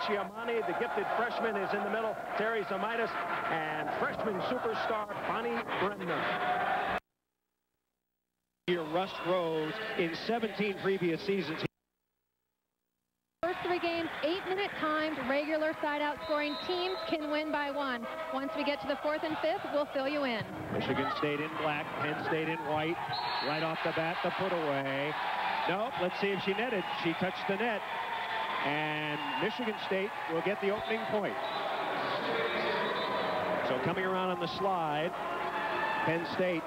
Chiamani, the gifted freshman, is in the middle. Terry Zamitis and freshman superstar Bonnie Bremner. Here, Russ Rose in 17 previous seasons. First 3 games, 8-minute timed, regular side-out scoring. Teams can win by 1. Once we get to the 4th and 5th, we'll fill you in. Michigan State in black, Penn State in white. Right off the bat, the put away. Nope, let's see if she netted. She touched the net. And Michigan State will get the opening point. So coming around on the slide, Penn State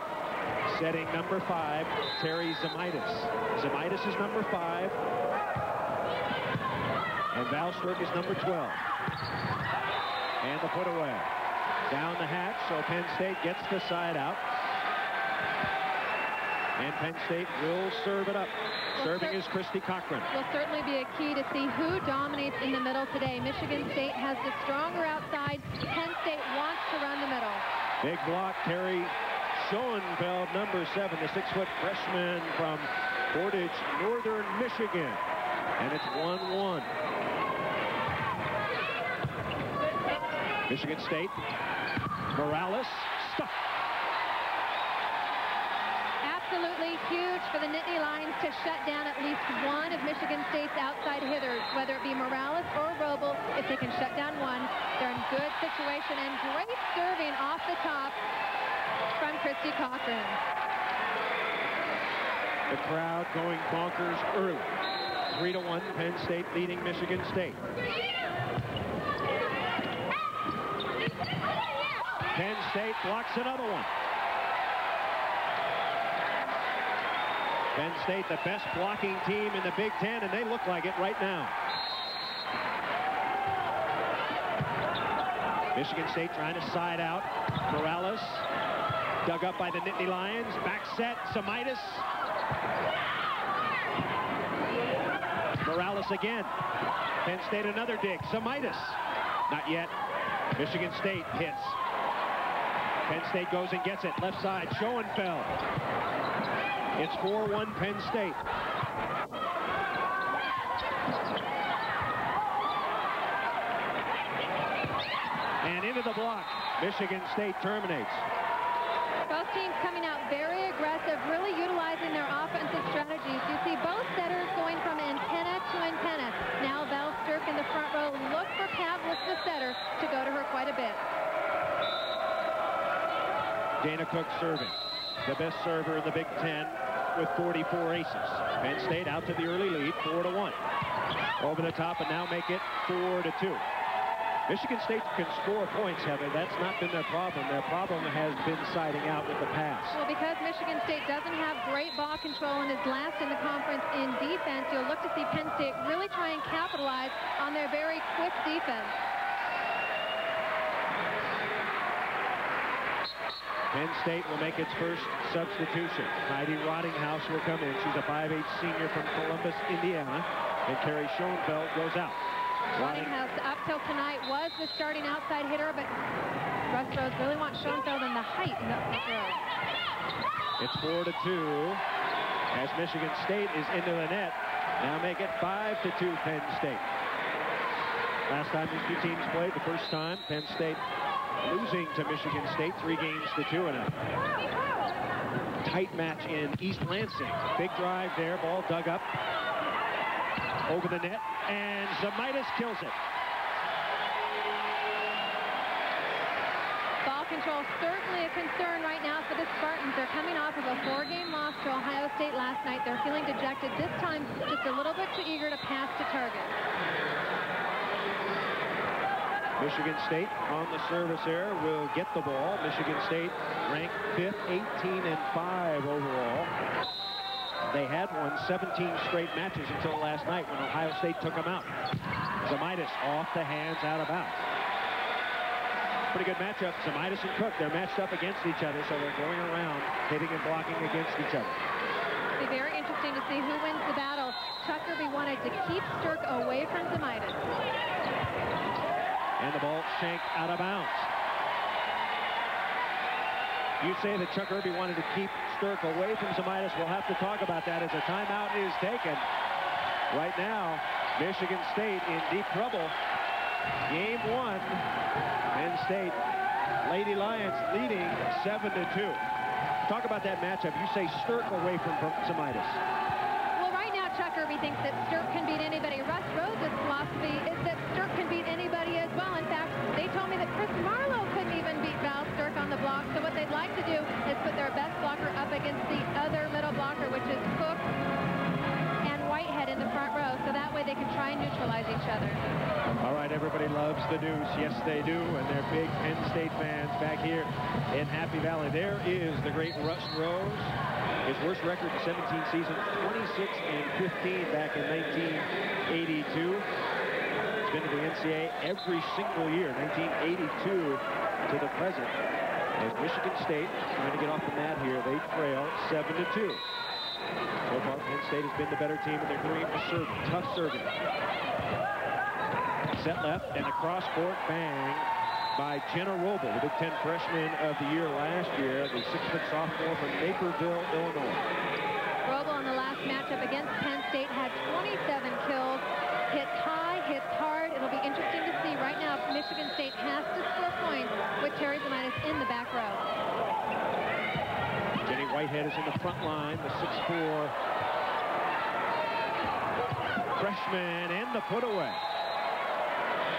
setting number 5, Terry Zamitis. Zamitis is number 5. And Val Sturck is number 12. And the put away. Down the hatch, so Penn State gets the side out. And Penn State will serve it up. Serving is Christy Cochran. Will certainly be a key to see who dominates in the middle today. Michigan State has the stronger outside. Penn State wants to run the middle. Big block, Terry Schoenfeld, number 7, the 6-foot freshman from Portage, Northern Michigan. And it's 1-1. Michigan State, Morales, stuck. Absolutely huge for the Nittany Lions to shut down at least one of Michigan State's outside hitters, whether it be Morales or Roble. If they can shut down one, they're in good situation. And great serving off the top from Christy Cochran. The crowd going bonkers early. 3-1, Penn State leading Michigan State. Penn State blocks another one. Penn State, the best blocking team in the Big Ten, and they look like it right now. Michigan State trying to side out. Morales dug up by the Nittany Lions. Back set, Zamitis. Morales again. Penn State another dig. Zamitis. Not yet. Michigan State hits. Penn State goes and gets it. Left side, Schoenfeld. It's 4-1 Penn State. And into the block. Michigan State terminates. Both teams coming out very aggressive, really utilizing their offensive strategies. You see both setters going from antenna to antenna. Now Val Sturck in the front row. Look for Pavlis, the setter, to go to her quite a bit. Dana Cook serving. The best server in the Big Ten with 44 aces. Penn State out to the early lead, 4-1. Over the top and now make it 4-2. Michigan State can score points, Heather. That's not been their problem. Their problem has been siding out with the pass. Well, because Michigan State doesn't have great ball control and is last in the conference in defense, you'll look to see Penn State really try and capitalize on their very quick defense. Penn State will make its first substitution. Heidi Rottinghaus will come in. She's a 5'8" senior from Columbus, Indiana. And Terry Schoenfeld goes out. Rottinghaus up till tonight was the starting outside hitter, but Russ Rose really wants Schoenfeld in the height in the throw. It's 4-2 as Michigan State is into the net. Now make it 5-2 Penn State. Last time these two teams played, the first time, Penn State losing to Michigan State 3-2 in a tight match in East Lansing. Big drive there, ball dug up over the net, and Zamitis kills it. Ball control certainly a concern right now for the Spartans. They're coming off of a 4-game loss to Ohio State last night. They're feeling dejected. This time, just a little bit too eager to pass to target. Michigan State on the service error will get the ball. Michigan State ranked 5th, 18-5 overall. They had won 17 straight matches until last night when Ohio State took them out. Zamitis off the hands, out of bounds. Pretty good matchup. Zamitis and Cook, they're matched up against each other, so they're going around hitting and blocking against each other. It'll be very interesting to see who wins the battle. Tuckerby wanted to keep Sturck away from Zamitis. And the ball shanked out of bounds. You say that Chuck Irby wanted to keep Sturck away from Zamitis. We'll have to talk about that as a timeout is taken. Right now, Michigan State in deep trouble. Game 1, Penn State Lady Lions leading 7-2. Talk about that matchup. You say Stirk away from Semitis. Well, right now, Chuck Irby thinks that Stirk can beat anybody. Russ Rose's philosophy is that Stirk can beat anybody as well. In fact, they told me that Chris Marlowe couldn't even beat Val Stirk on the block. So what they'd like to do is put their best blocker up against the other middle blocker, which is Cook and Whitehead in the front row. So that way they can try and neutralize each other. All right, everybody loves the Deuce. Yes, they do, and they're big Penn State fans back here in Happy Valley. There is the great Russ Rose. His worst record in 17 seasons, 26-15 back in 1982. He's been to the NCAA every single year, 1982 to the present. As Michigan State trying to get off the mat here, they trail 7-2. So far, Penn State has been the better team, and they're great for serving, tough serving. Set left and a cross-court bang by Jenna Roble, the Big Ten freshman of the year last year, the 6-foot sophomore from Naperville, Illinois. Roble in the last matchup against Penn State had 27 kills, hits high, hits hard. It'll be interesting to see. Right now, Michigan State has to score points with Terry Zemitis in the back row. Jenny Whitehead is in the front line, the 6'4" freshman, and the put away.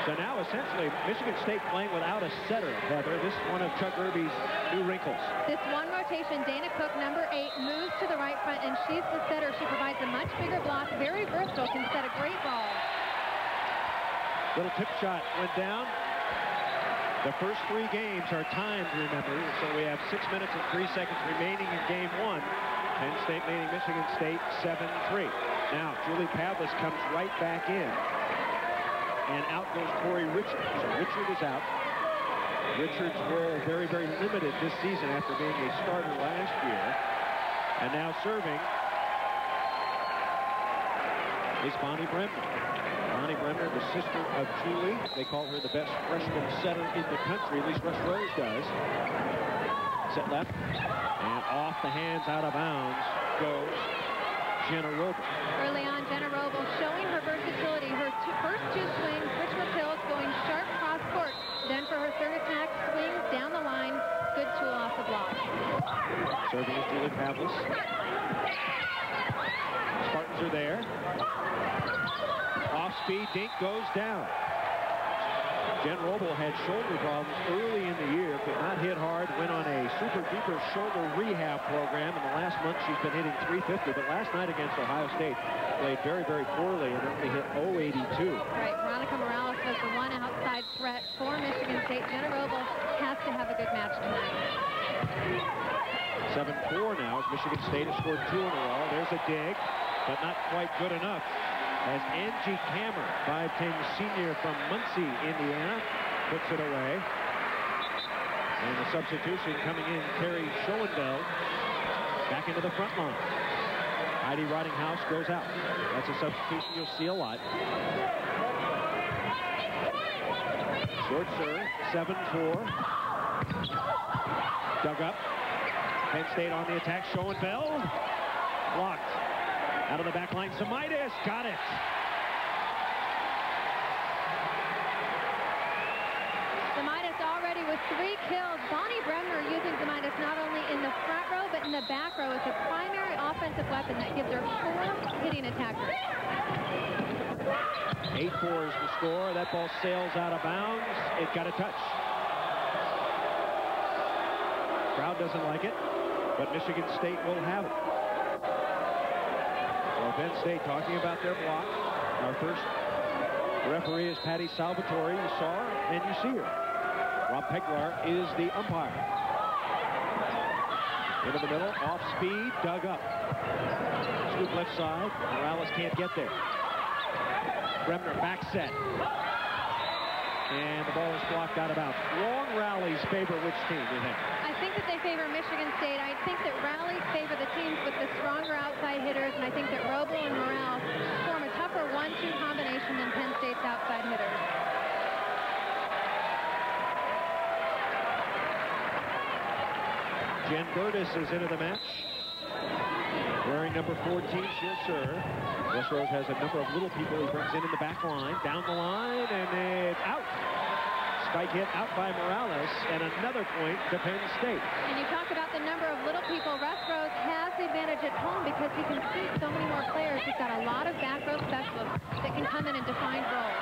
So now, essentially, Michigan State playing without a setter, Heather. This is one of Chuck Irby's new wrinkles. This one rotation, Dana Cook, number 8, moves to the right front, and she's the setter. She provides a much bigger block, very versatile, can set a great ball. Little tip shot went down. The first 3 games are timed, remember, so we have 6 minutes and 3 seconds remaining in game 1. Penn State leading Michigan State 7-3. Now, Julie Pavlis comes right back in. And out goes Corey Richards. So Richard is out. Richards' role very, very limited this season after being a starter last year. And now serving is Bonnie Bremner. Bonnie Bremner, the sister of Julie. They call her the best freshman setter in the country. At least Russ Rose does. Set left. And off the hands, out of bounds, goes Jenna Roble. Early on, Jenna Roble showing her versatility. Her first 2 swings, which were kills, going sharp cross court. Then for her third attack, swings down the line. Good tool off the block. Serving is Julie Pavlis. Spartans are there. Off speed, dink goes down. Jen Roble had shoulder problems early in the year, could not hit hard, went on a super duper shoulder rehab program. In the last month, she's been hitting .350, but last night against Ohio State, played very, very poorly and only hit .082. Right, Veronica Morales was the one outside threat for Michigan State. Jenna Roble has to have a good match tonight. 7-4 now as Michigan State has scored 2 in a row. There's a dig, but not quite good enough. As Angie Kammer, 5'10" senior from Muncie, Indiana, puts it away. And the substitution coming in, Carrie Schoenfeld, back into the front line. Heidi Rottinghouse goes out. That's a substitution you'll see a lot. Short serve, 7-4. Dug up. Penn State on the attack, Schoenfeld. Blocked. Out of the back line, Semitis got it. Semitis already with 3 kills. Bonnie Bremner using Semitis not only in the front row, but in the back row as a primary offensive weapon that gives her 4 hitting attackers. 8-4 is the score. That ball sails out of bounds. It got a touch. Crowd doesn't like it, but Michigan State will have it. Penn State talking about their block. Our first referee is Patty Salvatore. You saw her and you see her. Rob Peglar is the umpire. Into the middle, off speed, dug up. Scoop left side. Morales can't get there. Bremner back set. And the ball is blocked out of bounds. Long rallies favor which team, do you think? I think that they favor Michigan State. I think that rallies favor the teams with the stronger outside hitters, and I think that Roble and Morales form a tougher 1-2 combination than Penn State's outside hitters. Jen Burtis is into the match. Wearing wearing number 14, she'll serve. Wesrose has a number of little people he brings in the back line. Down the line, and it's out. Spike hit out by Morales, and another point to Penn State. And you talk about the number of little people. Wesrose has the advantage at home because he can see so many more players. He's got a lot of back row specialists that can come in and define roles.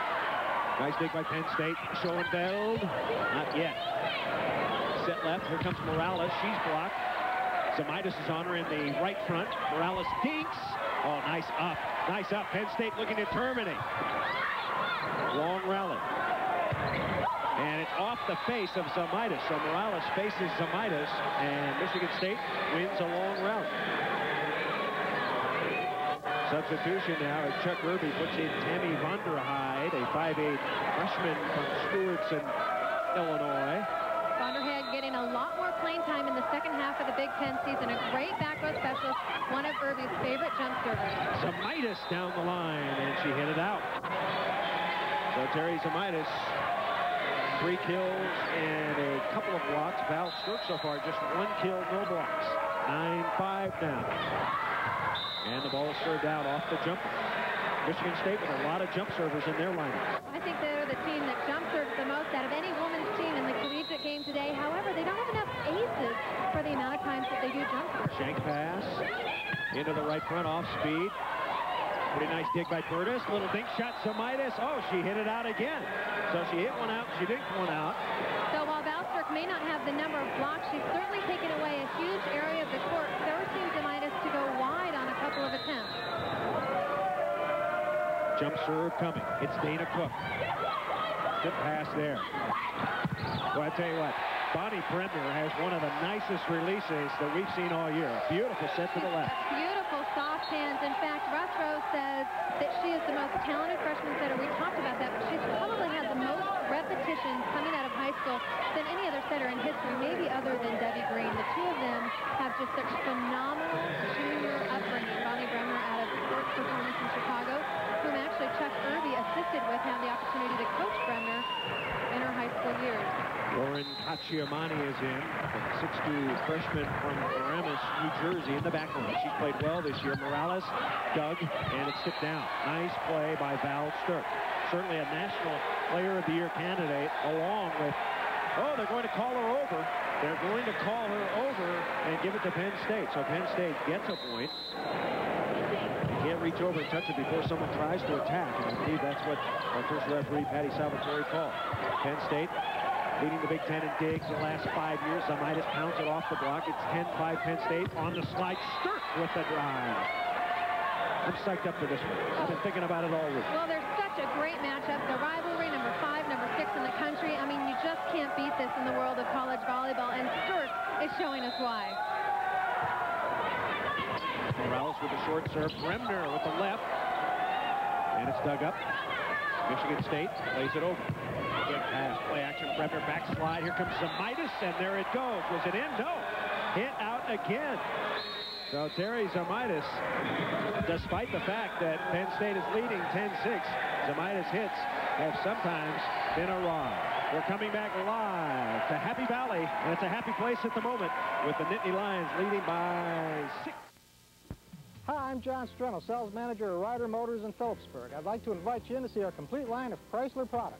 Nice dig by Penn State. Schoenfeld, not yet. Set left, here comes Morales. She's blocked. Zamitis is on her in the right front. Morales dinks. Oh, nice up. Nice up. Penn State looking to terminate. Long rally. And it's off the face of Zamitis. So Morales faces Zamitis, and Michigan State wins a long round. Substitution now as Chuck Irby puts in Tammy Vonderheide, a 5'8" freshman from Stewardson, Illinois. Vonderheide getting a lot more playing time in the second half of the Big Ten season. A great back row specialist, one of Irby's favorite jump servers. Zamitis down the line, and she hit it out. So Terry Zamitis, 3 kills and a couple of blocks. Val Sturck so far, just 1 kill, no blocks. 9-5 now. And the ball is served out off the jumper. Michigan State with a lot of jump servers in their lineup. I think they're the team that jump serves the most out of any women's team in the collegiate game today. However, they don't have enough aces for the amount of times that they do jump serve. Shank pass into the right front off speed. Pretty nice dig by Curtis. Little dink shot, Zamitis. Oh, she hit it out again. So she hit one out, she dinked one out. So while Val Sturck may not have the number of blocks, she's certainly taken away a huge area of the court, forcing Zamitis to go wide on a couple of attempts. Jump serve coming. It's Dana Cook. Good pass there. Well, I tell you what, Bonnie Bremner has one of the nicest releases that we've seen all year. A beautiful set to the left. Beautiful soft hands. In fact, Wesrose says that she is the most talented freshman setter. We talked about that, but she's probably had the most repetitions coming out of high school than any other setter in history, maybe other than Debbie Green. The two of them have just such phenomenal junior upbringing. Bonnie Bremner out of Sports Performance in Chicago, whom actually Chuck Irby assisted with, had the opportunity to coach Bremner in her high school years. Lauren Cacciamani is in, the 6'2" freshman from Paramus, New Jersey, in the back line. She's played well this year. Morales dug, and it's tipped down. Nice play by Val Sturck. Certainly a National Player of the Year candidate, along with, oh, they're going to call her over. They're going to call her over and give it to Penn State. So Penn State gets a point. Can't reach over and touch it before someone tries to attack. And I believe that's what our first referee, Patty Salvatore, called. Penn State leading the Big Ten in digs the last 5 years. Zamitis pounds it off the block. It's 10-5 Penn State on the slide. Sturck with the drive. I'm psyched up for this one. I've been thinking about it all week. Well, there's such a great matchup. The rivalry, number 5, number 6 in the country. I mean, you just can't beat this in the world of college volleyball, and Sturck is showing us why. Morales with a short serve. Bremner with the left. And it's dug up. Michigan State plays it over. Good pass. Play action. Bremner backslide. Here comes Zamitis, and there it goes. Was it in? No. Hit out again. So Terry Zamitis, despite the fact that Penn State is leading 10-6, Zamitis hits have sometimes been a ride. We're coming back live to Happy Valley, and it's a happy place at the moment with the Nittany Lions leading by 6. Hi, I'm John Strenno, sales manager of Ryder Motors in Phillipsburg. I'd like to invite you in to see our complete line of Chrysler products.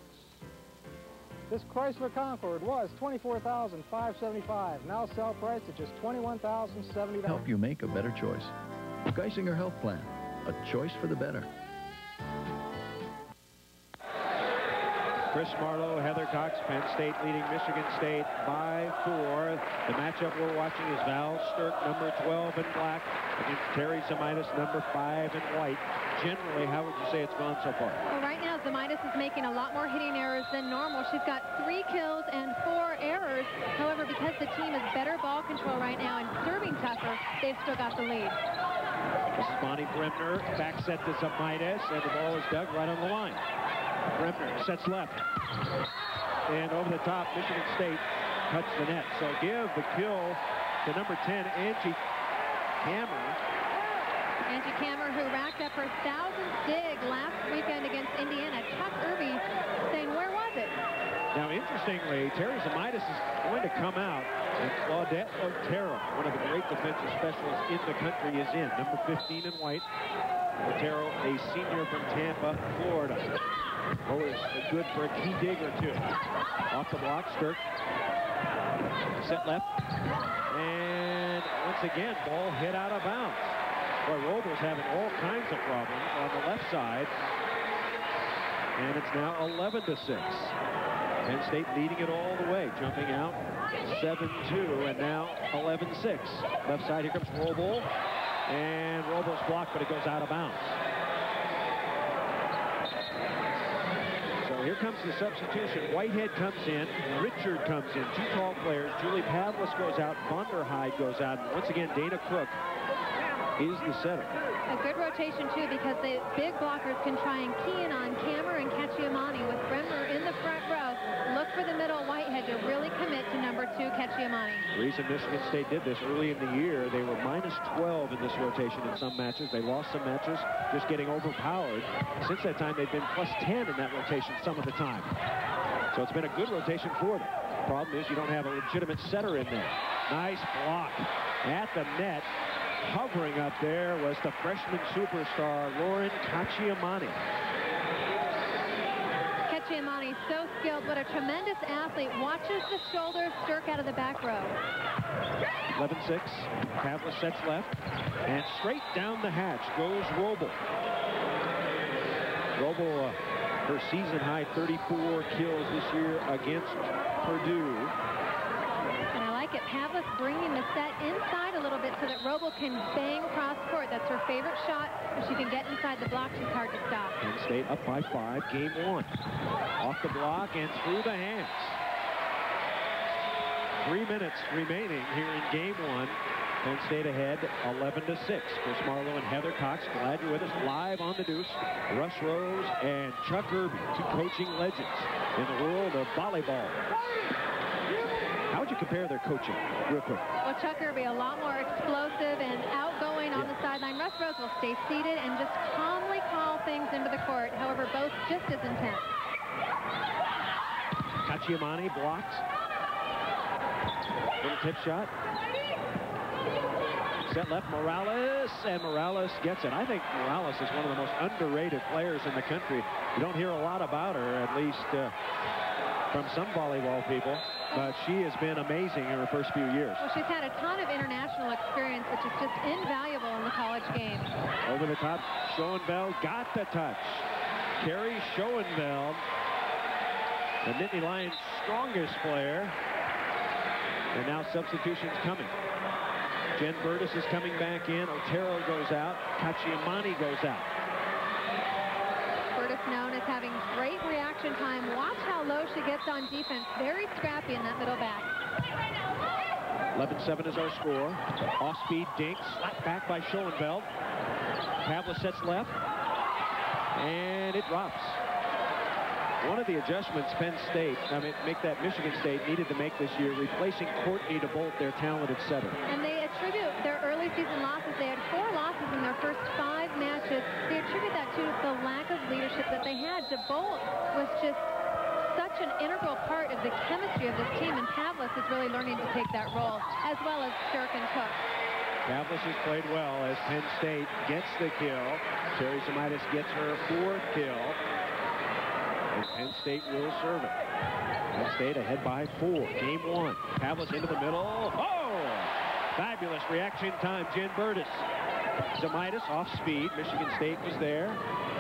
This Chrysler Concorde was $24,575. Now sell price at just $21,070. Help you make a better choice. Geisinger Health Plan, a choice for the better. Chris Marlowe, Heather Cox, Penn State leading Michigan State by 4. The matchup we're watching is Val Sturck, number 12 in black, against Terry Zamitis, number 5 in white. Generally, how would you say it's gone so far? Well, right now, Zamitis is making a lot more hitting errors than normal. She's got 3 kills and 4 errors. However, because the team is better ball control right now and serving tougher, they've still got the lead. This is Bonnie Bremner, back set to Zamitis, and the ball is dug right on the line. Bremner sets left. And over the top, Michigan State cuts the net. So give the kill to number 10, Angie Kammer. Angie Kammer, who racked up her 1,000th dig last weekend against Indiana. Chuck Irby saying, where was it? Now, interestingly, Terry Zamitis is going to come out. And Claudette Otero, one of the great defensive specialists in the country, is in. Number 15 in white. Otero, a senior from Tampa, Florida. Always good for a key dig or two. Off the block, Stirk. Set left. And once again, ball hit out of bounds. Boy, Robles having all kinds of problems on the left side. And it's now 11-6. Penn State leading it all the way, jumping out 7-2, and now 11-6. Left side, here comes Robles. And Robles blocked, but it goes out of bounds. So here comes the substitution. Whitehead comes in. Richard comes in. Two tall players. Julie Pavlis goes out. Vonderheide goes out. And once again, Dana Cook is the setter. A good rotation, too, because the big blockers can try and key in on Kammer and Cacciamani. With Bremner in the front row, look for the middle Whitehead to really commit to number 2, Cacciamani. The reason Michigan State did this early in the year, they were -12 in this rotation in some matches. They lost some matches, just getting overpowered. Since that time, they've been +10 in that rotation some of the time. So it's been a good rotation for them. Problem is, you don't have a legitimate setter in there. Nice block at the net. Hovering up there was the freshman superstar, Lauren Cacciamani. Cacciamani, so skilled, but a tremendous athlete. Watches the shoulder, Stirk out of the back row. 11-6. Pavlis sets left. And straight down the hatch goes Robles. Robles, her season-high 34 kills this year against Purdue. And I like it. Pavlis bringing the set inside a little bit so that Robles can bang cross court. That's her favorite shot. If she can get inside the block, she's hard to stop. Penn State up by 5, game 1. Off the block and through the hands. 3 minutes remaining here in game 1. Penn State ahead 11-6. Chris Marlowe and Heather Cox, glad you're with us live on the Deuce. Russ Rose and Chuck Irby, two coaching legends in the world of volleyball. How would you compare their coaching, real quick? Well, Chuck Irby, a lot more explosive and outgoing on the sideline. Russ Rose will stay seated and just calmly call things into the court. However, both just as intense. Cacciamani blocked. Little tip shot. Set left, Morales, and Morales gets it. I think Morales is one of the most underrated players in the country. You don't hear a lot about her, at least from some volleyball people, but she has been amazing in her first few years. Well, she's had a ton of international experience, which is just invaluable in the college game. Over the top, Schoenfeld got the touch. Carrie Schoenfeld, the Nittany Lions' strongest player, and now substitutions coming. Jen Burtis is coming back in. Otero goes out. Cacciamani goes out. Burtis known as having great reaction time. Watch how low she gets on defense. Very scrappy in that middle back. 11-7 is our score. Off-speed dink. Slapped back by Schoenfeld. Pavlis sets left. And it drops. One of the adjustments Penn State, Michigan State needed to make this year, replacing Courtney DeBolt, their talented setter. And they attribute their early season losses. They had 4 losses in their first 5 matches. They attribute that to the lack of leadership that they had. DeBolt was just such an integral part of the chemistry of this team, and Pavlis is really learning to take that role, as well as Stirk and Cook. Pavlis has played well as Penn State gets the kill. Terry Zemaitis gets her 4th kill. And Penn State will serve it. Penn State ahead by 4. Game 1. Pavlis into the middle. Oh! Fabulous reaction time. Jen Burtis. Zemaitis off speed. Michigan State was there.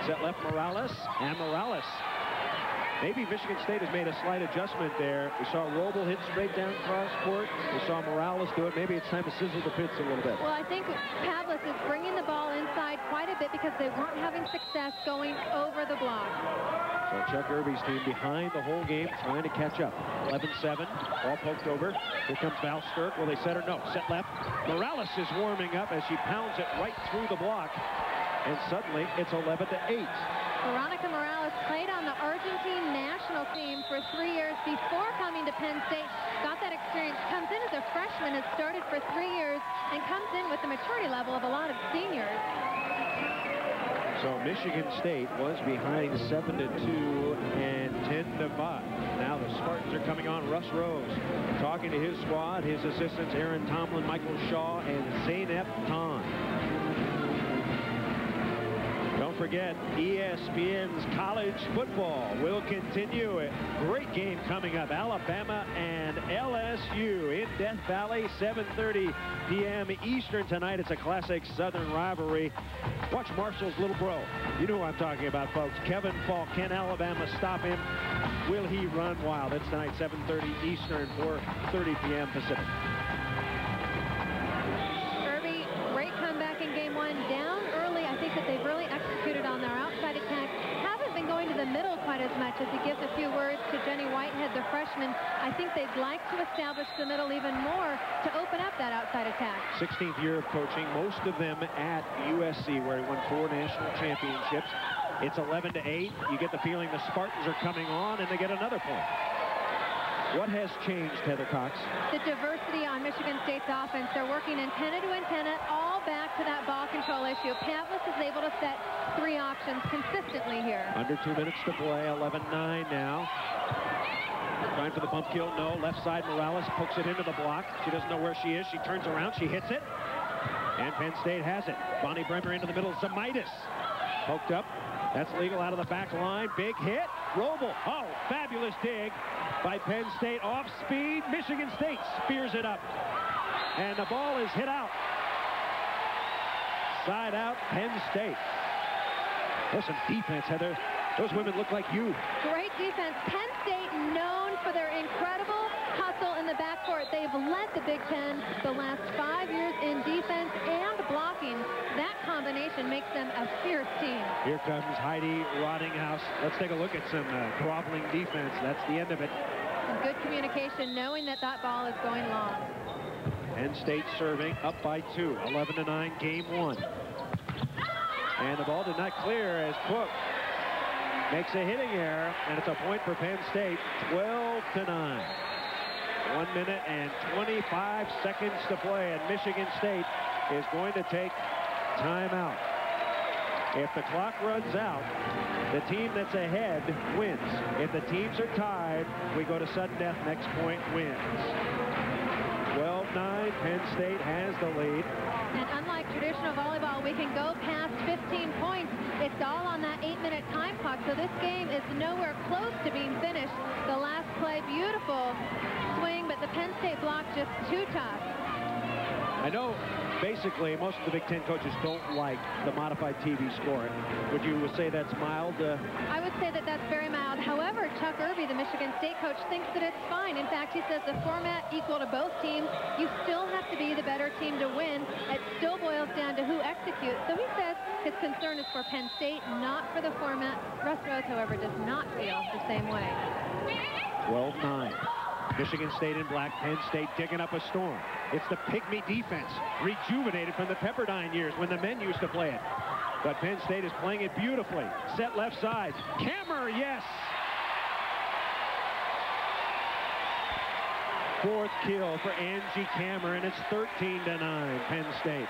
Set left Morales. And Morales. Maybe Michigan State has made a slight adjustment there. We saw Robles hit straight down cross court. We saw Morales do it. Maybe it's time to sizzle the pits a little bit. Well, I think Pavlis is bringing the ball inside quite a bit because they weren't having success going over the block. So Chuck Irby's team behind the whole game, trying to catch up. 11-7, ball poked over. Here comes Val Stirk. Will they set her? No. Set left. Morales is warming up as she pounds it right through the block. And suddenly, it's 11-8. Veronica Morales played on the Argentine national team for 3 years before coming to Penn State. Got that experience, comes in as a freshman, has started for 3 years, and comes in with the maturity level of a lot of seniors. So Michigan State was behind 7-2 and 10-5. Now the Spartans are coming on. Russ Rose talking to his squad, his assistants Aaron Tomlin, Michael Shaw, and Zaynep Ton. Don't forget, ESPN's college football will continue. A great game coming up. Alabama and LSU in Death Valley, 7:30 p.m. Eastern tonight. It's a classic Southern rivalry. Watch Marshall's little bro. You know who I'm talking about, folks. Kevin Falk. Can Alabama stop him? Will he run wild? It's tonight, 7:30 Eastern, 4:30 p.m. Pacific. Irby, great comeback in game one. Down early, I think that they've really executed on their outside attack. Haven't been going to the middle quite as much as he gives a few words to Jenny Whitehead, the freshman. I think they'd like to establish the middle even more to open up that outside attack. 16th year of coaching, most of them at USC, where he won 4 national championships. It's 11-8. You get the feeling the Spartans are coming on, and they get another point. What has changed, Heather Cox? The diversity on Michigan State's offense. They're working antenna to antenna, all back to that ball control issue. Pavlis is able to set 3 options consistently here. Under 2 minutes to play, 11-9 now. Trying for the bump kill, no. Left side, Morales pokes it into the block. She doesn't know where she is. She turns around, she hits it. And Penn State has it. Bonnie Bremer into the middle, Zamaitis. Poked up. That's legal out of the back line. Big hit. Roble. Oh, fabulous dig by Penn State. Off speed. Michigan State spears it up. And the ball is hit out. Side out, Penn State. There's some defense, Heather. Those women look like you. Great defense. Penn State known for their incredible hustle in the backcourt. They've led the Big Ten the last 5 years in defense and blocking. That combination makes them a fierce team. Here comes Heidi Rottinghouse. Let's take a look at some groveling defense. That's the end of it. Some good communication, knowing that that ball is going long. Penn State serving up by 2. 11-9, game 1. And the ball did not clear as Cook makes a hitting error, and it's a point for Penn State. 12-9. 1 minute and 25 seconds to play, and Michigan State is going to take timeout. If the clock runs out, the team that's ahead wins. If the teams are tied, we go to sudden death. Next point wins. 12-9, Penn State has the lead. And unlike traditional volleyball, we can go past 15 points. It's all on that 8-minute time clock, so this game is nowhere close to being finished. The last play, beautiful swing, but the Penn State block just too tough. I know basically most of the Big Ten coaches don't like the modified TV score. Would you say that's mild? I would say that that's very mild. However, Chuck Irby, the Michigan State coach, thinks that it's fine. In fact, he says the format equal to both teams. You still have to be the better team to win. It still boils down to who executes. So he says his concern is for Penn State, not for the format. Russ Rose, however, does not feel the same way. 12-9. Michigan State in black, Penn State digging up a storm. It's the pygmy defense, rejuvenated from the Pepperdine years when the men used to play it. But Penn State is playing it beautifully. Set left side. Kammer, yes! 4th kill for Angie Kammer, and it's 13-9, Penn State.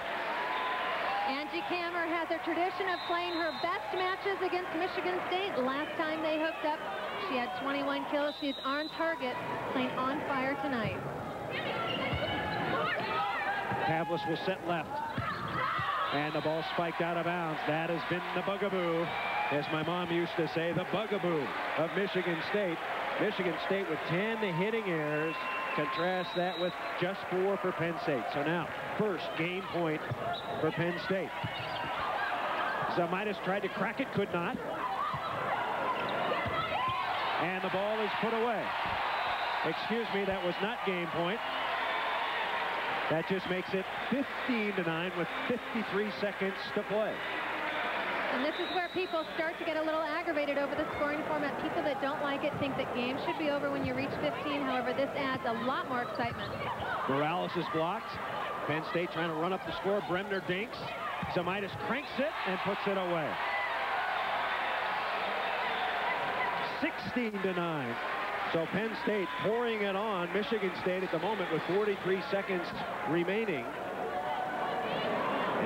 Angie Kammer has a tradition of playing her best matches against Michigan State. Last time they hooked up, she had 21 kills. She's on target, playing on fire tonight. Pavlis will set left. And the ball spiked out of bounds. That has been the bugaboo, as my mom used to say, the bugaboo of Michigan State. Michigan State with 10 hitting errors. Contrast that with just 4 for Penn State. So now, first game point for Penn State. Zamaitis tried to crack it, could not. And the ball is put away. Excuse me, that was not game point. That just makes it 15-9 with 53 seconds to play. And this is where people start to get a little aggravated over the scoring format. People that don't like it think that games should be over when you reach 15. However, this adds a lot more excitement. Morales is blocked. Penn State trying to run up the score. Bremner dinks. Zamaitis cranks it and puts it away. 16-9. So Penn State pouring it on Michigan State at the moment with 43 seconds remaining.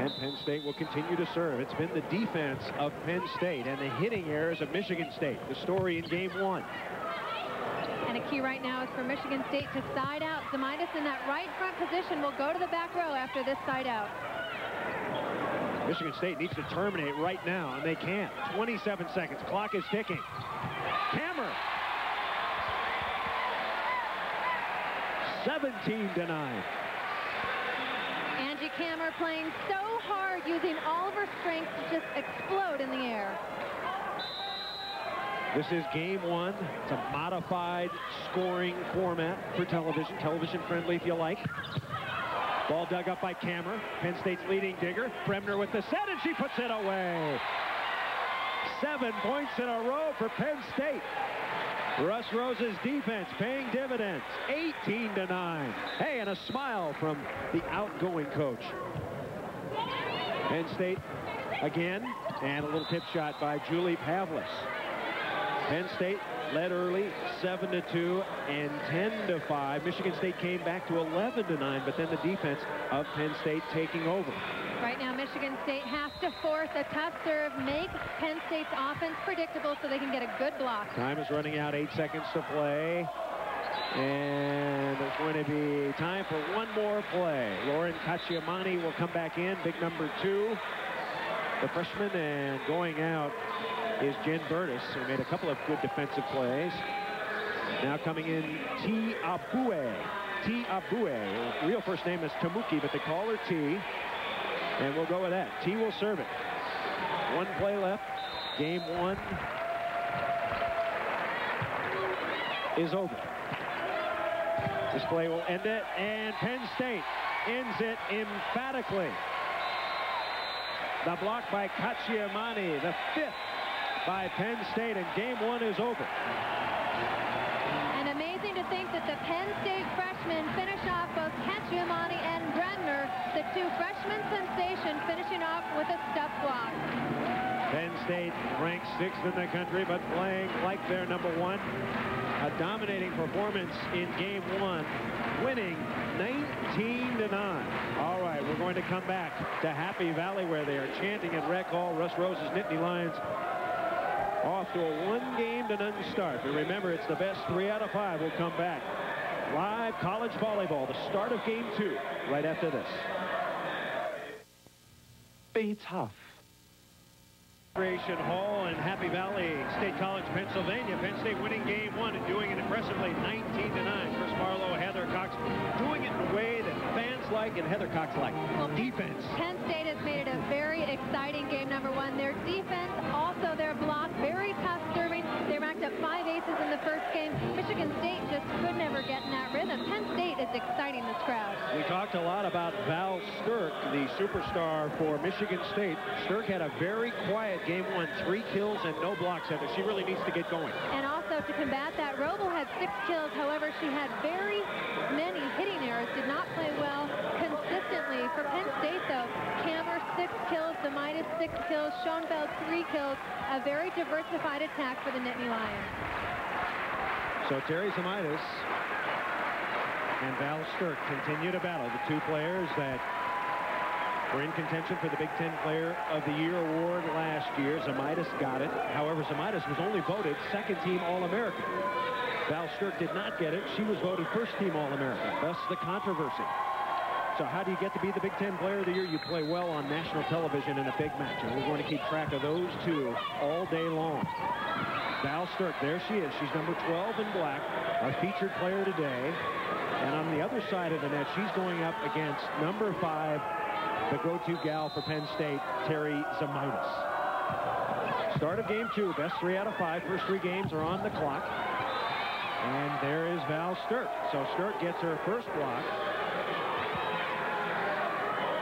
And Penn State will continue to serve. It's been the defense of Penn State and the hitting errors of Michigan State. The story in game one. And a key right now is for Michigan State to side out. Zamitis in that right front position will go to the back row after this side out. Michigan State needs to terminate right now, and they can't. 27 seconds. Clock is ticking. Hammer. 17-9. Angie Kammer playing so hard, using all of her strength to just explode in the air. This is game one. It's a modified scoring format for television. Television friendly if you like. Ball dug up by Kammer. Penn State's leading digger. Bremner with the set, and she puts it away. 7 points in a row for Penn State. Russ Rose's defense paying dividends. 18-9. Hey, and a smile from the outgoing coach. Penn State again, and a little tip shot by Julie Pavlis. Penn State led early, 7-2 and 10-5. Michigan State came back to 11-9, but then the defense of Penn State taking over. Right now, Michigan State has to force a tough serve, make Penn State's offense predictable so they can get a good block. Time is running out, 8 seconds to play. And there's going to be time for one more play. Lauren Cacciamani will come back in, big number 2. The freshman, and going out is Jen Burtis, who made a couple of good defensive plays. Now coming in, T. Abue. T. Abue. Real first name is Tamuki, but they call her T. And we'll go with that. T will serve it. One play left. Game one is over. This play will end it, and Penn State ends it emphatically. The block by Cacciamani, the 5th by Penn State, and game one is over. And amazing to think that the Penn State freshmen finish off both Cacciamani and Bremner, the 2 freshman sensation, finishing off with a stub block. Penn State ranked 6th in the country, but playing like they're number 1. A dominating performance in game one, winning 19-9. All right, we're going to come back to Happy Valley, where they are chanting at Rec Hall. Russ Rose's Nittany Lions off to a 1-game-to-none start. But remember, it's the best 3 out of 5 will come back. Live college volleyball, the start of game 2, right after this. Be tough. Recreation Hall in Happy Valley, State College, Pennsylvania. Penn State winning game 1 and doing it impressively, 19-9. Chris Marlowe, Heather Cox, doing it in a way that fans like and Heather Cox like. Well, defense. Penn State has made it a very exciting game, number 1. Their defense, also their block, very tough serving. They racked up 5 aces in the first game. Michigan State just could never get in that rhythm. Penn State is exciting this crowd. We talked a lot about Val Sturck, the superstar for Michigan State. Sturck had a very quiet game 1, 3 kills and no blocks. Heather, she really needs to get going. And also to combat that, Roble had 6 kills. However, she had very many hitting errors, did not play well consistently. For Penn State, though, Kammer 6 kills, Zamitis 6 kills, Schoenfeld 3 kills. A very diversified attack for the Nittany Lions. So Terry Zamitis and Val Sturck continue to battle, the 2 players that were in contention for the Big Ten Player of the Year award last year. Zamitis got it. However, Zamitis was only voted 2nd-team All-American. Val Sturck did not get it. She was voted 1st-team All-American. Thus the controversy. So how do you get to be the Big Ten Player of the Year? You play well on national television in a big match. And we're going to keep track of those 2 all day long. Val Sturck, there she is. She's number 12 in black, our featured player today. And on the other side of the net, she's going up against number 5, the go-to gal for Penn State, Terry Zamitis. Start of game 2, best 3 out of 5. First 3 games are on the clock. And there is Val Sturck. So Sturck gets her first block.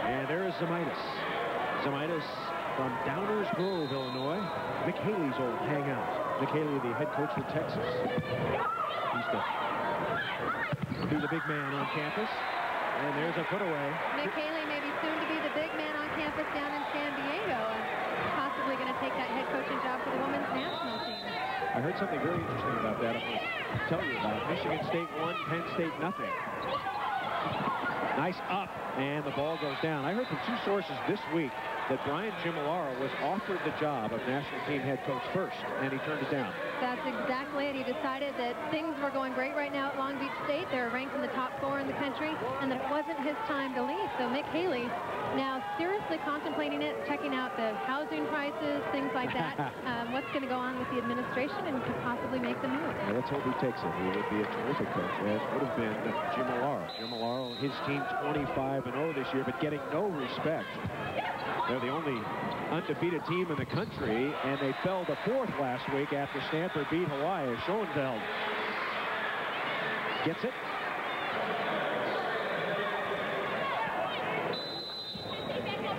And there is Zamitis. Zamitis from Downers Grove, Illinois. Mick Haley's old hangout. Mick Haley, the head coach for Texas. He's to be the big man on campus. And there's a put away. Mick Haley may be soon to be the big man on campus down in San Diego, and possibly going to take that head coaching job for the women's national team. I heard something very interesting about that. I'll tell you about it. Michigan State 1, Penn State nothing. Nice up and the ball goes down. I heard from two sources this week that Brian Gimolaro was offered the job of national team head coach first, and he turned it down. That's exactly it. He decided that things were going great right now at Long Beach State. They're ranked in the top 4 in the country, and that it wasn't his time to leave. So Mick Haley now seriously contemplating it, checking out the housing prices, things like that. What's going to go on with the administration, and could possibly make the move. Well, let's hope he takes it. He would be a terrific coach, as would have been Gimolaro. Gimolaro, his team 25-0 this year, but getting no respect. They're the only undefeated team in the country, and they fell to 4th last week after Stanford beat Hawaii. Schoenfeld gets it.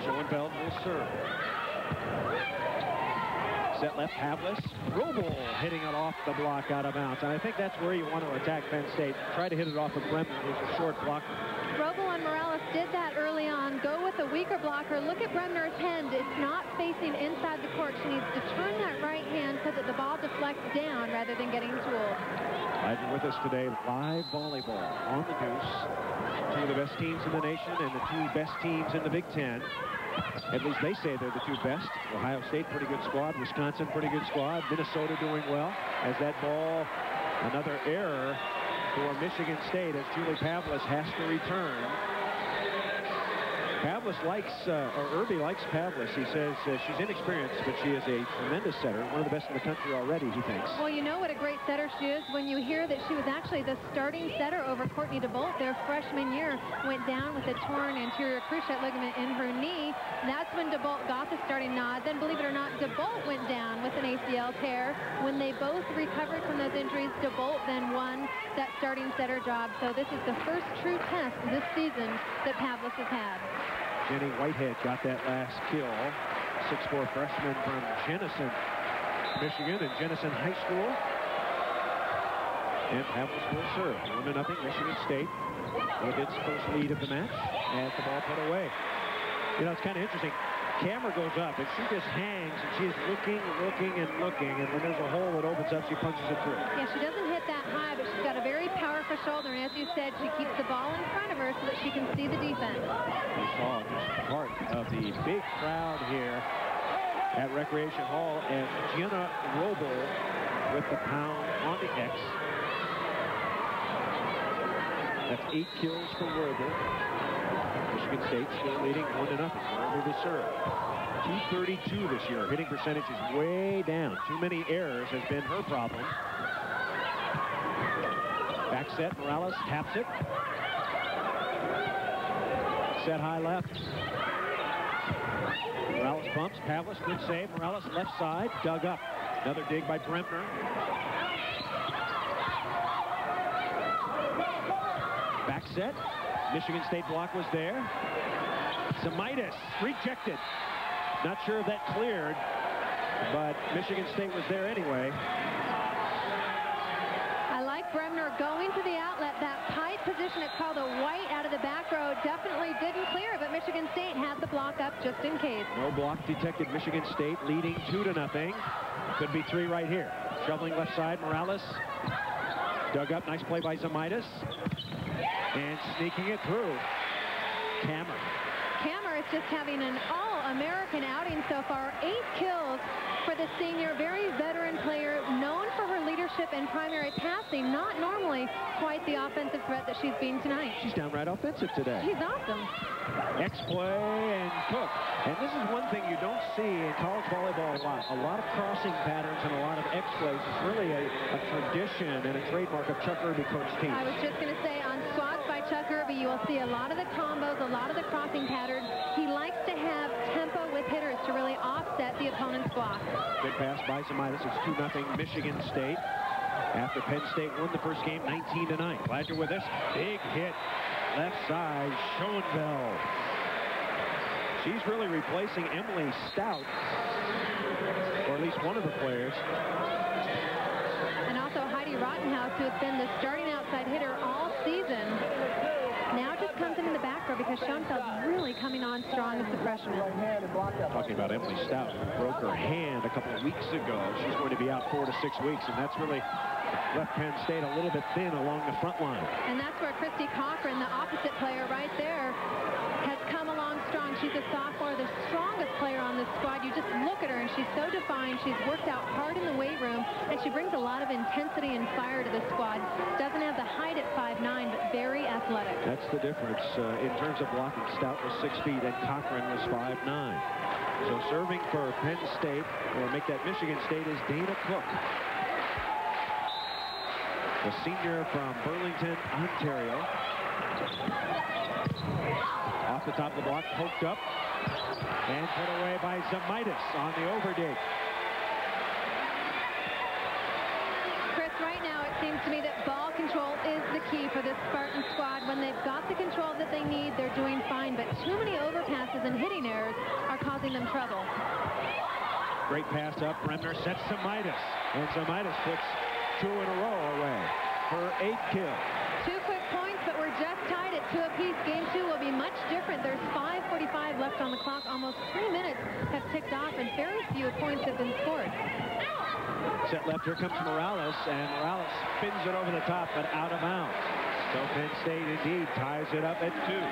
Schoenfeld will serve. Set left, Pavlis. Roble hitting it off the block out of bounds. And I think that's where you want to attack Penn State. Try to hit it off of Bremner, who's a short blocker. Roble and Morales did that early on. Go with a weaker blocker. Look at Bremner's hand. It's not facing inside the court. She needs to turn that right hand so that the ball deflects down rather than getting tooled. Glad you're with us today. Live volleyball on the Deuce. Two of the best teams in the nation and the 2 best teams in the Big Ten. At least they say they're the 2 best. Ohio State, pretty good squad. Wisconsin, pretty good squad. Minnesota doing well. As that ball, another error for Michigan State as Julie Pavlis has to return. Pavlis likes, or Irby likes Pavlis. He says she's inexperienced, but she is a tremendous setter. One of the best in the country already, he thinks. Well, you know what a great setter she is when you hear that she was actually the starting setter over Courtney DeBolt their freshman year. Went down with a torn anterior cruciate ligament in her knee. That's when DeBolt got the starting nod. Then, believe it or not, DeBolt went down with an ACL tear. When they both recovered from those injuries, DeBolt then won that starting setter job. So this is the first true test this season that Pavlis has had. Jenny Whitehead got that last kill. 6'4" freshman from Jenison, Michigan, and Jenison High School. And Pavlis will serve. 1-0 Michigan State with its first lead of the match as the ball put away. You know, it's kind of interesting. Camera goes up, and she just hangs, and she's looking, and when there's a hole that opens up, she punches it through. Yeah, she doesn't hit that high, but she's got a very powerful shoulder, and as you said, she keeps the ball in front of her so that she can see the defense. We saw just part of the big crowd here at Recreation Hall, and Jenna Roble with the pound on the X. That's 8 kills for Roble. Michigan State still leading 1-0. Roble to serve. 232 this year. Hitting percentage is way down. Too many errors has been her problem. Back set, Morales taps it. Set high left. Morales pumps. Pavlis, good save. Morales left side, dug up. Another dig by Bremner. Back set. Michigan State block was there. Samitis rejected. Not sure if that cleared, but Michigan State was there anyway. I like Bremner going to the outlet. That tight position, it's called a white out of the back row, definitely didn't clear, but Michigan State had the block up just in case. No block detected. Michigan State leading 2-0. Could be 3 right here. Shoveling left side, Morales. Dug up, nice play by Samitis. And sneaking it through. Kammer. Kammer is just having an all-American outing so far. 8 kills for the senior, very veteran player, known for her leadership in primary passing. Not normally quite the offensive threat that she's been tonight. She's downright offensive today. She's awesome. X-play and Cook. And this is one thing you don't see in college volleyball a lot. A lot of crossing patterns and a lot of X-plays. It's really a tradition and a trademark of Chuck Irby coach teams. I was just going to say, on squads by Chuck Irby, you will see a lot of the combos, a lot of the crossing patterns. He likes to have tempo with hitters to really offset the opponent's block. Good pass by Samitis. It's 2-0 Michigan State. After Penn State won the first game 19-9. Glad you're with us. Big hit. Left side, Schoenfeld. She's really replacing Emily Stout, or at least one of the players. And also Heidi Rottenhouse, who has been the starting outside hitter all season, now just comes in the back row because Schoenfeld's really coming on strong as the freshman. Talking about Emily Stout, who broke her hand a couple of weeks ago. She's going to be out 4 to 6 weeks, and that's really left Penn State a little bit thin along the front line. And that's where Christy Cochran, the opposite player right there, has come along strong. She's a sophomore, the strongest player on this squad. You just look at her, and she's so defined. She's worked out hard in the weight room, and she brings a lot of intensity and fire to the squad. Doesn't have the height at 5'9", but very athletic. That's the difference in terms of blocking. Stout was 6 feet, and Cochran was 5'9". So serving for Penn State, or make that Michigan State, is Dana Cook, the senior from Burlington, Ontario. Off the top of the block, poked up, and put away by Zamitis on the overdig. Chris, right now it seems to me that ball control is the key for this Spartan squad. When they've got the control that they need, they're doing fine, but too many overpasses and hitting errors are causing them trouble. Great pass up. Bremner sets Zamitis, and Zamitis puts 2 in a row away for 8 kills. 2 quick points, but we're just tied at 2 apiece. Game 2 will be much different. There's 5:45 left on the clock. Almost 3 minutes have ticked off, and very few points have been scored. Set left, here comes Morales, and Morales spins it over the top, but out of bounds. So Penn State indeed ties it up at 2.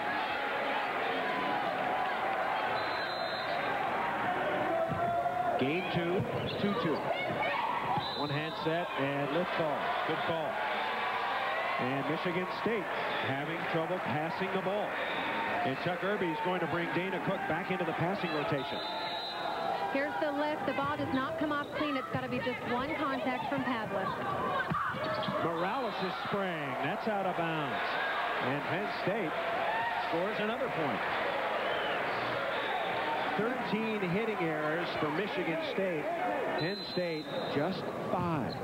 Game 2, 2-2. One hand set and lift off. Good call. And Michigan State having trouble passing the ball. And Chuck Irby is going to bring Dana Cook back into the passing rotation. Here's the lift. The ball does not come off clean. It's got to be just one contact from Pavlis. Morales is spraying. That's out of bounds. And Penn State scores another point. 13 hitting errors for Michigan State. Penn State just 5.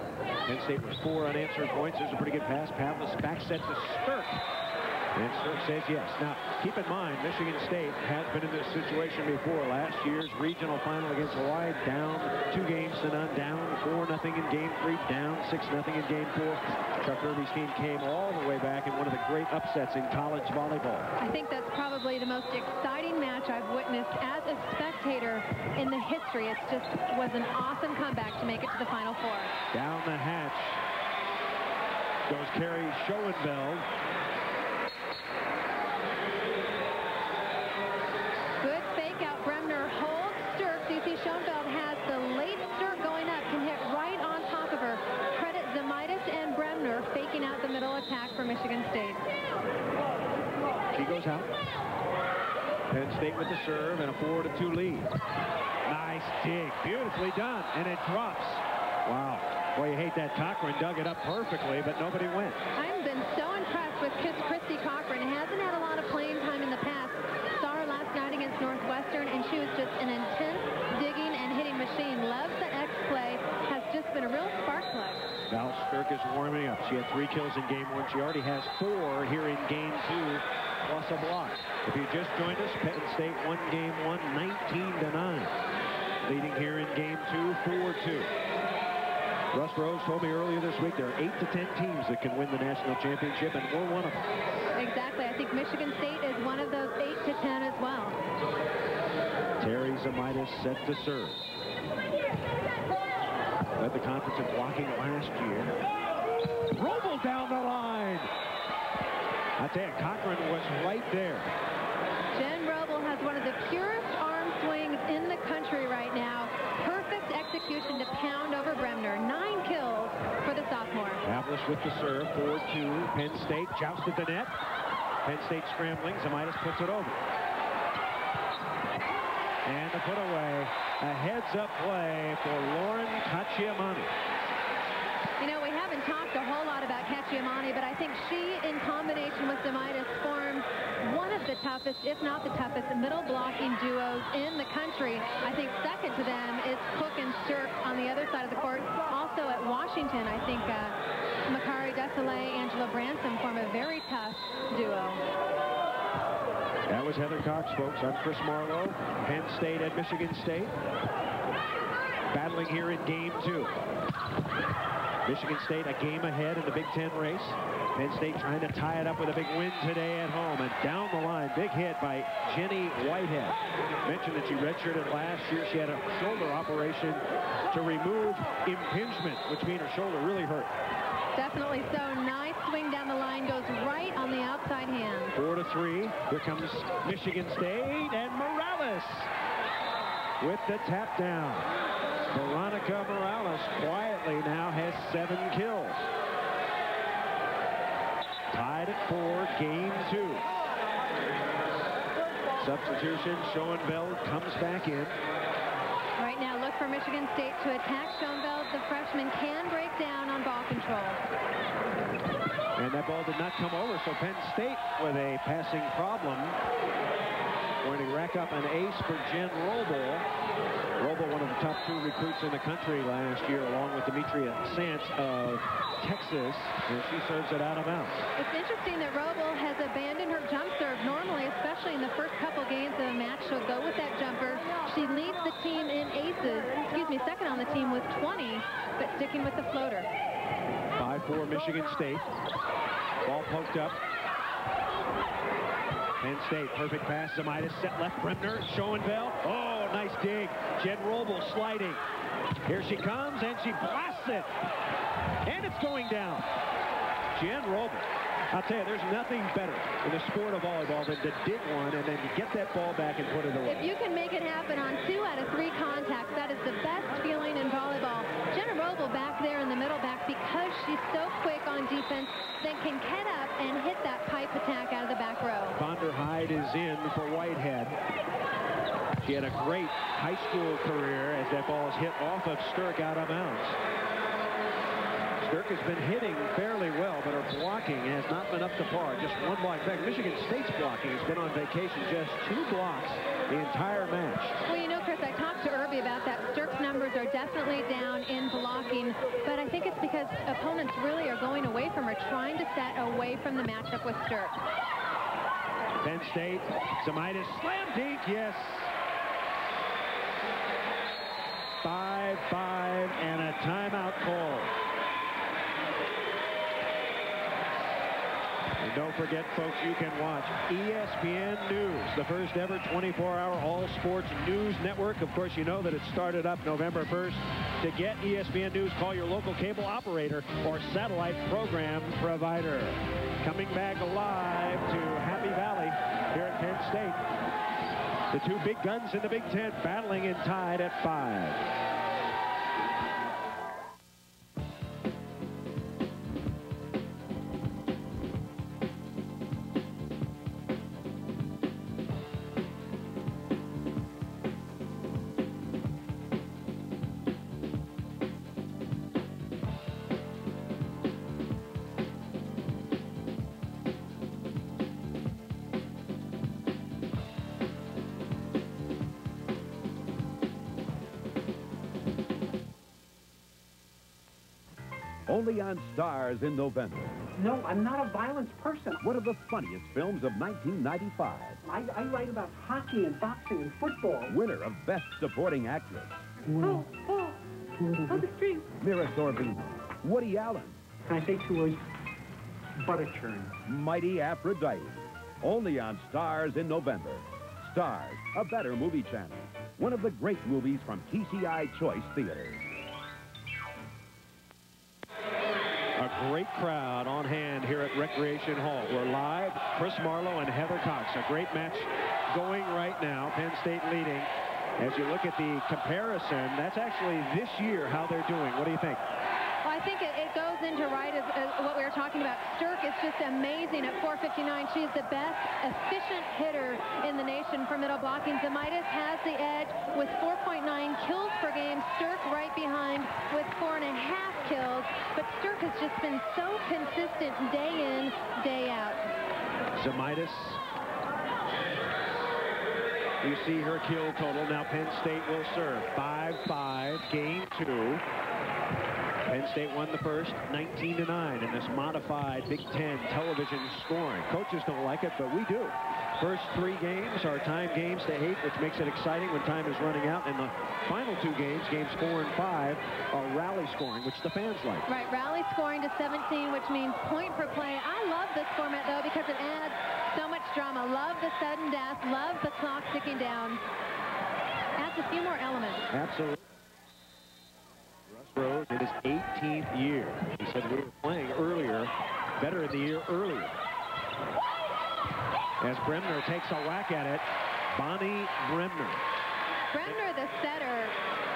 Penn State was 4 unanswered points. There's a pretty good pass. Pavlis back set to Stirk. And Stirk says yes. Now, keep in mind, Michigan State has been in this situation before. Last year's regional final against Hawaii, down 2 games to none, down 4-0 in Game 3, down 6-0 in Game 4. Chuck Irby's team came all the way back in one of the great upsets in college volleyball. I think that's probably the most exciting match I've witnessed as a spectator in the history. It just was an awesome comeback to make it to the Final Four. Down the hatch goes Carrie Schoenfeld. Good fake out. Bremner holds Stirk. CC Schoenfeld has the late Stirk going up, can hit right on top of her. Credit Zamitis and Bremner faking out the middle attack for Michigan State. She goes out. Penn State with the serve and a 4-2 lead. Nice dig. Beautifully done. And it drops. Wow. Boy, you hate that. Cochran dug it up perfectly, but nobody went. I've been so impressed with Christy Cochran. Hasn't had a lot of playing time in the past. Saw her last night against Northwestern, and she was just an intense digging and hitting machine. Loves the X-play. Has just been a real spark plug. Val Stirk is warming up. She had 3 kills in Game 1. She already has 4 here in Game 2, plus a block. If you just joined us, Penn State won Game 1, 19-9. Leading here in Game 2, 4-2. Russ Rose told me earlier this week there are 8 to 10 teams that can win the national championship, and we're one of them. Exactly. I think Michigan State is one of those 8 to 10 as well. Terry Zamitis set to serve. Led the conference in blocking last year. Roble down the line. I tell you, Cochran was right there. Jen Roble has one of the purest arm swings in the country right now. Perfect execution to pound over Bremner. 9 kills for the sophomore. Pavlis with the serve, 4-2. Penn State jousted the net. Penn State scrambling. Zamitis puts it over. And the put away. A heads-up play for Lauren Cacciamani. You know, we haven't talked a whole lot about Cacciamani, but I think she, in combination with Zamitis, formed one of the toughest, if not the toughest, middle blocking duos in the country. I think second to them is Cook and Stirk on the other side of the court. Also at Washington, I think Makari Desalegn, Angela Branson form a very tough duo. That was Heather Cox, folks. I'm Chris Marlowe. Penn State at Michigan State. Battling here in Game 2. Michigan State a game ahead in the Big Ten race. Penn State trying to tie it up with a big win today at home. And down the line, big hit by Jenny Whitehead. Mentioned that she redshirted last year. She had a shoulder operation to remove impingement, which means her shoulder really hurt. Definitely so. Nice swing down the line. Goes right on the outside hand. 4-3. Here comes Michigan State, and Morales with the tap down. Veronica Morales quietly now has 7 kills. Tied at 4, game 2. Substitution, Schoenfeld comes back in. Right now, look for Michigan State to attack Schoenfeld. The freshman can break down on ball control. And that ball did not come over, so Penn State with a passing problem. Going to rack up an ace for Jen Roble. Roble, one of the top 2 recruits in the country last year, along with Demetria Sant of Texas, and she serves it out of bounds. It's interesting that Roble has abandoned her jump serve. Normally, especially in the first couple games of a match, she'll go with that jumper. She leads the team in aces, second on the team with 20, but sticking with the floater. 5-4 Michigan State. Ball poked up. Penn State, perfect pass. Zamitis set left. Bremner, Schoenfeld. Oh, nice dig. Jen Roble sliding. Here she comes, and she blasts it. And it's going down. Jen Roble. I'll tell you, there's nothing better in the sport of volleyball than to dig one and then to get that ball back and put it away. If you can make it happen on 2 out of 3 contacts, that is the best feeling in volleyball. Jenna Roble back there in the middle back, because she's so quick on defense, then can get up and hit that pipe attack out of the back row. Von der Heide is in for Whitehead. She had a great high school career as that ball is hit off of Sturck out of bounds. Sturck has been hitting fairly well, but her blocking has not been up to par. Just 1 block. In fact, Michigan State's blocking has been on vacation. Just 2 blocks the entire match. Well, you know, Chris, I talked to Irby about that. Sturck's numbers are definitely down in blocking, but I think it's because opponents really are going away from her, trying to set away from the matchup with Sturck. Penn State, Zamitis, slam dink, yes. 5-5 and a timeout call. And don't forget, folks, you can watch ESPN News, the first ever 24-hour all-sports news network. Of course, you know that it started up November 1st. To get ESPN News, call your local cable operator or satellite program provider. Coming back live to Happy Valley here at Penn State. The 2 big guns in the Big Ten battling and tied at 5. Only on Stars in November. No, I'm not a violence person. One of the funniest films of 1995. I write about hockey and boxing and football. Winner of Best Supporting Actress. Oh, the street. Mira Sorvino. Woody Allen. Can I say 2 words? Butter churn. Mighty Aphrodite. Only on Stars in November. Stars, a better movie channel. One of the great movies from TCI Choice Theaters. A great crowd on hand here at Recreation Hall. We're live. Chris Marlowe and Heather Cox. A great match going right now. Penn State leading. As you look at the comparison, that's actually this year how they're doing. What do you think? Well, I think it goes into right as what we were talking about. Sturck is just amazing at 459. She's the best efficient hitter in the nation for middle blocking. Zamitis has the edge with 4.9 kills per game. Sturck right behind with 4.5 kills. But Sturck has just been so consistent day in, day out. Zamitis. You see her kill total. Now Penn State will serve. 5-5, game 2. Penn State won the first 19-9 in this modified Big Ten television scoring. Coaches don't like it, but we do. First 3 games are time games to 8, which makes it exciting when time is running out. And the final 2 games, games 4 and 5, are rally scoring, which the fans like. Right, rally scoring to 17, which means point per play. I love this format, though, because it adds so much drama. Love the sudden death. Love the clock ticking down. Adds a few more elements. Absolutely. Russ Rose in his 18th year. He said we were playing better in the year earlier. As Bremner takes a whack at it, Bonnie Bremner. Bremner, the setter,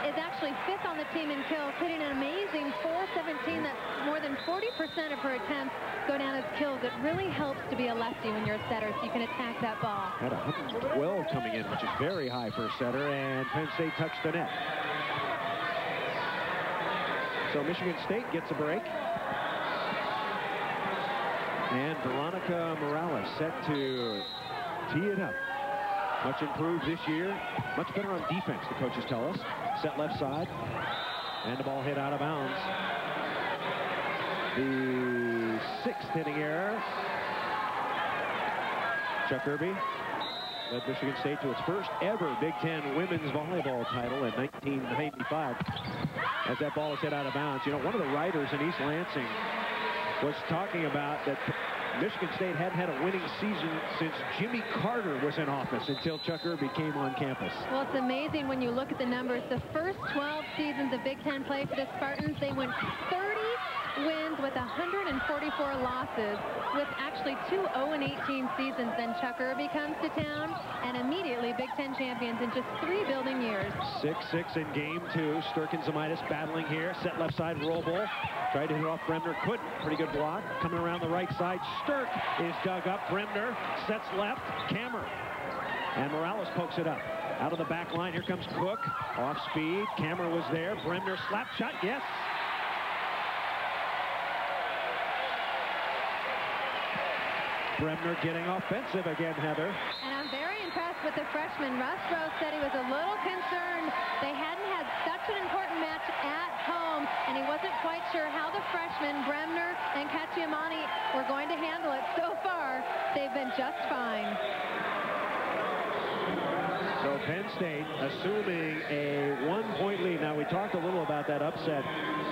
is actually 5th on the team in kills, hitting an amazing .417. That's more than 40% of her attempts go down as kills. It really helps to be a lefty when you're a setter, so you can attack that ball. Had 112 coming in, which is very high for a setter, and Penn State touched the net. So Michigan State gets a break. And Veronica Morales set to tee it up. Much improved this year. Much better on defense, the coaches tell us. Set left side. And the ball hit out of bounds. The 6th hitting error. Chuck Irby led Michigan State to its first ever Big Ten women's volleyball title in 1995. As that ball is hit out of bounds. You know, one of the writers in East Lansing was talking about that Michigan State hadn't had a winning season since Jimmy Carter was in office until Chuck Irby came on campus. Well, it's amazing when you look at the numbers. The first 12 seasons of Big Ten play for the Spartans, they went 30 wins with 144 losses, with actually 2 0-18 seasons. Then Chuck Irby comes to town, and immediately Big Ten champions in just 3 building years. 6-6 in game 2. Sturk and Zamitis battling here. Set left side, roll ball. Tried to hit off Bremner, couldn't. Pretty good block. Coming around the right side, Sturk is dug up. Bremner sets left, Kammer. And Morales pokes it up. Out of the back line, here comes Cook. Off speed, Kammer was there. Bremner slap shot, yes. Bremner getting offensive again, Heather. And I'm very impressed with the freshman. Russ Rose said he was a little concerned. They hadn't had such an important match at home, and he wasn't quite sure how the freshmen, Bremner and Cacciamani, were going to handle it. So far, they've been just fine. So Penn State assuming a 1-point lead. Now, we talked a little about that upset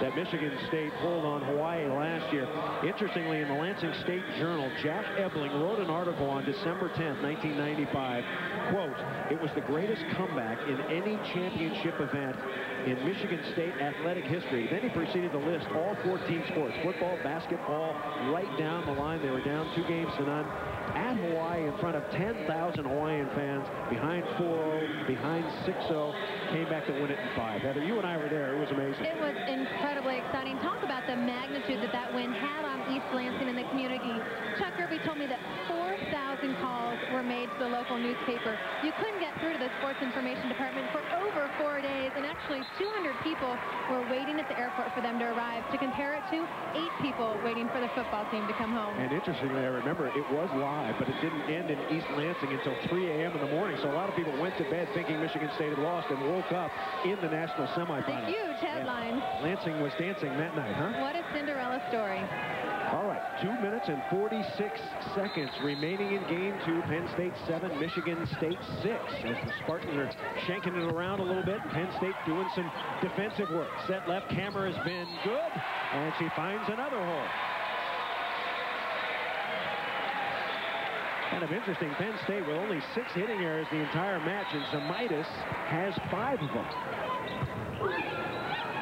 that Michigan State pulled on Hawaii last year. Interestingly, in the Lansing State Journal, Jack Ebling wrote an article on December 10th, 1995. Quote, "It was the greatest comeback in any championship event in Michigan State athletic history." Then he proceeded to list all 14 sports, football, basketball, right down the line. They were down 2-0 at Hawaii in front of 10,000 Hawaiian fans, behind 4-0, behind 6-0, came back to win it in 5. Heather, you and I were there. It was amazing. It was incredibly exciting. Talk about the magnitude that that win had on East Lansing and the community. Chuck Irby told me that 4,000 calls were made to the local newspaper. You couldn't get through to the sports information department for over 4 days, and actually 200 people were waiting at the airport for them to arrive. To compare it to 8 people waiting for the football team to come home. And interestingly, I remember it was live, but it didn't end in East Lansing until 3 a.m. in the morning. So a lot of people went to bed thinking Michigan State had lost and woke up in the national semifinal. It's a huge headline. Yeah. Lansing was dancing that night, huh? What a Cinderella story. All right, 2 minutes and 46 seconds remaining in game 2. Penn State 7, Michigan State 6. As the Spartans are shanking it around a little bit, and Penn State doing some defensive work. Set left, Kammer has been good, and she finds another hole. Kind of interesting, Penn State with only 6 hitting errors the entire match, and Zamitis has 5 of them.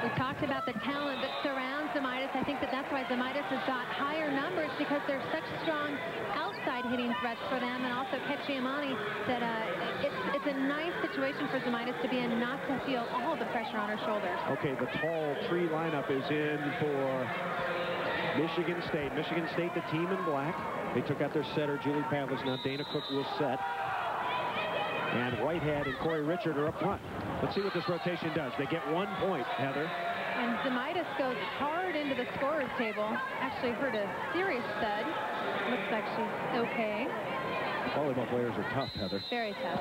We talked about the talent that surrounds Zamitis. I think that's why Zamitis has got higher numbers, because they're such strong outside hitting threats for them, and also Cacciamani, that it's a nice situation for Zamitis to be in, not to feel all the pressure on her shoulders. Okay, the tall tree lineup is in for Michigan State. Michigan State, the team in black. They took out their setter, Julie Pavlis. Now Dana Cook will set. And Whitehead and Corey Richard are up front. Let's see what this rotation does. They get 1 point, Heather. And Zamitis goes hard into the scorer's table. Actually heard a serious thud. Looks like she's okay. Volleyball players are tough, Heather. Very tough.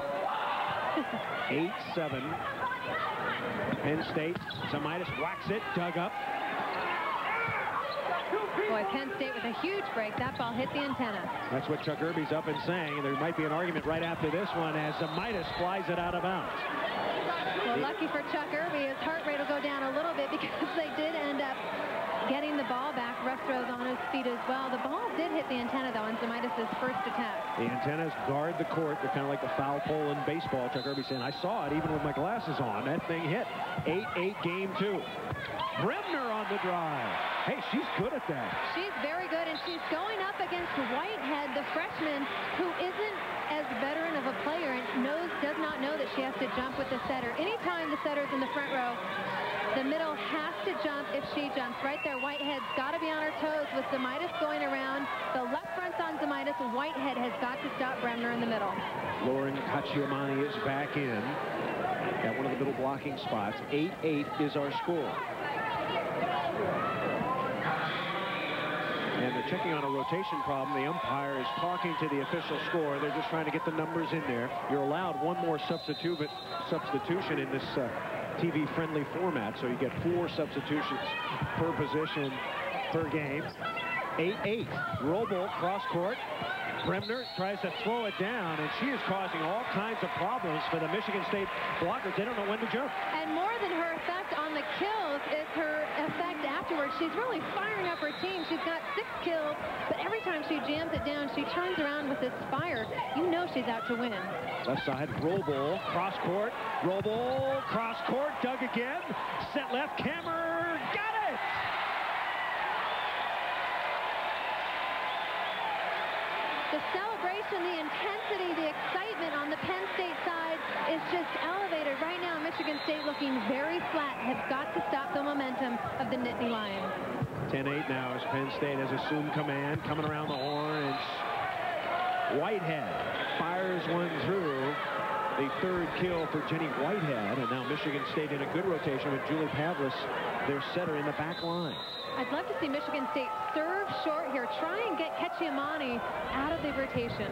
8-7. Penn State. Zamitis whacks it, dug up. Boy, Penn State with a huge break. That ball hit the antenna. That's what Chuck Irby's up and saying. There might be an argument right after this one as Zamitis flies it out of bounds. Well, lucky for Chuck Irby, his heart rate will go down a little bit, because they did end up getting the ball back. Rostro's on his feet as well. The ball did hit the antenna, though, on Zemaitis' first attack. The antennas guard the court. They're kind of like the foul pole in baseball. Chuck Irby saying, I saw it even with my glasses on. That thing hit. 8-8 game 2. Bremner on the drive. Hey, she's good at that. She's very good, and she's going up against Whitehead, the freshman, who isn't as veteran of a player and does not know that she has to jump with the setter. Anytime the setter's in the front row, the middle has to jump if she jumps. Right there, Whitehead's got to be on her toes with Zemaitis going around. The left front's on Zemaitis. Whitehead has got to stop Bremner in the middle. Lauren Kachiamani is back in at one of the middle blocking spots. 8-8 is our score. And they're checking on a rotation problem. The umpire is talking to the official score. They're just trying to get the numbers in there. You're allowed one more substitution in this TV-friendly format, so you get 4 substitutions per position per game. 8-8. Roble cross court. Bremner tries to throw it down, and she is causing all kinds of problems for the Michigan State blockers. They don't know when to jump. And more than her effect on the kills is her effect afterwards. She's really firing up her team. She's got 6 kills, but every time she jams it down, she turns around with this fire. You know she's out to win. Left side, Roble, cross court. Roble, cross court, dug again. Set left, Kammer, got it! The celebration, the intensity, the excitement on the Penn State side is just elevated. Right now, Michigan State looking very flat, have got to stop the momentum of the Nittany Lions. 10-8 now as Penn State has assumed command, coming around the horn, and Whitehead fires one through. The 3rd kill for Jenny Whitehead, and now Michigan State in a good rotation with Julie Pavlis, their setter, in the back line. I'd love to see Michigan State serve short here. Try and get Kachiamani out of the rotation.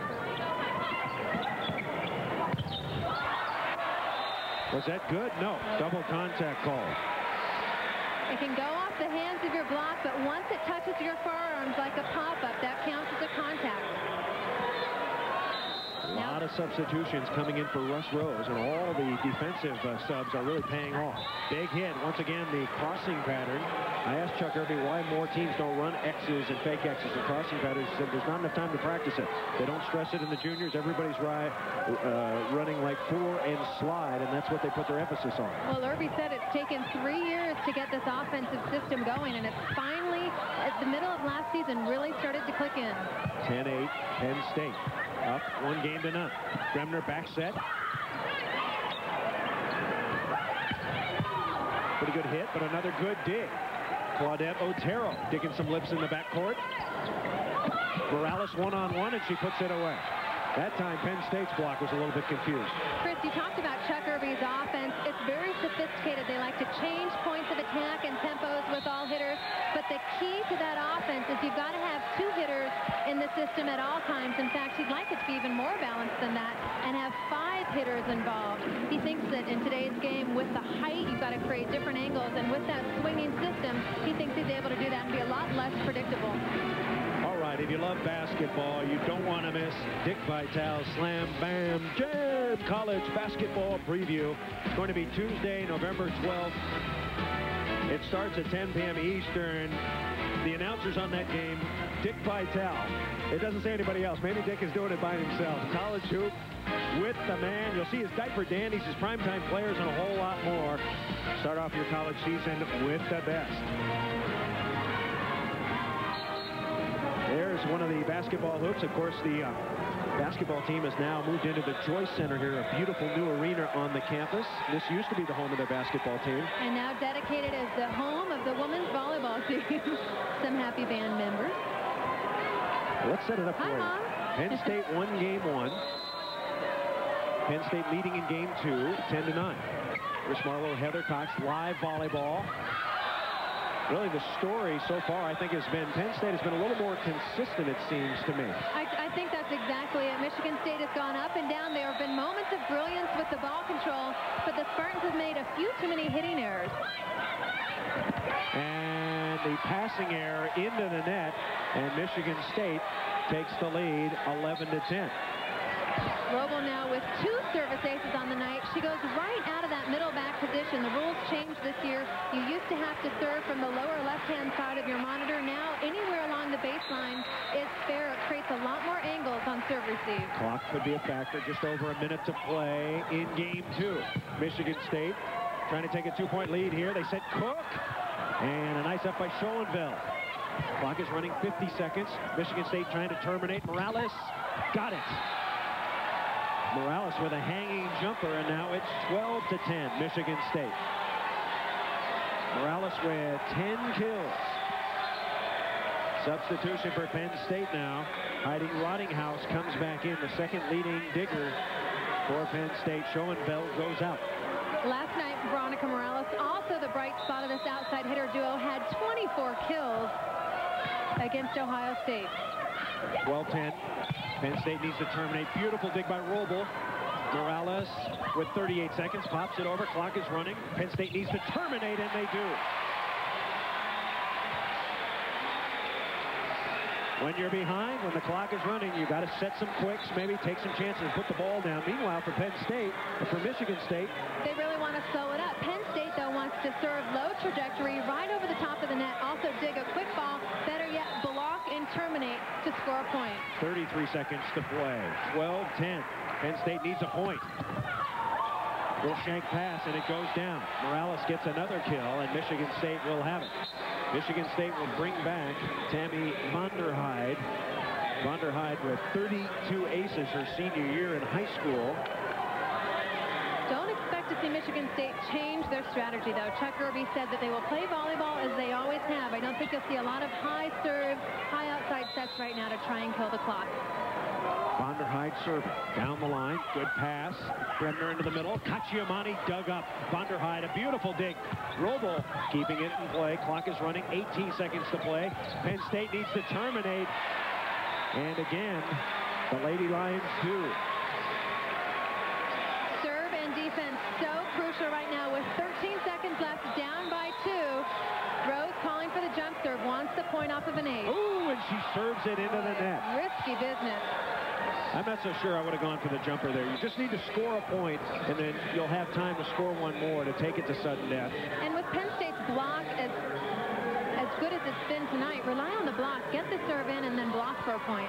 Was that good? No. Double contact call. It can go off the hands of your block, but once it touches your forearms like a pop-up, that counts as a contact. A lot of substitutions coming in for Russ Rose, and all the defensive subs are really paying off. Big hit. Once again, the crossing pattern. I asked Chuck Irby why more teams don't run X's and fake X's and crossing patterns. He said there's not enough time to practice it. They don't stress it in the juniors. Everybody's running like 4 and slide, and that's what they put their emphasis on. Well, Irby said it's taken 3 years to get this offensive system going, and it's finally, at the middle of last season, really started to click in. 10-8, Penn State. Up 1 game to none. Bremner back set. Pretty good hit, but another good dig. Claudette Otero digging some lips in the backcourt. Morales one-on-one, and she puts it away. That time, Penn State's block was a little bit confused. Chris, you talked about Chuck Irby's offense. It's very sophisticated. They like to change points of attack and tempos with all hitters. But the key to that offense is you've got to have 2 hitters in the system at all times. In fact, he'd like it to be even more balanced than that and have 5 hitters involved. He thinks that in today's game, with the height, you've got to create different angles. And with that swinging system, he thinks he's able to do that and be a lot less predictable. All right, if you love basketball, you don't want to miss Dick Vitale Slam Bam Jam College Basketball Preview. It's going to be Tuesday, November 12th. It starts at 10 p.m. Eastern. The announcers on that game, Dick Vitale. It doesn't say anybody else. Maybe Dick is doing it by himself. College hoop with the man. You'll see his diaper dandies, his primetime players, and a whole lot more. Start off your college season with the best. There's one of the basketball hoops. Of course, the basketball team has now moved into the Joyce Center here, a beautiful new arena on the campus. This used to be the home of their basketball team. And now dedicated as the home of the women's volleyball team. Some happy band members. Let's set it up for you. Mom. Penn State won game 1. Penn State leading in game 2, 10-9. Chris Marlowe, Heather Cox, live volleyball. Really, the story so far, I think, has been Penn State has been a little more consistent, it seems to me. I think that's exactly it. Michigan State has gone up and down. There have been moments of brilliance with the ball control, but the Spartans have made a few too many hitting errors. And the passing error into the net, and Michigan State takes the lead 11-10. Roble now with 2 service aces on the night. She goes right out of that middle back position. The rules changed this year. You used to have to serve from the lower left-hand side of your monitor. Now, anywhere along the baseline is fair. It creates a lot more angles on serve receive. Clock could be a factor. Just over a minute to play in game 2. Michigan State trying to take a 2-point lead here. They set Cook. And a nice up by Schoenfeld. Clock is running 50 seconds. Michigan State trying to terminate. Morales got it. Morales with a hanging jumper, and now it's 12-10, Michigan State. Morales with 10 kills. Substitution for Penn State now. Hiding Rottinghouse comes back in, the second leading digger for Penn State. Schoenfeld goes out. Last night, Veronica Morales, also the bright spot of this outside hitter duo, had 24 kills against Ohio State. 12-10. Penn State needs to terminate. Beautiful dig by Roble. Morales with 38 seconds pops it over. Clock is running. Penn State needs to terminate, and they do. When you're behind, when the clock is running, you got to set some quicks, maybe take some chances, put the ball down. Meanwhile, for Penn State, or for Michigan State, they really want to slow it up. Penn State, though, wants to serve low trajectory right over the top of the net. Also dig a quick ball, better yet, block and terminate to score a point. 33 seconds to play. 12-10. Penn State needs a point. Wilshank pass, and it goes down. Morales gets another kill, and Michigan State will have it. Michigan State will bring back Tammy Vonderheide. Vonderheide with 32 aces her senior year in high school. Don't expect to see Michigan State change their strategy, though. Chuck Irby said that they will play volleyball as they always have. I don't think you'll see a lot of high serve, high outside sets right now to try and kill the clock. Vonderheide serving down the line. Good pass. Bremner into the middle. Cacciamani dug up. Vonderheide, a beautiful dig. Roble keeping it in play. Clock is running. 18 seconds to play. Penn State needs to terminate. And again, the Lady Lions do. Serve and defense so crucial right now with 13 seconds left, down by 2. Rose calling for the jump serve, wants the point off of an ace. Ooh, and she serves it into the net. Risky business. I'm not so sure I would have gone for the jumper there. You just need to score a point, and then you'll have time to score one more to take it to sudden death. And with Penn State's block as good as it's been tonight, rely on the block, get the serve in, and then block for a point.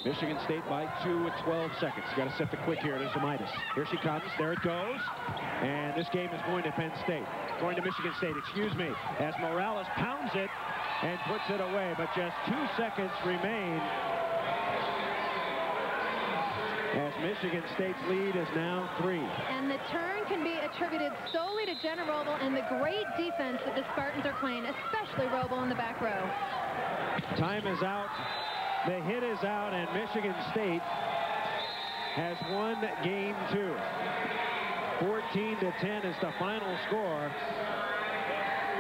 Michigan State by 2 with 12 seconds. Got to set the quick here. There's Zamitis. Here she comes. There it goes. And this game is going to Penn State. Going to Michigan State, excuse me, as Morales pounds it and puts it away. But just 2 seconds remain as Michigan State's lead is now 3. And the turn can be attributed solely to Jenna Roble and the great defense that the Spartans are playing, especially Roble in the back row. Time is out. The hit is out, and Michigan State has won game 2. 14-10 is the final score.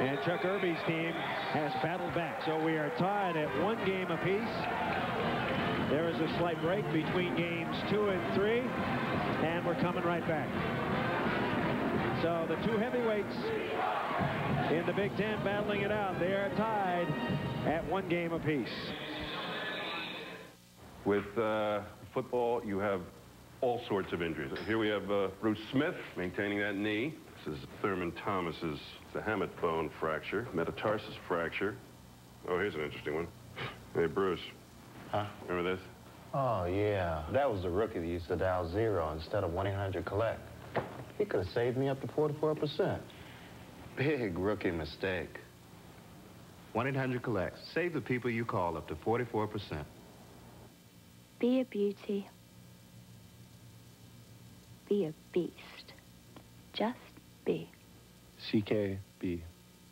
And Chuck Irby's team has battled back. So we are tied at 1 game apiece. There is a slight break between games 2 and 3, and we're coming right back. So the 2 heavyweights in the Big Ten battling it out. They are tied at 1 game apiece. With football, you have all sorts of injuries. Here we have Bruce Smith maintaining that knee. This is Thurman Thomas's the hamate bone fracture, metatarsus fracture. Oh, here's an interesting one. Hey, Bruce. Huh? Remember this? Oh, yeah. That was the rookie that used to dial 0 instead of 1-800-COLLECT. He could have saved me up to 44%. Big rookie mistake. 1-800-COLLECT. Save the people you call up to 44%. Be a beauty. Be a beast. Just be. CKB,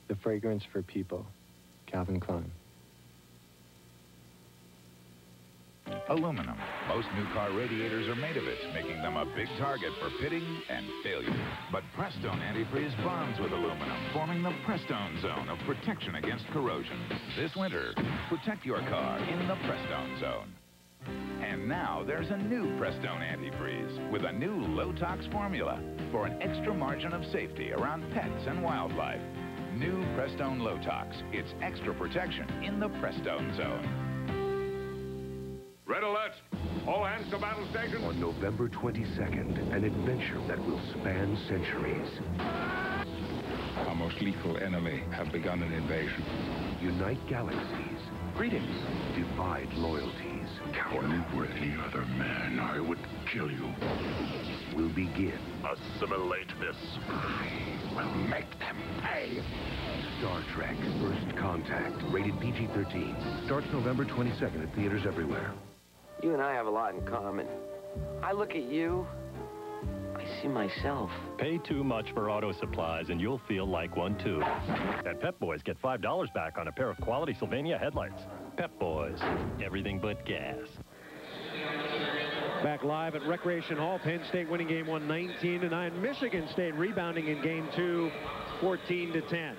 the fragrance for people. Calvin Klein. Aluminum. Most new car radiators are made of it, making them a big target for pitting and failure. But Prestone Antifreeze bonds with aluminum, forming the Prestone Zone of protection against corrosion. This winter, protect your car in the Prestone Zone. And now there's a new Prestone Antifreeze with a new low-tox formula for an extra margin of safety around pets and wildlife. New Prestone Low-Tox. It's extra protection in the Prestone Zone. Red alert! All hands to battle station. On November 22nd, an adventure that will span centuries. Our most lethal enemy have begun an invasion. Unite galaxies. Greetings. Divide loyalties. Coward. Were any other man, I would kill you. Will begin. Assimilate this. I will make them pay. Star Trek First Contact. Rated PG-13. Starts November 22nd at theaters everywhere. You and I have a lot in common. I look at you, I see myself. Pay too much for auto supplies and you'll feel like one too. At Pep Boys, get $5 back on a pair of quality Sylvania headlights. Pep Boys, everything but gas. Back live at Recreation Hall, Penn State winning game 1, 19-9. Michigan State rebounding in game 2, 14-10.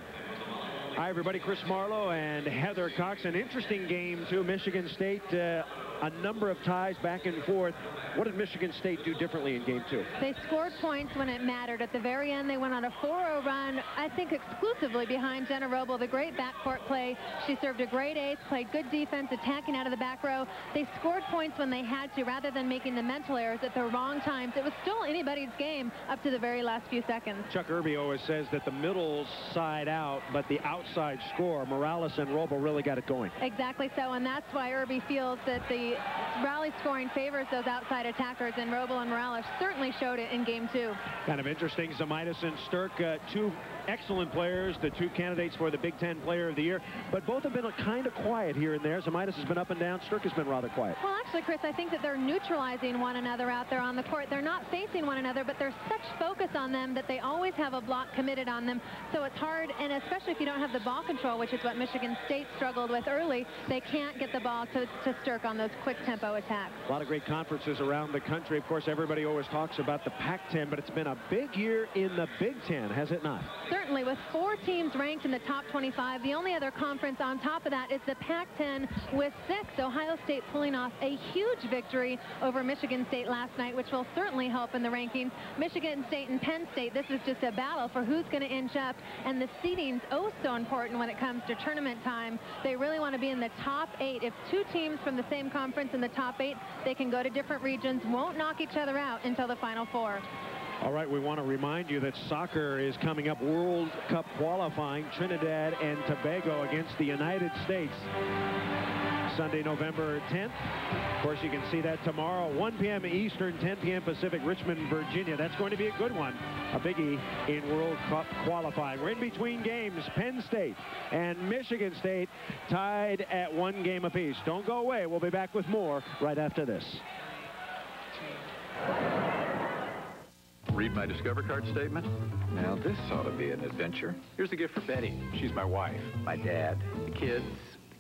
Hi, everybody. Chris Marlowe and Heather Cox. An interesting game, too. Michigan State, a number of ties back and forth. What did Michigan State do differently in game 2? They scored points when it mattered. At the very end, they went on a 4-0 run, I think exclusively behind Jenna Roble, the great backcourt play. She served a great ace, played good defense, attacking out of the back row. They scored points when they had to, rather than making the mental errors at the wrong times. It was still anybody's game up to the very last few seconds. Chuck Irby always says that the middle side out, but the outside score. Morales and Roble really got it going. Exactly so, and that's why Irby feels that the rally scoring favors those outside attackers, and Roble and Morales certainly showed it in game 2. Kind of interesting. Zemaitis and Stirk, two excellent players, the two candidates for the Big Ten Player of the Year, but both have been kind of quiet here and there. Zemaitis has been up and down. Stirk has been rather quiet. Well, actually, Chris, I think that they're neutralizing one another out there on the court. They're not facing one another, but there's such focus on them that they always have a block committed on them. So it's hard, and especially if you don't have the ball control, which is what Michigan State struggled with early, they can't get the ball to Stirk on those quick tempo attacks. A lot of great conferences around the country. Of course, everybody always talks about the Pac-10, but it's been a big year in the Big Ten, has it not? Certainly, with 4 teams ranked in the top 25. The only other conference on top of that is the Pac-10 with 6. Ohio State pulling off a huge victory over Michigan State last night, which will certainly help in the rankings. Michigan State and Penn State, this is just a battle for who's going to inch up, and the seeding's oh so important when it comes to tournament time. They really want to be in the top 8. If 2 teams from the same conference in the top 8, they can go to different regions, won't knock each other out until the Final Four. All right, we want to remind you that soccer is coming up. World Cup qualifying, Trinidad and Tobago against the United States. Sunday, November 10th. Of course, you can see that tomorrow, 1 p.m. Eastern, 10 p.m. Pacific, Richmond, Virginia. That's going to be a good one, a biggie in World Cup qualifying. We're in between games. Penn State and Michigan State tied at 1 game apiece. Don't go away. We'll be back with more right after this. Read my Discover Card statement? Now this ought to be an adventure. Here's a gift for Betty. She's my wife. My dad. The kids.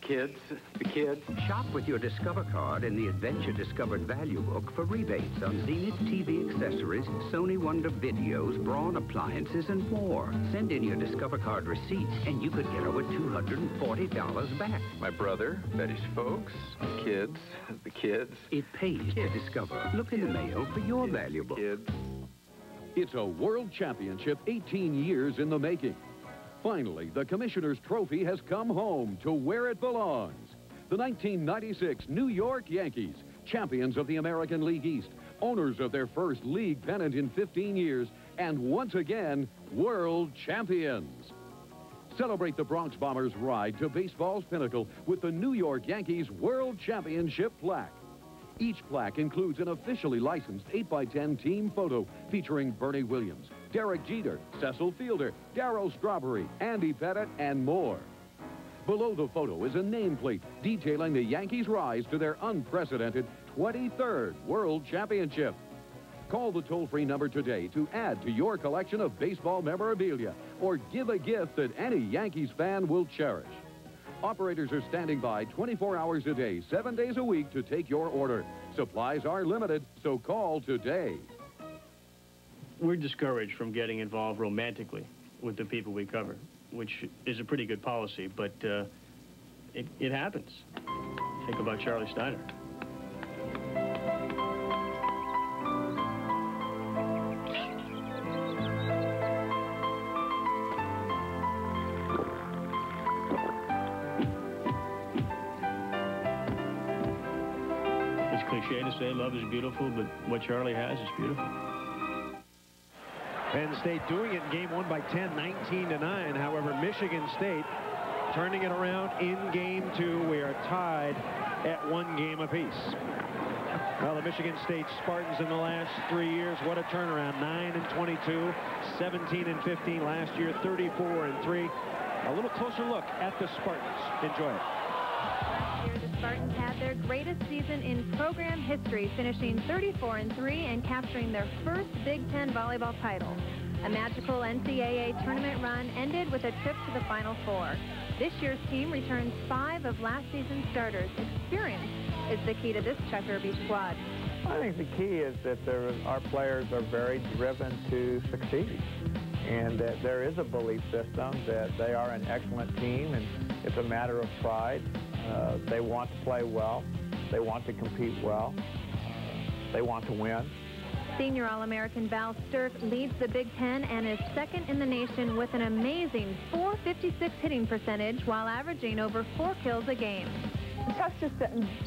The kids. Shop with your Discover Card in the Adventure Discovered Value Book for rebates on Zenith TV accessories, Sony Wonder videos, Braun appliances, and more. Send in your Discover Card receipt, and you could get over $240 back. My brother, Betty's folks, the kids. It pays to discover. Look in the mail for your valuable. It's a World Championship 18 years in the making. Finally, the Commissioner's Trophy has come home to where it belongs. The 1996 New York Yankees, champions of the American League East, owners of their first league pennant in 15 years, and once again, world champions. Celebrate the Bronx Bombers' ride to baseball's pinnacle with the New York Yankees World Championship plaque. Each plaque includes an officially licensed 8x10 team photo featuring Bernie Williams, Derek Jeter, Cecil Fielder, Darryl Strawberry, Andy Pettit, and more. Below the photo is a nameplate detailing the Yankees' rise to their unprecedented 23rd World Championship. Call the toll-free number today to add to your collection of baseball memorabilia or give a gift that any Yankees fan will cherish. Operators are standing by 24 hours a day, 7 days a week to take your order. Supplies are limited, so call today. We're discouraged from getting involved romantically with the people we cover, which is a pretty good policy, but it happens. Think about Charlie Steiner. It's cliche to say love is beautiful, but what Charlie has is beautiful. Penn State doing it in game one by 10, 19-9. However, Michigan State turning it around in game two. We are tied at 1 game apiece. Well, the Michigan State Spartans in the last 3 years, what a turnaround. 9-22, 17-15 last year, 34-3. A little closer look at the Spartans. Enjoy it. Last year, the Spartans had their greatest season in program history, finishing 34-3 and capturing their first Big Ten volleyball title. A magical NCAA tournament run ended with a trip to the Final Four. This year's team returns 5 of last season's starters. Experience is the key to this Chuck Irby squad. I think the key is that our players are very driven to succeed, and that there is a belief system that they are an excellent team, and it's a matter of pride. They want to play well. They want to compete well. They want to win. Senior All-American Val Sturck leads the Big Ten and is second in the nation with an amazing .456 hitting percentage while averaging over 4 kills a game. Chuck's just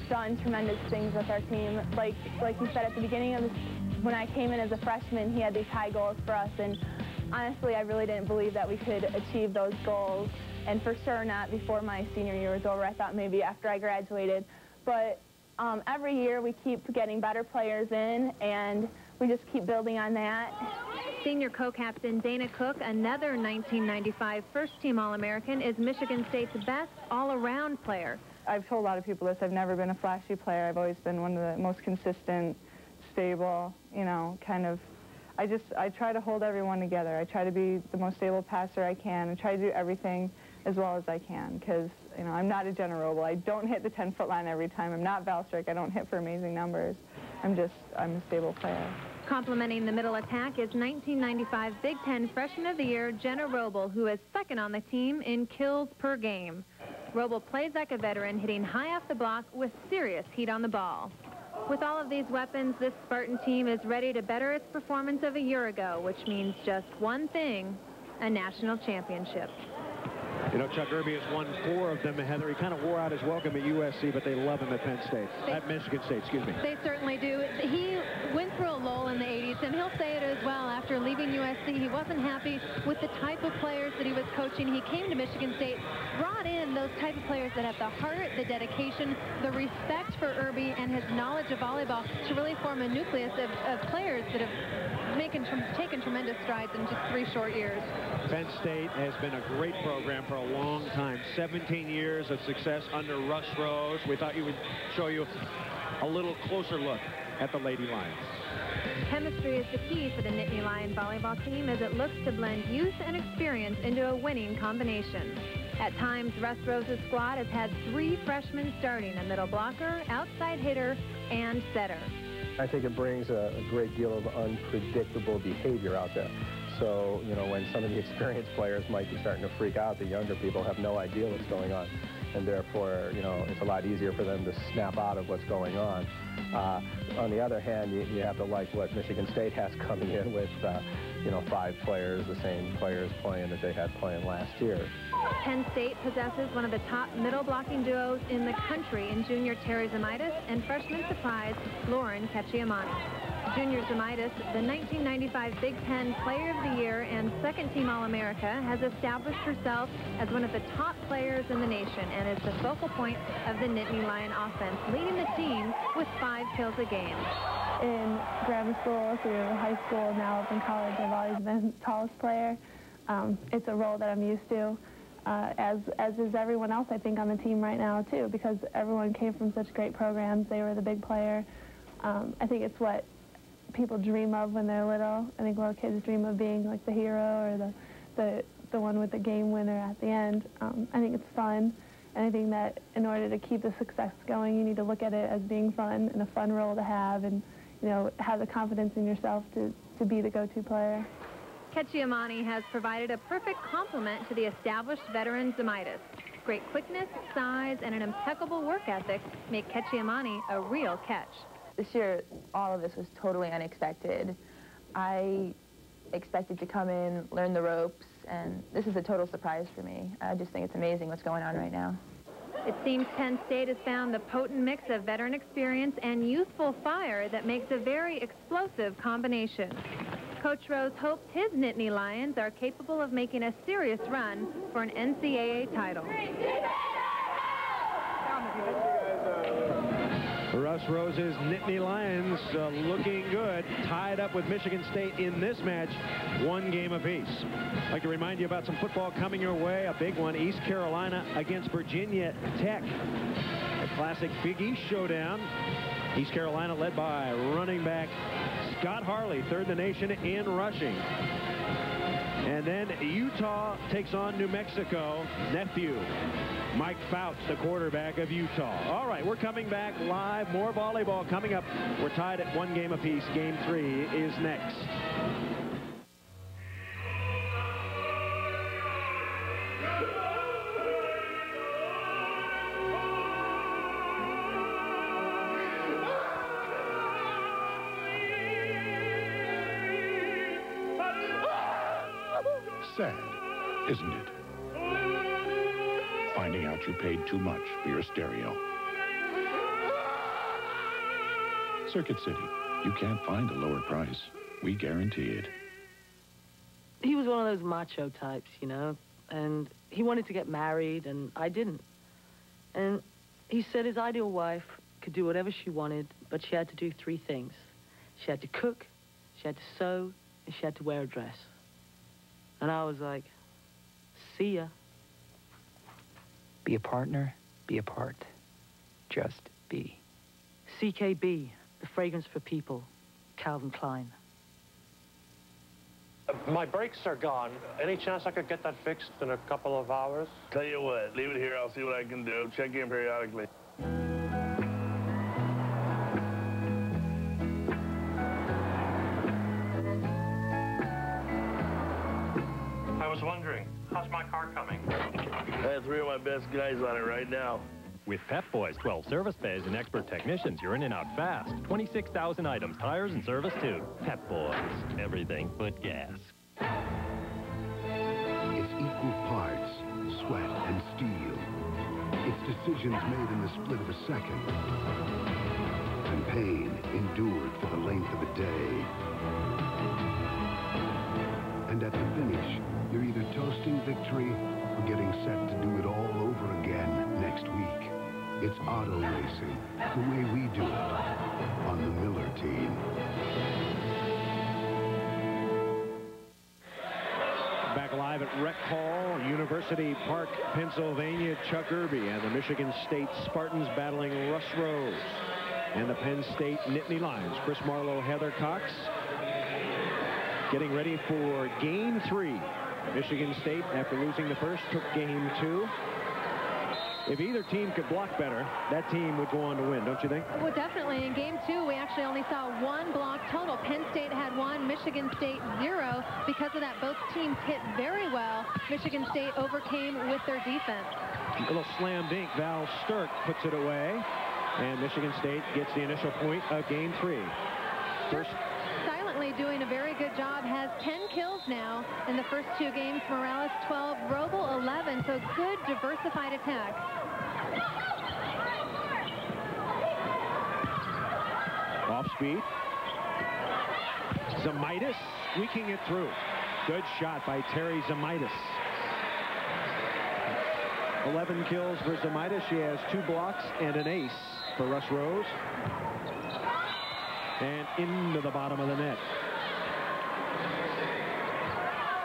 done tremendous things with our team. Like you said at the beginning of this, when I came in as a freshman, he had these high goals for us, and honestly, I really didn't believe that we could achieve those goals, and for sure not before my senior year was over. I thought maybe after I graduated, but every year we keep getting better players in, and we just keep building on that. Senior co-captain Dana Cook, another 1995 first-team All-American, is Michigan State's best all-around player. I've told a lot of people this. I've never been a flashy player. I've always been one of the most consistent, stable, you know, kind of. I try to hold everyone together. I try to be the most stable passer I can and try to do everything as well as I can because, you know, I'm not a Jenna Roble. I don't hit the 10-foot line every time. I'm not Val Sturck. I don't hit for amazing numbers. I'm a stable player. Complementing the middle attack is 1995 Big Ten Freshman of the Year, Jenna Roble, who is second on the team in kills per game. Roble plays like a veteran, hitting high off the block with serious heat on the ball. With all of these weapons, this Spartan team is ready to better its performance of a year ago, which means just one thing, a national championship. You know, Chuck Irby has won 4 of them, Heather. He kind of wore out his welcome at USC, but they love him at Penn State. At Michigan State, excuse me. They certainly do. He went through a lull in the 80s, and he'll say it as well. After leaving USC, he wasn't happy with the type of players that he was coaching. He came to Michigan State, brought in those type of players that have the heart, the dedication, the respect for Irby, and his knowledge of volleyball to really form a nucleus of players that have taken tremendous strides in just 3 short years. Penn State has been a great program for a long time. 17 years of success under Russ Rose. We thought we would show you a little closer look at the Lady Lions. Chemistry is the key for the Nittany Lion volleyball team as it looks to blend youth and experience into a winning combination. At times, Russ Rose's squad has had 3 freshmen starting, a middle blocker, outside hitter, and setter. I think it brings a great deal of unpredictable behavior out there. So, you know, when some of the experienced players might be starting to freak out, the younger people have no idea what's going on. And therefore, you know, it's a lot easier for them to snap out of what's going on. On the other hand, you have to like what Michigan State has coming in with, you know, 5 players, the same players playing that they had playing last year. Penn State possesses one of the top middle blocking duos in the country in junior Terry Zamitis and freshman surprise Lauren Cacciamani. Junior Zamitis, the 1995 Big Ten Player of the Year and second-team All-America, has established herself as one of the top players in the nation and is the focal point of the Nittany Lion offense, leading the team with 5 kills a game. In grammar school, through high school, now up in college, I've always been the tallest player. It's a role that I'm used to, as is everyone else, I think, on the team right now, too, because everyone came from such great programs. They were the big player. I think it's what people dream of when they're little. I think little kids dream of being like the hero or the one with the game winner at the end. I think it's fun, and I think that in order to keep the success going, you need to look at it as being fun and a fun role to have, and you know, have the confidence in yourself to be the go-to player. Cacciamani has provided a perfect complement to the established veteran Zamitis. Great quickness, size, and an impeccable work ethic make Cacciamani a real catch. This year, all of this was totally unexpected. I expected to come in, learn the ropes, and this is a total surprise for me. I just think it's amazing what's going on right now. It seems Penn State has found the potent mix of veteran experience and youthful fire that makes a very explosive combination. Coach Rose hopes his Nittany Lions are capable of making a serious run for an NCAA title. Russ Rose's Nittany Lions looking good, tied up with Michigan State in this match, 1 game apiece. I'd like to remind you about some football coming your way, a big one, East Carolina against Virginia Tech. A classic Big East showdown. East Carolina led by running back Scott Harley, third in the nation in rushing. And then Utah takes on New Mexico. Nephew Mike Fouts, the quarterback of Utah. All right, we're coming back live. More volleyball coming up. We're tied at 1 game apiece. Game 3 is next. Sad, isn't it? Finding out you paid too much for your stereo. Circuit City, you can't find a lower price. We guarantee it. He was one of those macho types, you know, and he wanted to get married, and I didn't. And he said his ideal wife could do whatever she wanted, but she had to do 3 things. She had to cook, she had to sew, and she had to wear a dress. And I was like, see ya. Be a partner, be apart. Just be. CKB, the fragrance for people, Calvin Klein. My brakes are gone. Any chance I could get that fixed in a couple of hours? Tell you what, leave it here. I'll see what I can do. Check in periodically. I was wondering, how's my car coming? I have 3 of my best guys on it right now. With Pep Boys' 12 service bays and expert technicians, you're in and out fast. 26,000 items, tires, and service, too. Pep Boys. Everything but gas. It's equal parts, sweat and steel. It's decisions made in the split of a second. And pain endured for the length of a day. And at the finish, you're either toasting victory or getting set to do it all over again next week. It's auto racing, the way we do it, on the Miller team. Back live at Rec Hall, University Park, Pennsylvania. Chuck Irby and the Michigan State Spartans battling Russ Rose and the Penn State Nittany Lions. Chris Marlowe, Heather Cox, getting ready for Game 3. Michigan State, after losing the first, took Game 2. If either team could block better, that team would go on to win, don't you think? Well, definitely. In Game 2, we actually only saw 1 block total. Penn State had 1, Michigan State 0. Because of that, both teams hit very well. Michigan State overcame with their defense. A little slam dink. Val Sturck puts it away, and Michigan State gets the initial point of Game 3. First, silently doing a very good job, has 10 kills now in the first 2 games. Morales 12, Roble 11, so good diversified attack. Off speed. Zamaitis squeaking it through. Good shot by Terry Zamaitis. 11 kills for Zamaitis. She has 2 blocks and an ace for Russ Rose. And into the bottom of the net.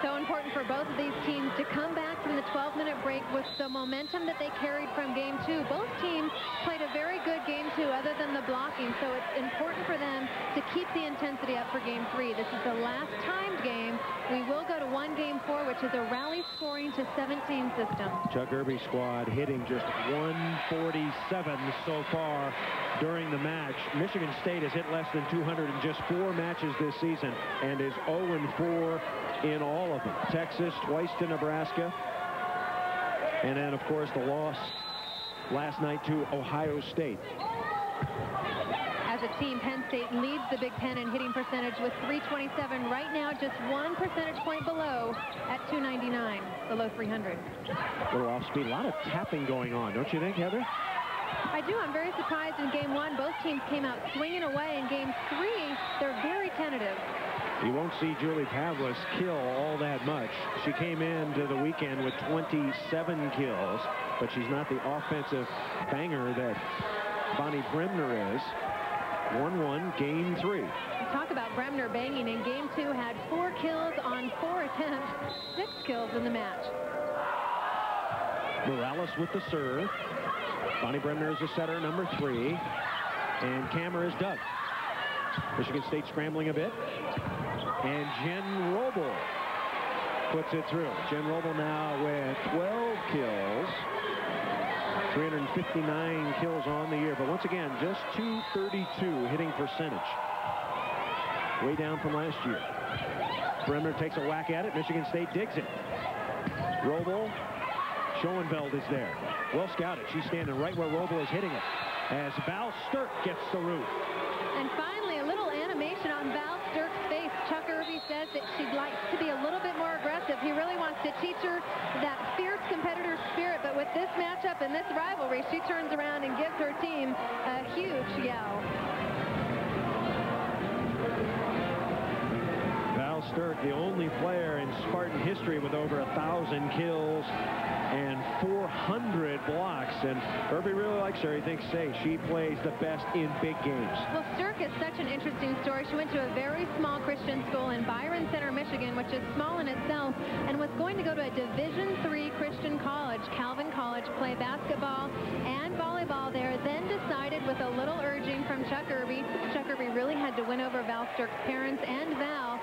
So important for both of these teams to come back from the 12-minute break with the momentum that they carried from Game 2. Both teams played a very good Game 2 other than the blocking, so it's important for them to keep the intensity up for Game 3. This is the last timed game. We will go to 1 Game 4, which is a rally scoring to 17 system. Chuck Irby squad hitting just 147 so far during the match. Michigan State has hit less than 200 in just 4 matches this season and is 0-4 in all of them. Texas, twice to Nebraska. And then, of course, the loss last night to Ohio State. As a team, Penn State leads the Big Ten in hitting percentage with .327. Right now, just 1 percentage point below at .299, below 300. A little off speed. A lot of tapping going on, don't you think, Heather? I do. I'm very surprised in Game 1. Both teams came out swinging away. In Game 3, they're very tentative. You won't see Julie Pavlis kill all that much. She came into the weekend with 27 kills, but she's not the offensive banger that Bonnie Bremner is. 1-1, Game 3. Talk about Bremner banging. In Game 2, had 4 kills on 4 attempts, 6 kills in the match. Morales with the serve. Bonnie Bremner is the setter, number 3. And Kammer is dug. Michigan State scrambling a bit. And Jen Roble puts it through. Jen Roble now with 12 kills. 359 kills on the year. But once again, just .232 hitting percentage. Way down from last year. Bremner takes a whack at it. Michigan State digs it. Roble. Schoenfeld is there. Well scouted. She's standing right where Roble is hitting it. As Val Sturck gets the root. And finally, a little animation on Val Sturck's face. Chuck Irby says that she'd like to be a little bit more aggressive. He really wants to teach her that fierce competitor spirit. But with this matchup and this rivalry, she turns around and gives her team a huge yell. Val Sturck, the only player in Spartan history with over 1,000 kills and 400 blocks. And Irby really likes her. He thinks, hey, she plays the best in big games. Well, Sturck is such an interesting story. She went to a very small Christian school in Byron Center, Michigan, which is small in itself, and was going to go to a Division III Christian college, Calvin College, play basketball and volleyball there, then decided with a little urging from Chuck Irby really had to win over Val Sturck's parents and Val,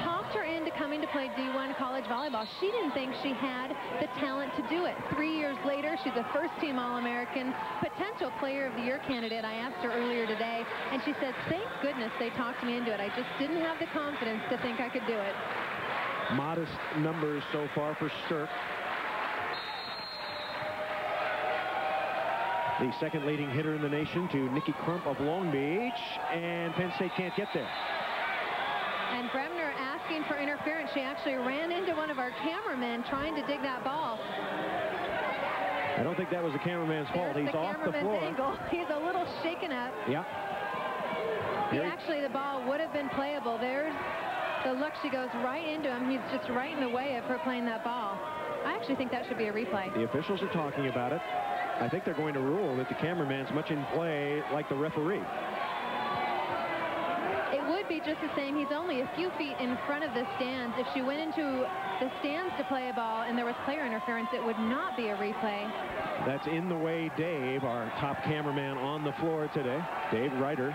talked her into coming to play D1 college volleyball. She didn't think she had the talent to do it. 3 years later, she's a first-team All-American, potential Player of the Year candidate. I asked her earlier today, and she said, thank goodness they talked me into it. I just didn't have the confidence to think I could do it. Modest numbers so far for Sturck. The second leading hitter in the nation to Nikki Crump of Long Beach, and Penn State can't get there. And Bremner asking for interference. She actually ran into one of our cameramen trying to dig that ball. I don't think that was the cameraman's fault. He's off the floor. Angle. He's a little shaken up. Yeah. Actually, the ball would have been playable. There's the look. She goes right into him. He's just right in the way of her playing that ball. I actually think that should be a replay. The officials are talking about it. I think they're going to rule that the cameraman's much in play like the referee. It would be just the same. He's only a few feet in front of the stands. If she went into the stands to play a ball and there was player interference, it would not be a replay. That's in the way Dave, our top cameraman on the floor today. Dave Ryder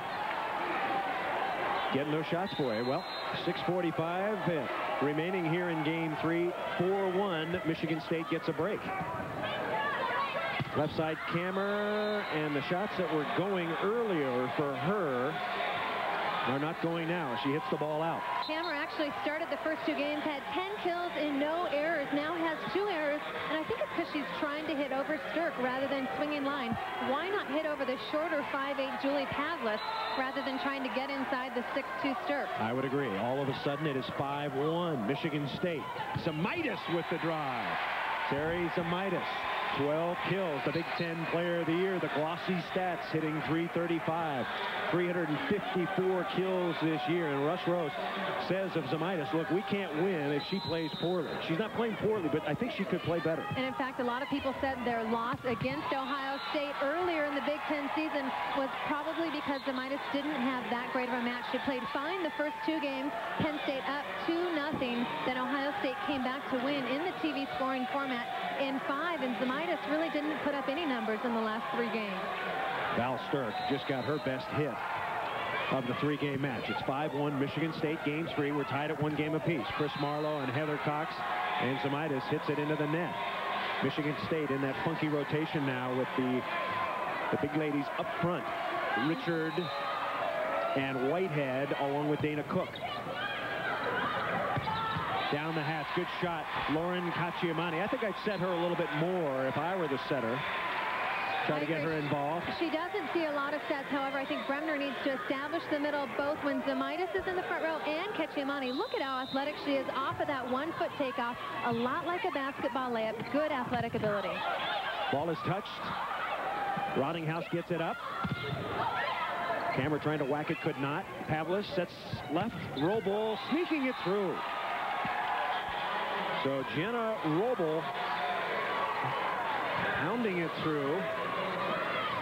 getting those shots for you. Well, 6:45 remaining here in Game 3. 4-1. Michigan State gets a break. Left side Kammer, and the shots that were going earlier for her are not going now. She hits the ball out. Kammer actually started the first 2 games, had 10 kills and no errors, now has 2 errors, and I think it's because she's trying to hit over Sturck rather than swinging line. Why not hit over the shorter 5'8" Julie Pavlis rather than trying to get inside the 6'2" Sturck? I would agree. All of a sudden it is 5-1. Michigan State. Zamitis with the drive. Terry Zamitis. 12 kills, the Big Ten Player of the Year. The glossy stats hitting .335, 354 kills this year. And Russ Rose says of Zamitis, look, we can't win if she plays poorly. She's not playing poorly, but I think she could play better. And in fact, a lot of people said their loss against Ohio State earlier in the Big Ten season was probably because Zamitis didn't have that great of a match. She played fine the first 2 games. Penn State up 2-0. Then Ohio State came back to win in the TV scoring format in 5, and Zamitis really didn't put up any numbers in the last 3 games. Val Sturck just got her best hit of the 3-game match. It's 5-1 Michigan State. Game 3. We're tied at 1 game apiece. Chris Marlowe and Heather Cox, and Zamitis hits it into the net. Michigan State in that funky rotation now with the big ladies up front. Richard and Whitehead along with Dana Cook. Down the hatch, good shot, Lauren Cacciamani. I think I'd set her a little bit more if I were the setter. try to get her involved. She doesn't see a lot of sets. However, I think Bremner needs to establish the middle both when Zamaitis is in the front row and Ketchiamani. Look at how athletic she is off of that 1-foot takeoff. A lot like a basketball layup. Good athletic ability. Ball is touched. Rottinghouse gets it up. Camera trying to whack it, could not. Pavlis sets left. Roble sneaking it through. So Jenna Roble pounding it through.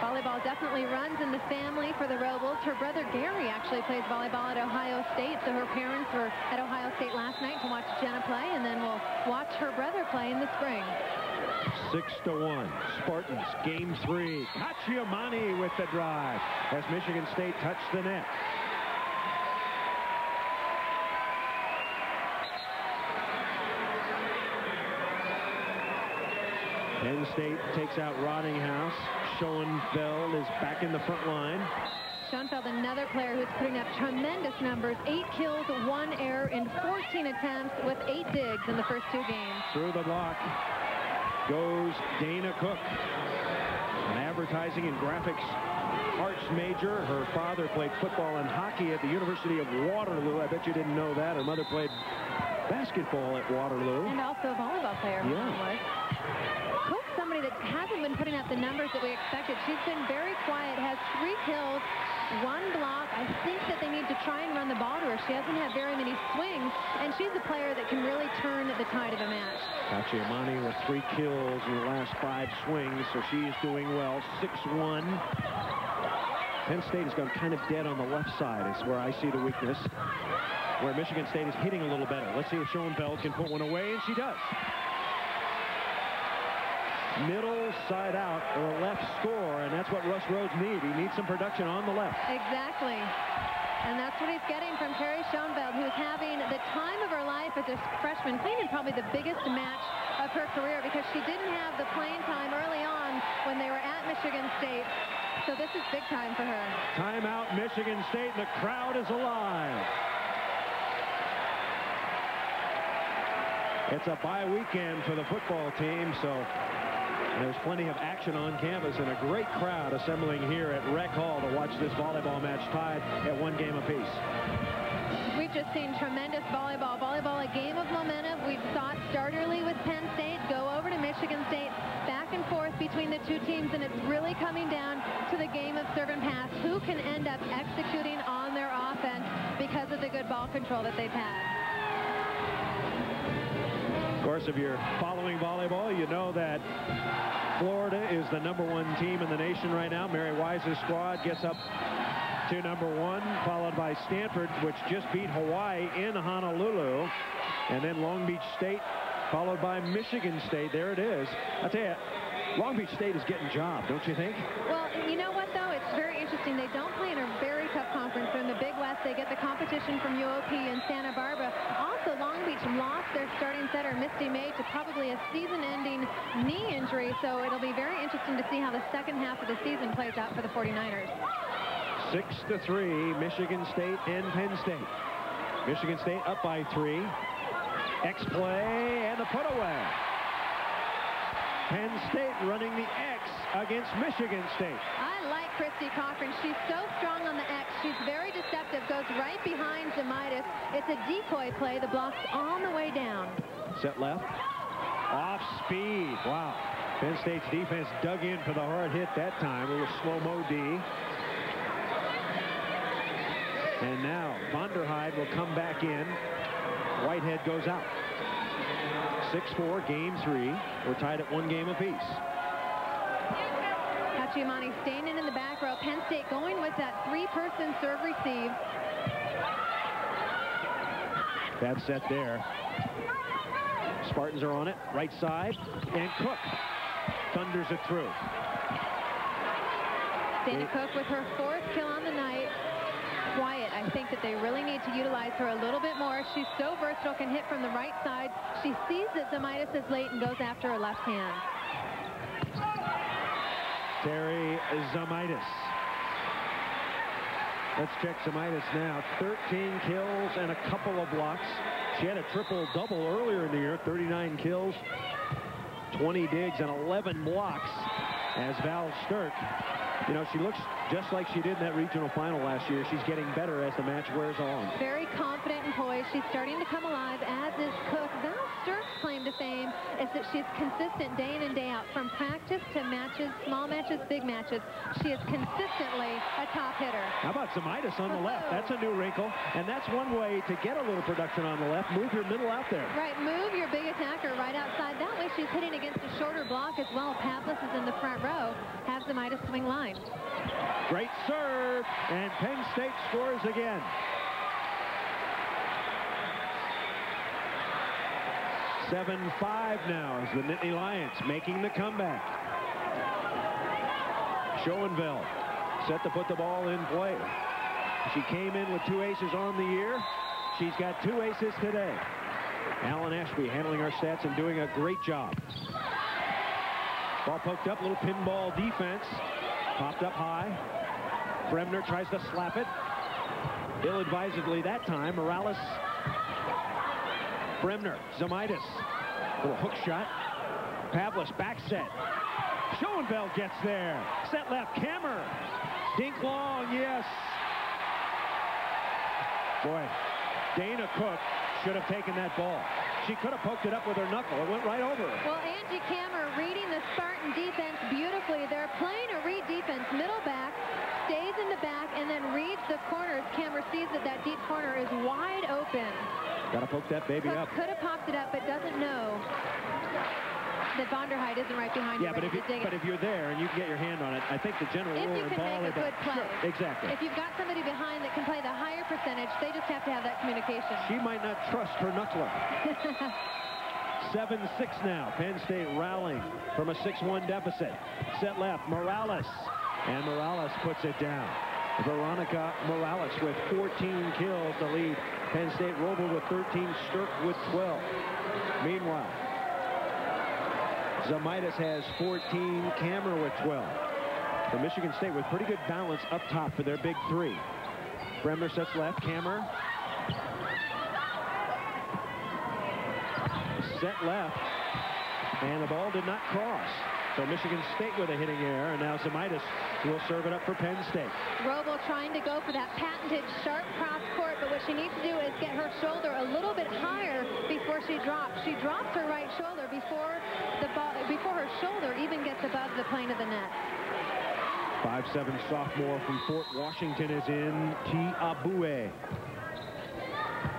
Volleyball definitely runs in the family for the Robles. Her brother Gary actually plays volleyball at Ohio State, so her parents were at Ohio State last night to watch Jenna play, and then we'll watch her brother play in the spring. 6-1. Spartans, game 3. Ketchiamani with the drive as Michigan State touched the net. Penn State takes out Rottinghouse. Schoenfeld is back in the front line. Schoenfeld, another player who's putting up tremendous numbers. 8 kills, 1 error in 14 attempts with 8 digs in the first 2 games. Through the block goes Dana Cook, an advertising and graphics arts major. Her father played football and hockey at the University of Waterloo. I bet you didn't know that. Her mother played basketball at Waterloo. And also a volleyball player. Yeah. Cook's somebody that hasn't been putting up the numbers that we expected. She's been very quiet, has 3 kills, 1 block. I think that they need to try and run the ball to her. She hasn't had very many swings, and she's a player that can really turn the tide of a match. Ketchiamani with 3 kills in the last 5 swings, so she is doing well. 6-1. Penn State has gone kind of dead on the left side. Is where I see the weakness, where Michigan State is hitting a little better. Let's see if Schoenfeld can put one away, and she does. Middle side out, or left score, and that's what Russ Rhodes needs. He needs some production on the left. Exactly. And that's what he's getting from Terry Schoenfeld, who's having the time of her life as a freshman, playing in probably the biggest match of her career because she didn't have the playing time early on when they were at Michigan State. So this is big time for her. Timeout, Michigan State, and the crowd is alive. It's a bye weekend for the football team, so there's plenty of action on campus and a great crowd assembling here at Rec Hall to watch this volleyball match tied at 1 game apiece. We've just seen tremendous volleyball. Volleyball, a game of momentum. We saw it start early with Penn State, go over to Michigan State, back and forth between the 2 teams, and it's really coming down to the game of serve and pass. Who can end up executing on their offense because of the good ball control that they've had? Of course, if you're following volleyball, you know that Florida is the #1 team in the nation right now. Mary Wise's squad gets up to #1, followed by Stanford, which just beat Hawaii in Honolulu. And then Long Beach State, followed by Michigan State. There it is. I tell you, Long Beach State is getting job, don't you think? Well, you know what, though? It's very interesting. They don't play in a very tough conference. They're in the Big West. They get the competition from UOP and Santa Barbara. Also, Long Beach lost their starting setter, Misty May, to probably a season-ending knee injury. So it'll be very interesting to see how the second half of the season plays out for the 49ers. 6-3, Michigan State and Penn State. Michigan State up by 3. X-play and the put away. Penn State running the X against Michigan State. I like Christy Cochran. She's so strong on the X. She's very deceptive, goes right behind Zamaitis. It's a decoy play. The block's on the way down. Set left. Off speed. Wow. Penn State's defense dug in for the hard hit that time. It was slow-mo D. And now Vonderheide will come back in. Whitehead goes out. 6-4, game 3. We're tied at 1 game apiece. Ketchiamani staying in the back row. Penn State going with that 3-person serve receive. Bad set there. Spartans are on it. Right side. And Cook thunders it through. Dana Cook with her 4th kill on the night. Quiet. I think that they really need to utilize her a little bit more. She's so versatile, can hit from the right side. She sees that Zamaitis is late and goes after her left hand. Terry Zamaitis. Let's check Zamaitis now. 13 kills and a couple of blocks. She had a triple-double earlier in the year. 39 kills, 20 digs, and 11 blocks. as Val Sturck, you know, she looks just like she did in that regional final last year. She's getting better as the match wears on. Very confident and poised. She's starting to come alive, as is Cook. Val Sturck's claim to fame is that she's consistent day in and day out. From practice to matches, small matches, big matches, she is consistently a top hitter. How about Zemaitis on the left? That's a new wrinkle, and that's one way to get a little production on the left. Move your middle out there. Right, move your big attacker right outside. That way she's hitting against a shorter block as well. Pavlis is in the front row. Have Zemaitis swing line. Great serve, and Penn State scores again. (7-5) now as the Nittany Lions making the comeback. Schoenveld set to put the ball in play. She came in with 2 aces on the year. She's got 2 aces today. Alan Ashby handling our stats and doing a great job. Ball poked up, little pinball defense. Popped up high. Bremner tries to slap it. Ill-advisedly that time. Morales. Bremner. Zemaitis. Little hook shot. Pavlis back set. Schoenveld gets there. Set left. Kammer. Dink long. Yes. Boy, Dana Cook should have taken that ball. She could have poked it up with her knuckle. It went right over her. Well, Angie Kammer reading the Spartan defense beautifully. They're playing a read defense. Middle back, stays in the back, and then reads the corners. Kammer sees that that deep corner is wide open. Got to poke that baby Cook up. Could have popped it up, but doesn't know that Vonderheid isn't right behind you. Yeah, but if you're there and you can get your hand on it, I think the general if rule you in can make a volleyball. good play. Sure, exactly. If you've got somebody behind that can play the higher percentage, they just have to have that communication. She might not trust her knuckler. 7-6 now. Penn State rallying from a 6-1 deficit. Set left, Morales. And Morales puts it down. Veronica Morales with 14 kills to lead Penn State. Roble with 13, Sturck with 12. Meanwhile, Zemaitis has 14, Kammer with 12. So Michigan State with pretty good balance up top for their big 3. Bremner sets left, Kammer. Set left, and the ball did not cross. So Michigan State with a hitting error, and now Zemaitis will serve it up for Penn State. Roble trying to go for that patented sharp cross court, but what she needs to do is get her shoulder a little bit higher before she drops. She drops her right shoulder before her shoulder even gets above the plane of the net. 5'7" sophomore from Fort Washington is in. Tiabue.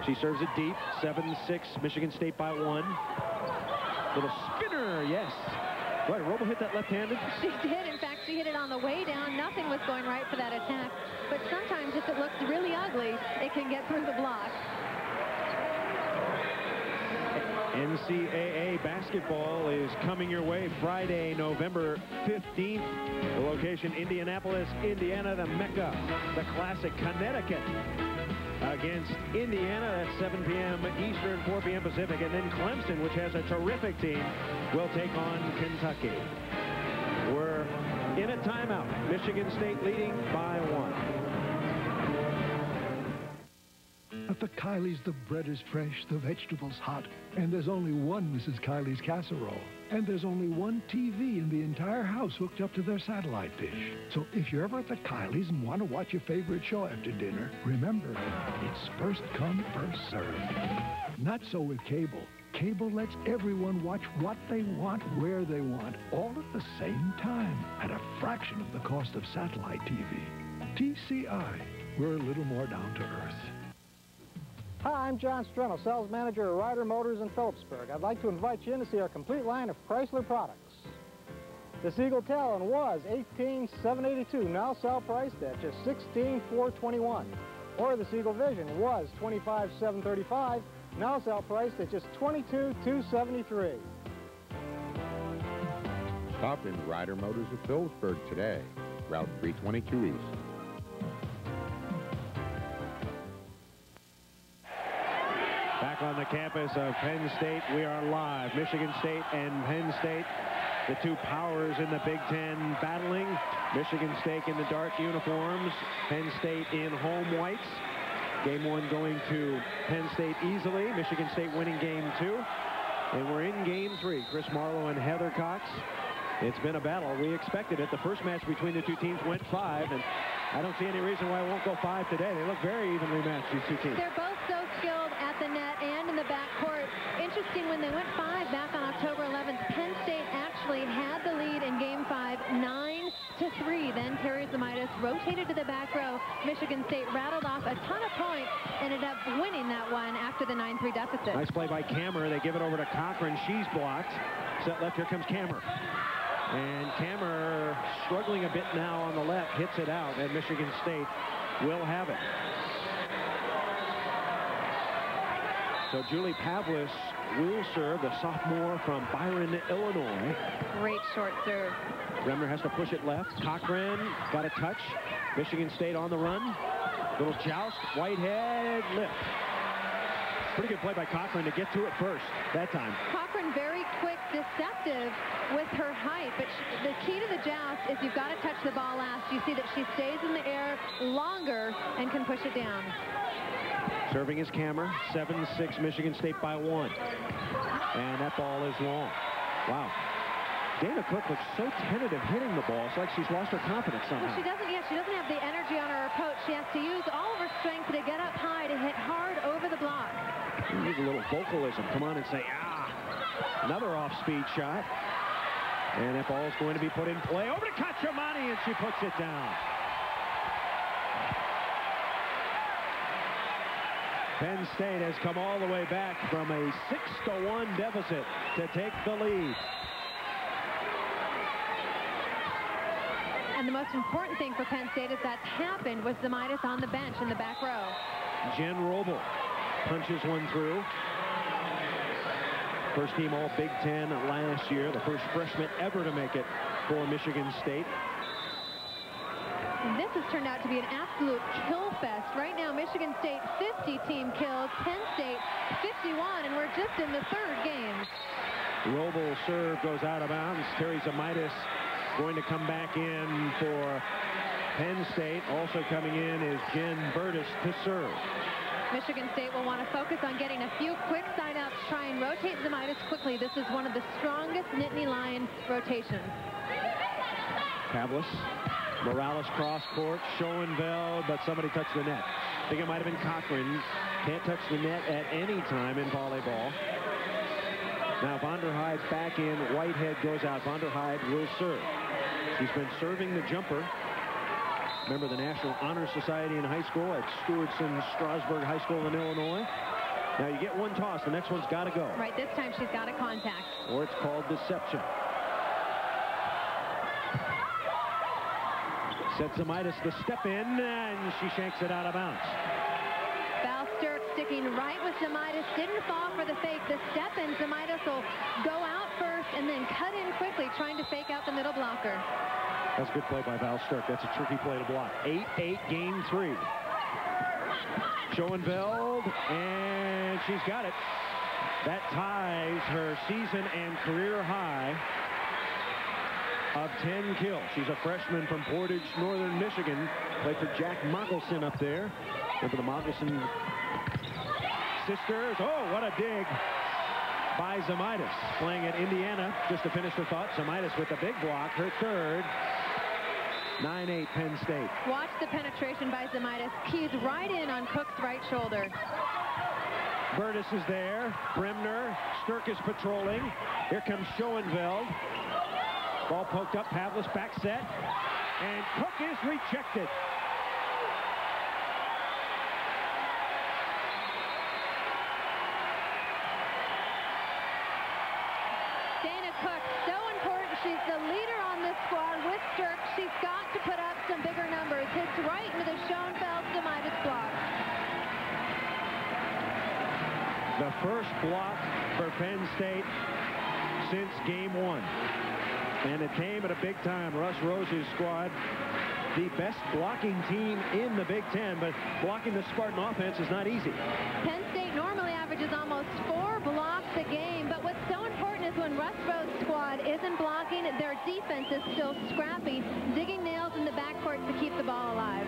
She serves it deep. 7-6. Michigan State by 1. Little spinner. Yes. Boy, Roble hit that left-handed. She did. In fact, she hit it on the way down. Nothing was going right for that attack. But sometimes if it looks really ugly, it can get through the block. NCAA basketball is coming your way Friday, November 15th. The location, Indianapolis, Indiana, the Mecca, the classic Connecticut against Indiana. That's 7 p.m. Eastern, 4 p.m. Pacific. And then Clemson, which has a terrific team, will take on Kentucky. We're in a timeout. Michigan State leading by 1. At the Kiley's, the bread is fresh, the vegetables hot, and there's only one Mrs. Kiley's casserole. And there's only one TV in the entire house hooked up to their satellite dish. So if you're ever at the Kiley's and want to watch your favorite show after dinner, remember, it's first come, first served. Not so with cable. Cable lets everyone watch what they want, where they want, all at the same time, at a fraction of the cost of satellite TV. TCI, we're a little more down to earth. Hi, I'm John Strenel, sales manager at Ryder Motors in Phillipsburg. I'd like to invite you in to see our complete line of Chrysler products. This Eagle Talon was $18,782, now sell priced at just $16,421. Or this Eagle Vision was $25,735, now sell priced at just $22,273. Stop in Ryder Motors of Phillipsburg today, Route 322 East. Back on the campus of Penn State, we are live. Michigan State and Penn State, the two powers in the Big Ten battling. Michigan State in the dark uniforms, Penn State in home whites. Game 1 going to Penn State easily. Michigan State winning Game 2. And we're in Game 3. Chris Marlowe and Heather Cox It's been a battle. We expected it. The first match between the two teams went 5, and I don't see any reason why it won't go 5 today. They look very evenly matched, these two teams. They're both so skilled at the net and in the backcourt. Interesting, when they went 5 back on October 11th, Penn State actually had the lead in Game 5, 9-3. Then Terry Zamitis rotated to the back row. Michigan State rattled off a ton of points, ended up winning that one after the 9-3 deficit. Nice play by Kammer. They give it over to Cochran. She's blocked. Set left, here comes Kammer. And Kammer struggling a bit now on the left, hits it out, and Michigan State will have it. So Julie Pavlis will serve, the sophomore from Byron, Illinois. Great short serve. Bremner has to push it left. Cochran got a touch. Michigan State on the run. Little joust, Whitehead, lift. Pretty good play by Cochran to get to it first that time. Cochran very quick, deceptive with her height, but the key to the joust is you've got to touch the ball last. You see that she stays in the air longer and can push it down. Serving is Kammer, 7-6, Michigan State by 1. And that ball is long. Wow. Dana Cook looks so tentative hitting the ball. It's like she's lost her confidence somehow. Well, she doesn't have the energy on her approach. She has to use all of her strength to get up high to hit hard over the block. You need a little vocalism. Come on and say, ah. Another off-speed shot. And that ball is going to be put in play. Over to Cacciamani, and she puts it down. Penn State has come all the way back from a 6-1 deficit to take the lead. And the most important thing for Penn State is that's happened with Zamitis on the bench in the back row. Jen Roble punches one through. First team All Big Ten last year. The first freshman ever to make it for Michigan State. And this has turned out to be an absolute kill fest. Right now, Michigan State 50 team kills, Penn State 51, and we're just in the third game. Roble serve goes out of bounds. Terry Zamitis going to come back in for Penn State. Also coming in is Jen Burtis to serve. Michigan State will want to focus on getting a few quick side-ups, try and rotate Zamitis quickly. This is one of the strongest Nittany Lion rotations. Pavlis. Morales cross court, Schoenfeld, but somebody touched the net. I think it might have been Cochran. Can't touch the net at any time in volleyball. Now Vonderheid's back in. Whitehead goes out. Vonderheid will serve. She's been serving the jumper. Remember the National Honor Society in high school at Stewardson Strasburg High School in Illinois. Now you get one toss. The next one's got to go. Right, this time she's got a contact. Or it's called deception. Sets Zamitis to step in, and she shanks it out of bounds. Val Sturck sticking right with Zamitis. Didn't fall for the fake. The step in, Zamitis will go out first and then cut in quickly, trying to fake out the middle blocker. That's a good play by Val Sturck. That's a tricky play to block. 8-8, game 3. Schoenfeld, and she's got it. That ties her season and career high of 10 kills. She's a freshman from Portage, Northern Michigan. Played for Jack Mockelson up there. Remember the Mockelson sisters? Oh, what a dig by Zamitis. Playing at Indiana, just to finish the thought. Zamitis with the big block, her third. 9-8 Penn State. Watch the penetration by Zamitis. Keys right in on Cook's right shoulder. Burtis is there. Bremner. Sturck is patrolling. Here comes Schoenfeld. Ball poked up, Pavlis back set, and Cook is rejected. Dana Cook, so important. She's the leader on this squad with Sturck. She's got to put up some bigger numbers. Hits right into the Schoenfeld-Zamitis block. The first block for Penn State since game 1. And it came at a big time. Russ Rose's squad, the best blocking team in the Big Ten, but blocking the Spartan offense is not easy. Penn State normally averages almost 4 blocks a game, but what's so important is when Russ Rose's squad isn't blocking, their defense is still scrappy, digging nails in the backcourt to keep the ball alive.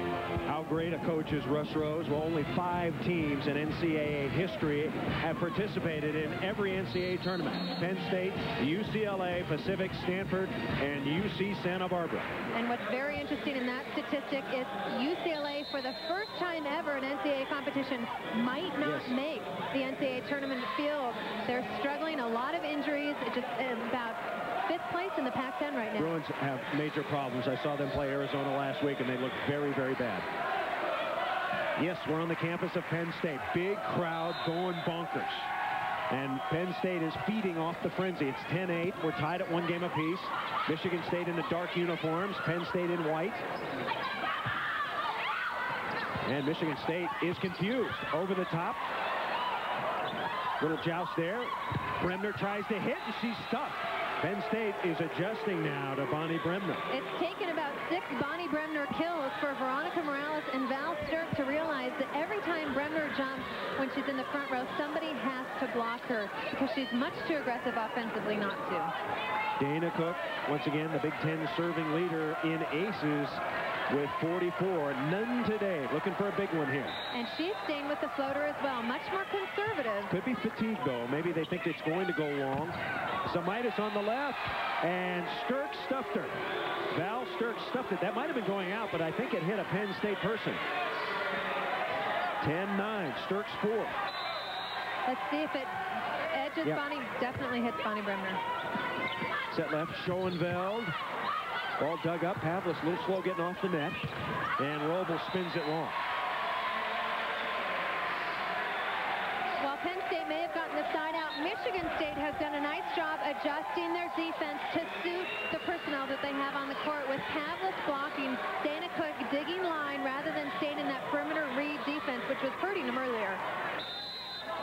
How great a coach is Russ Rose? Well, only 5 teams in NCAA history have participated in every NCAA tournament. Penn State, UCLA, Pacific, Stanford, and UC Santa Barbara. And what's very interesting in that statistic is UCLA, for the first time ever in NCAA competition, might not make the NCAA tournament field. They're struggling, a lot of injuries. It's just about 5th place in the Pac-10 right now. Bruins have major problems. I saw them play Arizona last week, and they looked very, very bad. Yes, we're on the campus of Penn State. Big crowd going bonkers. And Penn State is feeding off the frenzy. It's 10-8. We're tied at 1 game apiece. Michigan State in the dark uniforms. Penn State in white. And Michigan State is confused. Over the top. Little joust there. Bremner tries to hit, and she's stuck. Penn State is adjusting now to Bonnie Bremner. It's taken about 6 Bonnie Bremner kills for Veronica Morales and Val Sturck to realize that every time Bremner jumps when she's in the front row, somebody has to block her because she's much too aggressive offensively not to. Dana Cook, once again, the Big Ten serving leader in aces with 44. None today. Looking for a big one here. And she's staying with the floater as well. Much more conservative. Could be fatigue, though. Maybe they think it's going to go long. Zamitis on the left, and Sturck stuffed her. Val Sturck stuffed it. That might have been going out, but I think it hit a Penn State person. 10-9. Sturck's 4. Let's see if it edges Bonnie. Definitely hits Bonnie Bremner. Set left, Schoenveld. Ball dug up. Pavlis a little slow getting off the net. And Roble spins it long. While Penn State may have gotten the side out, Michigan State has done a nice job adjusting their defense to suit the personnel that they have on the court, with Pavlis blocking, Dana Cook digging line rather than staying in that perimeter read defense, which was hurting them earlier.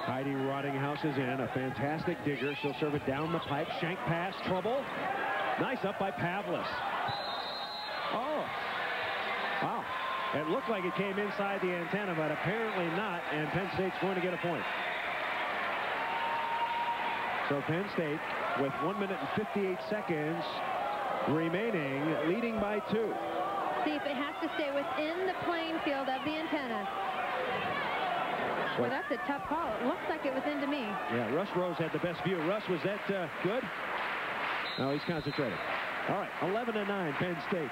Heidi Rottinghouse is in, a fantastic digger. She'll serve it down the pipe. Shank pass, trouble. Nice up by Pavlis. Oh, wow. It looked like it came inside the antenna, but apparently not, and Penn State's going to get a point. So Penn State, with 1 minute and 58 seconds remaining, leading by 2. See if it has to stay within the playing field of the antenna. Well, that's a tough call. It looks like it was into me. Yeah, Russ Rose had the best view. Russ, was that good? No, he's concentrating. All right, 11-9, Penn State.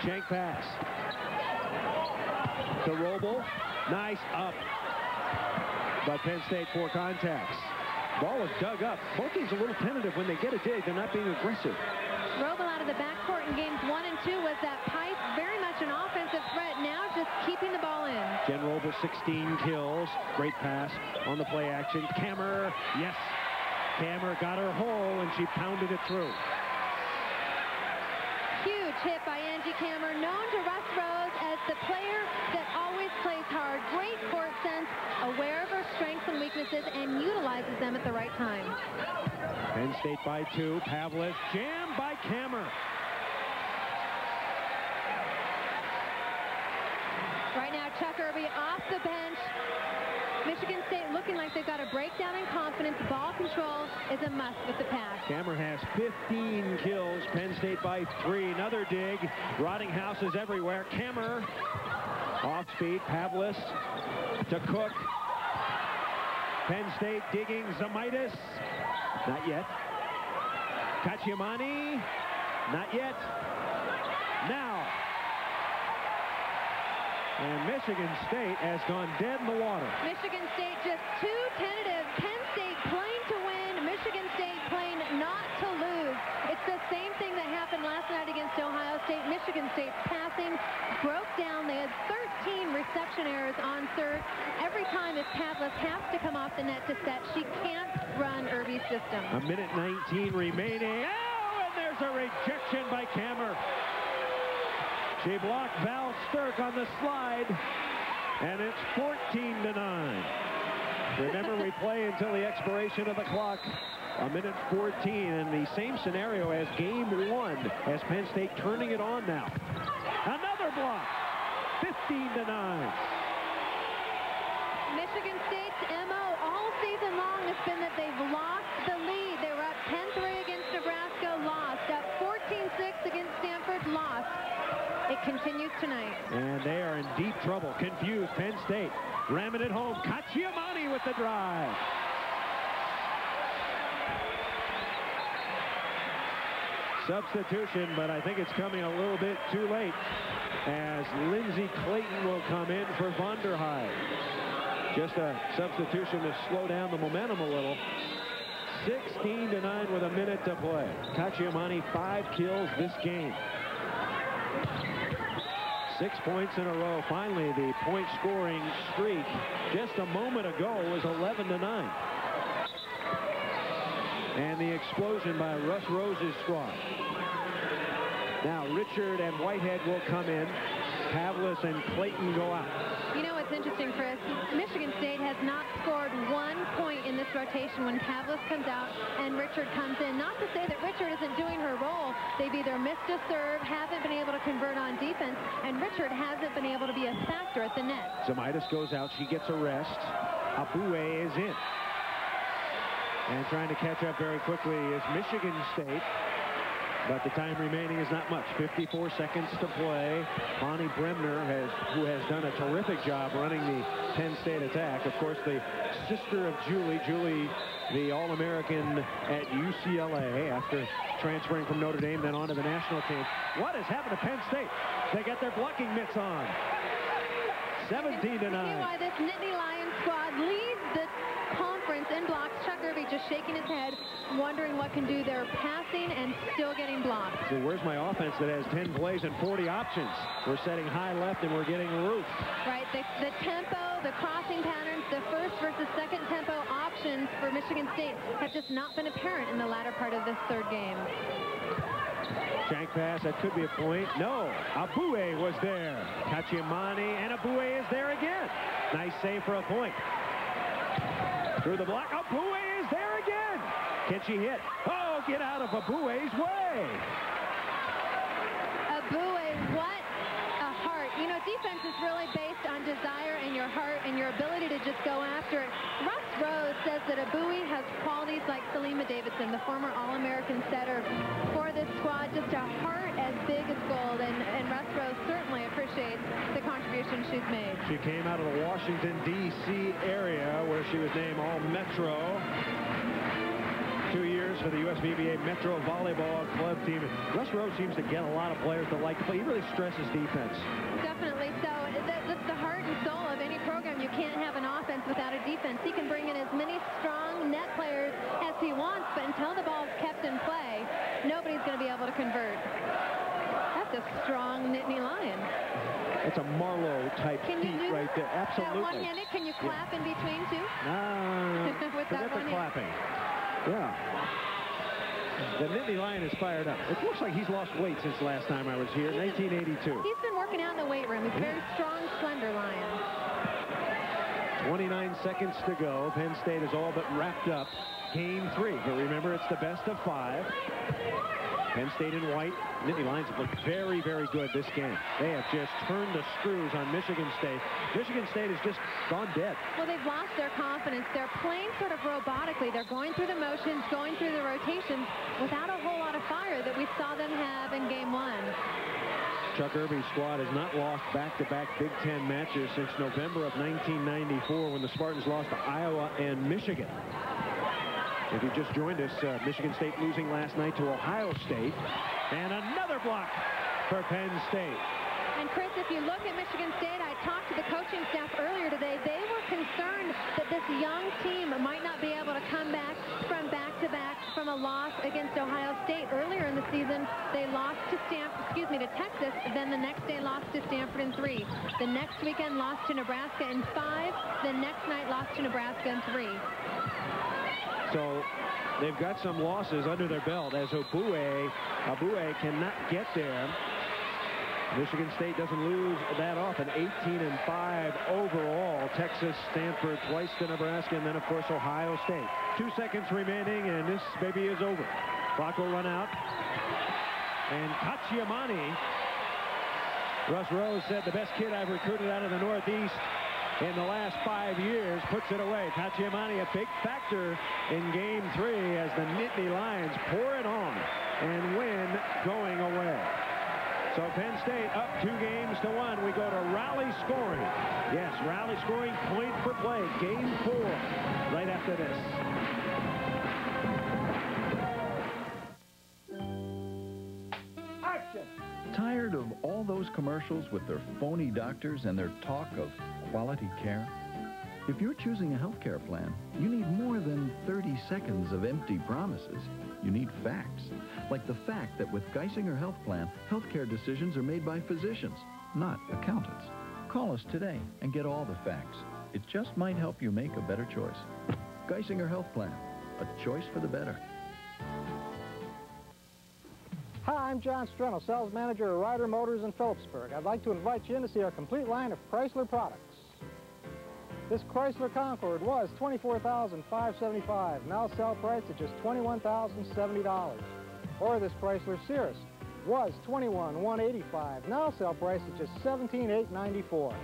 Shank pass. To Roble. Nice up. But Penn State 4 contacts. Ball is dug up. Both teams a little tentative when they get a dig. They're not being aggressive. Roble out of the backcourt in games 1 and 2 was that pipe, very much an offensive threat. Now just keeping the ball in. Jen Roble, 16 kills. Great pass on the play action. Kammer, yes. Kammer got her hole, and she pounded it through. Huge hit by Angie Kammer, known to Russ Rose as the player that always plays hard. Great court sense, aware of her strengths and weaknesses, and utilizes them at the right time. Penn State by 2. Pavlis jammed by Kammer. Right now, Chuck Irby off the bench. Michigan State looking like they've got a breakdown in confidence. Ball control is a must with the pass. Kammer has 15 kills. Penn State by 3. Another dig. Rottinghouse is everywhere. Kammer off speed. Pavlis to Cook. Penn State digging. Zamitis. Not yet. Cacciamani. Not yet. Now. And Michigan State has gone dead in the water. Michigan State just too tentative. Penn State playing to win. Michigan State playing not to lose. It's the same thing that happened last night against Ohio State. Michigan State's passing broke down. They had 13 reception errors on serve. Every time if Pavlis has to come off the net to set, she can't run Irby's system. A minute 19 remaining. Oh, and there's a rejection by Kammer. She blocked Val Sturck on the slide, and it's 14-9. Remember, we play until the expiration of the clock. A minute 14, and the same scenario as game 1, as Penn State turning it on now. Another block, 15-9. Michigan State's MO all season long has been that they've lost the lead. They were up 10-3 against Nebraska, lost. Up 14-6 against Stanford, lost. It continues tonight. And they are in deep trouble. Confused. Penn State ramming it home. Cacciamani with the drive. Substitution, but I think it's coming a little bit too late, as Lindsey Clayton will come in for Vonderheide. Just a substitution to slow down the momentum a little. 16-9 with a minute to play. Cacciamani 5 kills this game. 6 points in a row. Finally, the point scoring streak just a moment ago was 11-9. And the explosion by Russ Rose's squad. Now Richard and Whitehead will come in. Pavlis and Clayton go out. You know what's interesting, Chris? Michigan State has not scored 1 point in this rotation when Pavlis comes out and Richard comes in. Not to say that Richard isn't doing her role. They've either missed a serve, haven't been able to convert on defense, and Richard hasn't been able to be a factor at the net. Zamaitis goes out. She gets a rest. Abue is in. And trying to catch up very quickly is Michigan State. But the time remaining is not much. 54 seconds to play. Bonnie Bremner, who has done a terrific job running the Penn State attack. Of course, the sister of Julie. Julie, the All-American at UCLA after transferring from Notre Dame, then on to the national team. What has happened to Penn State? They get their blocking mitts on. 17-9. You see why this Nittany Lions squad leads the conference in blocks. Chuck Irby just shaking his head, wondering what can do. They're passing and still getting blocked. So where's my offense that has 10 plays and 40 options? We're setting high left and we're getting roofed. Right, the tempo, the crossing patterns, the first versus second tempo options for Michigan State have just not been apparent in the latter part of this third game. Shank pass, that could be a point. No, Abue was there. Cacciamani, and Abue is there again. Nice save for a point. Through the block, Abue is there again. Can she hit? Oh, get out of Abue's way. Abue, what a heart. You know, defense is really based on desire and your heart and your ability to just go after it. Russ Rose says that Abue has qualities like Salima Davidson, the former All-American setter for this squad, just a heart as big as gold, and Russ Rose certainly appreciates the contribution she's made. She came out of the Washington, D.C. area where she was named All-Metro. 2 years for the USVBA Metro Volleyball Club team. Russ Rose seems to get a lot of players to like to play. He really stresses defense. Definitely so. That's the heart and soul of any program. You can't have an offense without a defense. He can bring in as many strong net players as he wants, but until the ball's kept in play, nobody's going to be able to convert. That's a strong Nittany Lion. It's a Marlowe-type feat right there. Absolutely. One-handed, can you clap in between, too? With forget the clapping. Yeah. The Nittany Lion is fired up. It looks like he's lost weight since last time I was here, 1982. He's been working out in the weight room. He's a very strong, slender lion. 29 seconds to go. Penn State is all but wrapped up game 3. But remember, it's the best of 5. Penn State in white. Nittany Lions have looked very, very good this game. They have just turned the screws on Michigan State. Michigan State has just gone dead. Well, they've lost their confidence. They're playing sort of robotically. They're going through the motions, going through the rotations without a whole lot of fire that we saw them have in game 1. Chuck Irby's squad has not lost back-to-back Big Ten matches since November of 1994 when the Spartans lost to Iowa and Michigan. If you just joined us, Michigan State losing last night to Ohio State. And another block for Penn State. And Chris, if you look at Michigan State, I talked to the coaching staff earlier today. They were concerned that this young team might not be able to come back from back-to-back from a loss against Ohio State. Earlier in the season, they lost to Texas. Then the next day lost to Stanford in 3. The next weekend lost to Nebraska in 5. The next night lost to Nebraska in 3. So they've got some losses under their belt as Abue cannot get there. Michigan State doesn't lose that often. 18-5 overall. Texas, Stanford, twice to Nebraska, and then, of course, Ohio State. 2 seconds remaining, and this baby is over. Clock will run out. And Cacciamani, Russ Rose said, the best kid I've recruited out of the Northeast in the last 5 years, puts it away. Cacciamani, a big factor in game 3 as the Nittany Lions pour it on and win going away. So Penn State up 2-1. We go to rally scoring. Yes, rally scoring, point for play. Game 4 right after this. Action! Tired of all those commercials with their phony doctors and their talk of quality care? If you're choosing a health care plan, you need more than 30 seconds of empty promises. You need facts, like the fact that with Geisinger Health Plan, healthcare decisions are made by physicians, not accountants. Call us today and get all the facts. It just might help you make a better choice. Geisinger Health Plan, a choice for the better. Hi, I'm John Strenel, sales manager at Ryder Motors in Phillipsburg. I'd like to invite you in to see our complete line of Chrysler products. This Chrysler Concorde was $24,575, now sell price at just $21,070. Or this Chrysler Cirrus was $21,185, now sell price at just $17,894.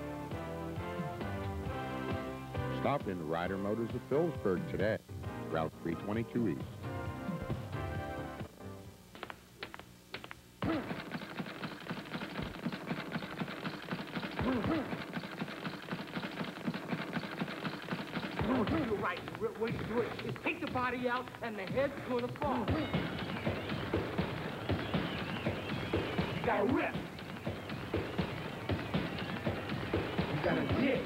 Stop in Ryder Motors of Phillipsburg today, Route 322 East. You're right. The way to do it is take the body out and the head's going to fall. You got to rip. You got to dig.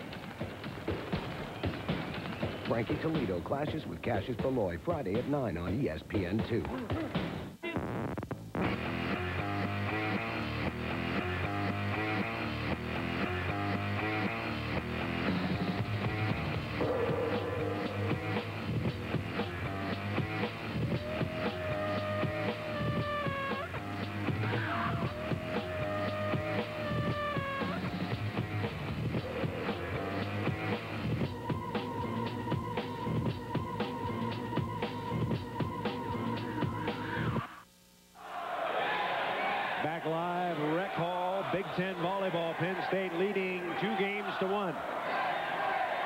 Frankie Toledo clashes with Cassius Beloy Friday at 9 on ESPN2. Back live, Rec Hall, Big Ten volleyball, Penn State leading 2-1.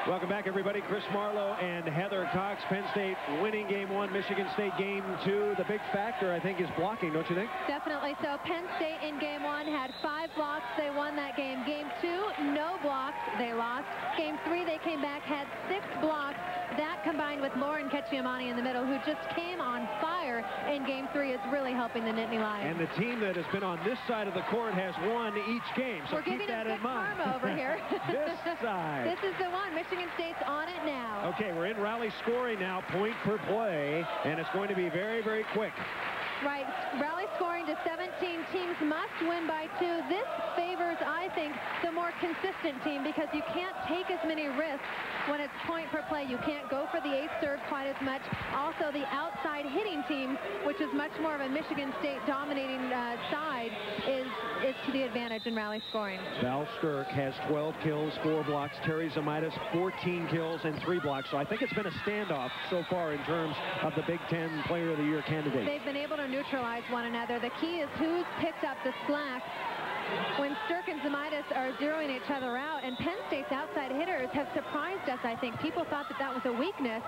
Welcome back, everybody. Chris Marlowe and Heather Cox. Penn State winning Game 1, Michigan State Game 2. The big factor, I think, is blocking, don't you think? Definitely so. Penn State in Game 1 had 5 blocks. They won that game. Game 2, no blocks. They lost. Game 3, they came back, had 6 blocks. That combined with Lauren Ketchiamani in the middle, who just came on fire in Game 3, is really helping the Nittany Lions. And the team that has been on this side of the court has won each game, so We're keep that in mind. Karma over here. This side. This is the one. Michigan State's on it now. Okay, we're in rally scoring now, point per play, and it's going to be very, very quick. Right, rally scoring to 17. Teams must win by 2. This favors, I think, the more consistent team because you can't take as many risks when it's point per play. You can't go for the ace serve quite as much. Also, the outside hitting team, which is much more of a Michigan State dominating side, is to the advantage in rally scoring. Val Sturck has 12 kills, 4 blocks. Terry Zamaitis, 14 kills and 3 blocks. So I think it's been a standoff so far in terms of the Big Ten Player of the Year candidate. They've been able to neutralize one another. The key is who's picked up the slack when Sturck and Zamaitis are zeroing each other out. And Penn State's outside hitters have surprised us, I think. People thought that that was a weakness.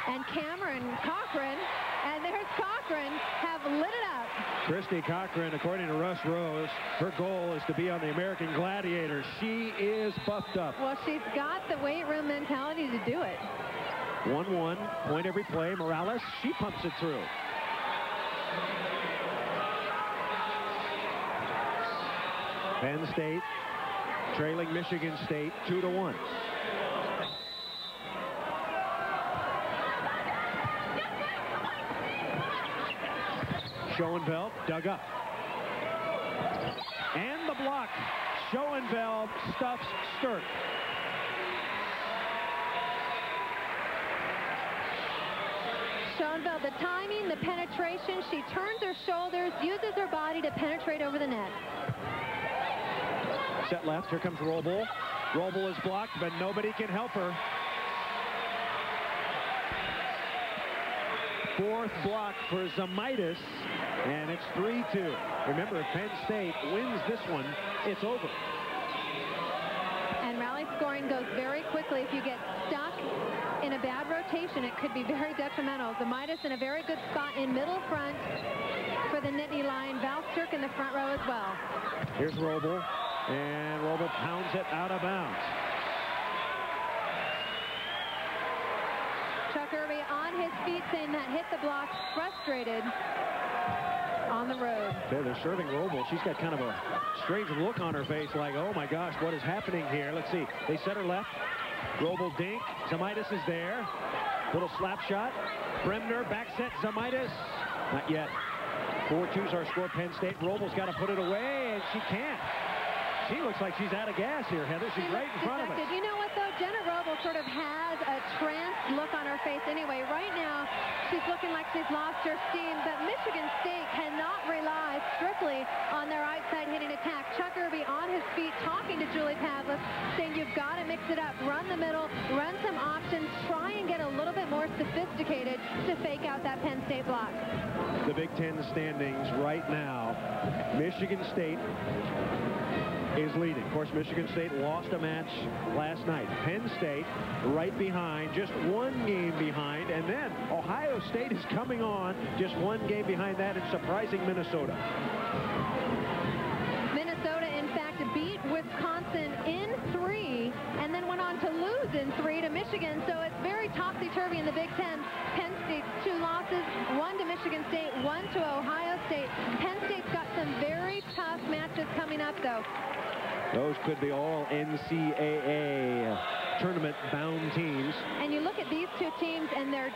And Cameron Cochran, and there's Cochran, have lit it up. Christy Cochran, according to Russ Rose, her goal is to be on the American Gladiators. She is buffed up. Well, she's got the weight room mentality to do it. 1-1, point every play. Morales, she pumps it through. Penn State trailing Michigan State 2-1. Schoenfeld dug up. And the block. Schoenfeld stuffs Sturck. Schoenfeld, the timing, the penetration, she turns her shoulders, uses her body to penetrate over the net. Set left, here comes Roble. Roble is blocked, but nobody can help her. Fourth block for Zamaitis, and it's 3-2. Remember, if Penn State wins this one, it's over. And rally scoring goes very quickly. If you get stuck in a bad rotation, it could be very detrimental. Zamitis in a very good spot in middle front for the Nittany line. Val Sturck in the front row as well. Here's Roble, and Roble pounds it out of bounds. Chuck Irby on his feet saying that hit the block, frustrated on the road. They're serving Roble. She's got kind of a strange look on her face like, oh my gosh, what is happening here? Let's see. They set her left. Roble dink. Zamitis is there. Little slap shot. Bremner back set Zamitis. Not yet. 4-2's our score. Penn State. Roble's got to put it away, and she can't. She looks like she's out of gas here, Heather. She's right in front of us. You know what, though? Jenna Roble sort of has a tranced look on her face anyway. Right now, she's looking like she's lost her steam, but Michigan State cannot rely strictly on their outside hitting attack. Chuck Irby on his feet talking to Julie Pavlis, saying you've got to mix it up. Run the middle, run some options, try and get a little bit more sophisticated to fake out that Penn State block. The Big Ten standings right now. Michigan State is leading. Of course, Michigan State lost a match last night. Penn State right behind, just one game behind, and then Ohio State is coming on, just one game behind that and surprising Minnesota. Minnesota, in fact, beat Wisconsin in 3 and then went on to lose in 3 to Michigan, so it's very topsy-turvy in the Big Ten. Penn State 2 losses, 1 to Michigan State, 1 to Ohio State. Penn State's got some very tough matches coming up, though. Those could be all NCAA tournament-bound teams. And you look at these two teams and the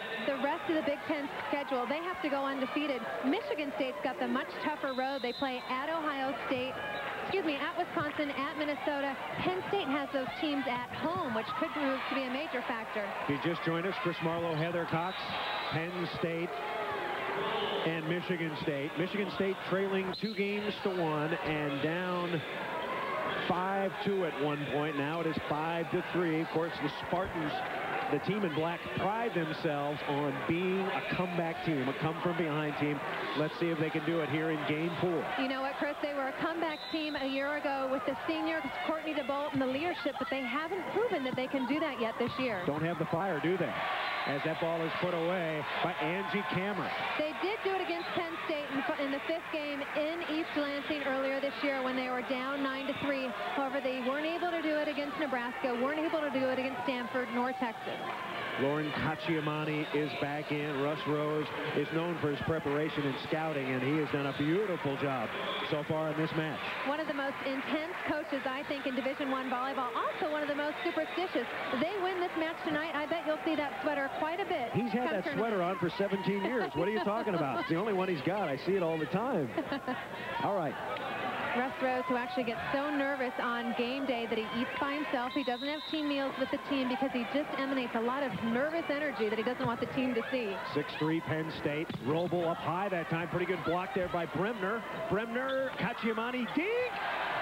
rest of the Big Ten schedule, they have to go undefeated. Michigan State's got the much tougher road. They play at Ohio State, at Wisconsin, at Minnesota. Penn State has those teams at home, which could prove to be a major factor. If you just joined us, Chris Marlowe, Heather Cox, Penn State, and Michigan State. Michigan State trailing 2-1 and down 5-2 at one point. Now it is 5-3. Of course, the Spartans, the team in black, pride themselves on being a comeback team, a come-from-behind team. Let's see if they can do it here in Game 4. You know what, Chris? They were a comeback team a year ago with the seniors, Courtney DeBolt, and the leadership, but they haven't proven that they can do that yet this year. Don't have the fire, do they? As that ball is put away by Angie Cameron. They did do it against Penn State in the 5th game in East Lansing earlier this year when they were down 9-3. However, they weren't able to do it against Nebraska, weren't able to do it against Stanford nor Texas. Lauren Cacciamani is back in. Russ Rose is known for his preparation and scouting, and he has done a beautiful job so far in this match. One of the most intense coaches, I think, in Division I volleyball. Also one of the most superstitious. They win this match tonight, I bet you'll see that sweater quite a bit. He's had that sweater on for 17 years. What are you talking about? It's the only one he's got. I see it all the time. All right. Russ Rose, who actually gets so nervous on game day that he eats by himself. He doesn't have team meals with the team because he just emanates a lot of nervous energy that he doesn't want the team to see. 6-3 Penn State. Roble up high that time. Pretty good block there by Bremner. Bremner, Cacciamani, dink!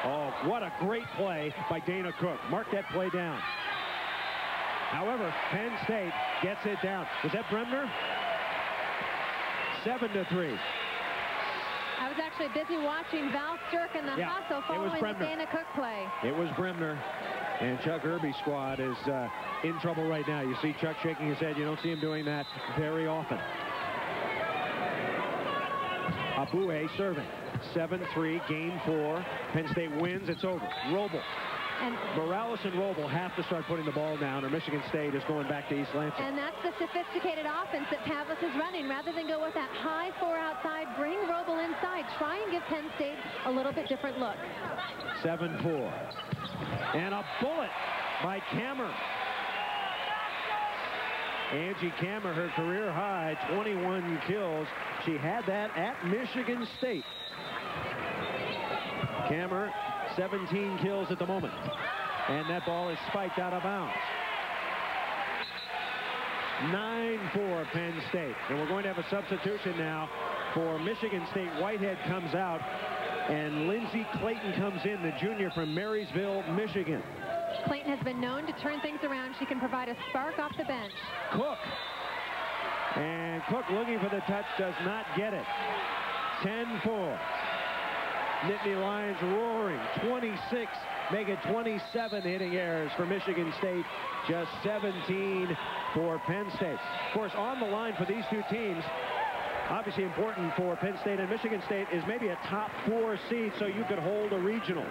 Oh, what a great play by Dana Cook. Mark that play down. However, Penn State gets it down. Was that Bremner? 7-3. I was actually busy watching Val Sturck and the hustle following the Dana Cook play. It was Bremner. And Chuck Irby's squad is in trouble right now. You see Chuck shaking his head. You don't see him doing that very often. Abue serving. 7-3, Game 4. Penn State wins. It's over. Roble. And Morales and Roble have to start putting the ball down, or Michigan State is going back to East Lansing. And that's the sophisticated offense that Pavlis is running. Rather than go with that high 4 outside, bring Roble inside. Try and give Penn State a little bit different look. 7-4. And a bullet by Kammer. Angie Kammer, her career high, 21 kills. She had that at Michigan State. Kammer, 17 kills at the moment. And that ball is spiked out of bounds. 9-4 Penn State. And we're going to have a substitution now for Michigan State. Whitehead comes out, and Lindsay Clayton comes in, the junior from Marysville, Michigan. Clayton has been known to turn things around. She can provide a spark off the bench. Cook. And Cook looking for the touch, does not get it. 10-4. Nittany Lions roaring. 26, make it 27 hitting errors for Michigan State. Just 17 for Penn State. Of course, on the line for these two teams, obviously important for Penn State and Michigan State, is maybe a top 4 seed so you could hold a regional.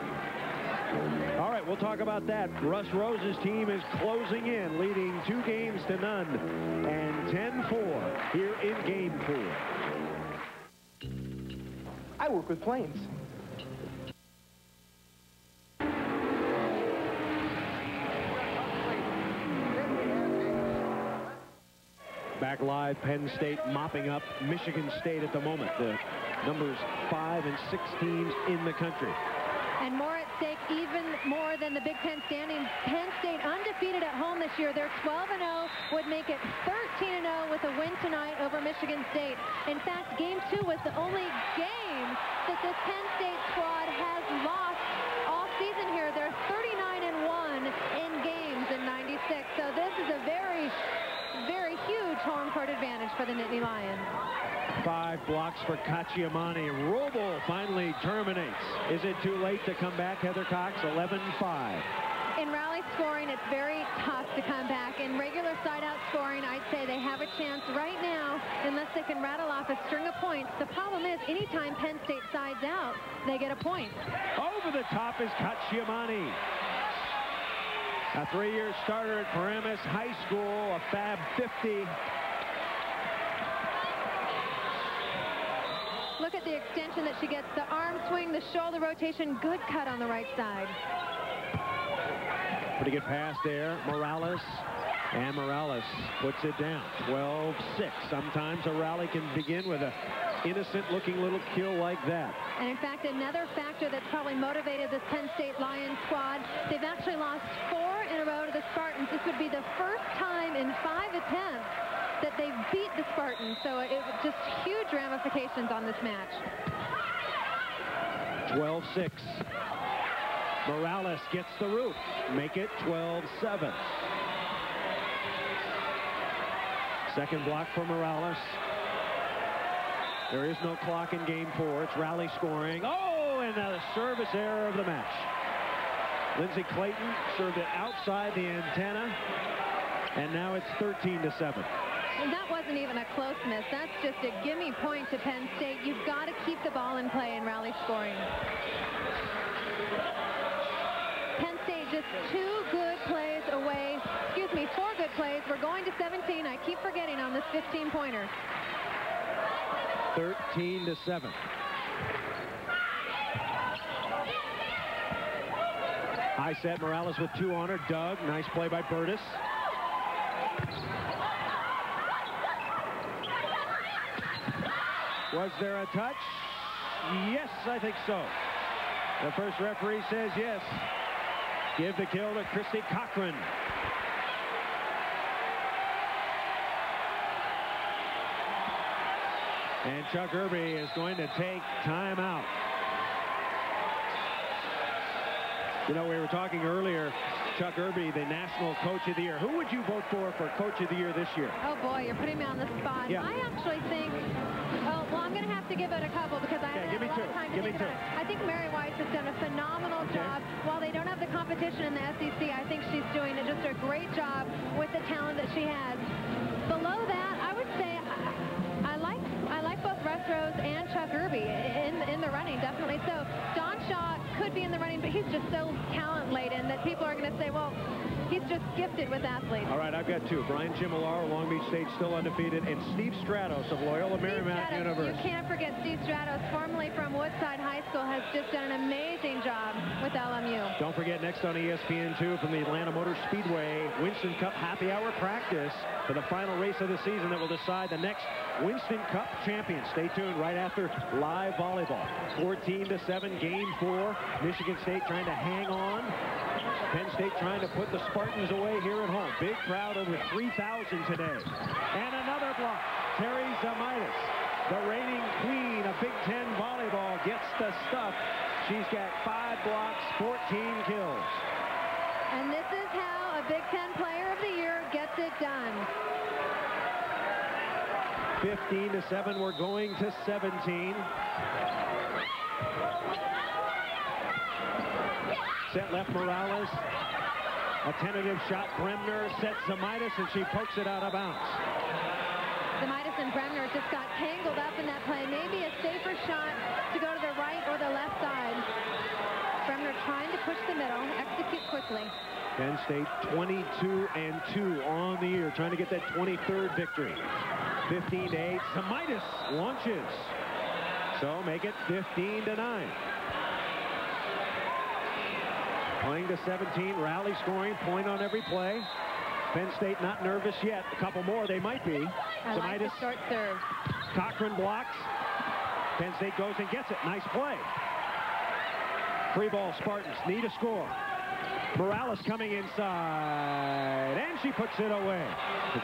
All right, we'll talk about that. Russ Rose's team is closing in, leading 2-0 and 10-4 here in Game 4. I work with planes. Back live, Penn State mopping up Michigan State at the moment. The numbers 5 and 6 teams in the country. And more at stake, even more than the Big Ten standings. Penn State undefeated at home this year. They're 12-0, would make it 13-0 with a win tonight over Michigan State. In fact, Game 2 was the only game that this Penn State squad has lost all season here. They're 39-1 in games in 96. So this is a very huge home court advantage for the Nittany Lions. 5 blocks for Cacciamani. Roble finally terminates. Is it too late to come back, Heather Cox? 11-5. In rally scoring, it's very tough to come back. In regular side-out scoring, I'd say they have a chance right now, unless they can rattle off a string of points. The problem is, anytime Penn State sides out, they get a point. Over the top is Cacciamani. A 3-year starter at Paramus High School, a Fab 50. Look at the extension that she gets. The arm swing, the shoulder rotation, good cut on the right side. Pretty good pass there. Morales. And Morales puts it down. 12-6. Sometimes a rally can begin with a innocent-looking little kill like that. And in fact, another factor that's probably motivated this Penn State Lions squad, they've actually lost 4 in a row to the Spartans. This would be the first time in 5 attempts that they beat the Spartans. So it was just huge ramifications on this match. 12-6. Morales gets the roof. Make it 12-7. Second block for Morales. There is no clock in Game 4. It's rally scoring. Oh, and a service error of the match. Lindsey Clayton served it outside the antenna, and now it's 13-7. And that wasn't even a close miss. That's just a gimme point to Penn State. You've got to keep the ball in play in rally scoring. Penn State just 2 good plays away. Excuse me, 4 good plays. We're going to 17. I keep forgetting on this 15-pointer. 13-7. High set, Morales with 2 on her. Doug, nice play by Burtis. Was there a touch? Yes, I think so. The first referee says yes. Give the kill to Christy Cochran. And Chuck Irby is going to take time out. You know, we were talking earlier, Chuck Irby, the National Coach of the Year. Who would you vote for Coach of the Year this year? Oh, boy, you're putting me on the spot. Yeah. I actually think, oh, well, I'm going to have to give it a couple because I haven't had a lot of time to think about it. I think Mary Weiss has done a phenomenal job. While they don't have the competition in the SEC, I think she's doing just a great job with the talent that she has. Below that, I would say I like both Russ Rose and Chuck Irby in the running, definitely. So Don Shaw could be in the running, but he's just so talent-laden that people are going to say, well, he's just gifted with athletes. All right, I've got 2. Brian Chimilaro, Long Beach State, still undefeated, and Steve Stratos of Loyola Marymount University. You can't forget Steve Stratos, formerly from Woodside High School, has just done an amazing job with LMU. Don't forget, next on ESPN2 from the Atlanta Motor Speedway, Winston Cup Happy Hour practice for the final race of the season that will decide the next Winston Cup champion. Stay tuned right after live volleyball. 14-7, Game 4. Michigan State trying to hang on. Penn State trying to put the Spartans away here at home. Big crowd, over 3,000 today. And another block. Terry Zamaitis, the reigning queen of Big Ten volleyball, gets the stuff. She's got 5 blocks, 14 kills. And this is how a Big Ten Player of the Year gets it done. 15-7, we're going to 17. Set left Morales. A tentative shot. Bremner sets Zamitis, and she pokes it out of bounds. Zamitis and Bremner just got tangled up in that play. Maybe a safer shot to go to the right or the left side. Bremner trying to push the middle, execute quickly. Penn State 22-2 on the year, trying to get that 23rd victory. 15-8. Zamitis launches. So make it 15-9. Playing to 17, rally scoring, point on every play. Penn State not nervous yet. A couple more, they might be. I like the short serve. Cochran blocks. Penn State goes and gets it. Nice play. Free ball, Spartans need a score. Morales coming inside, and she puts it away.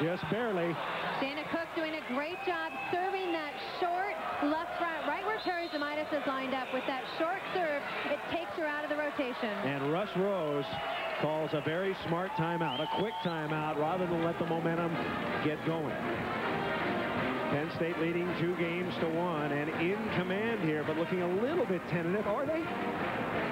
Just barely. Dana Cook doing a great job serving that short left front, right where Terry Zamitis is lined up. With that short serve, it takes her out of the rotation. And Russ Rose calls a very smart timeout, a quick timeout, rather than let the momentum get going. Penn State leading 2-1 and in command here, but looking a little bit tentative. Are they?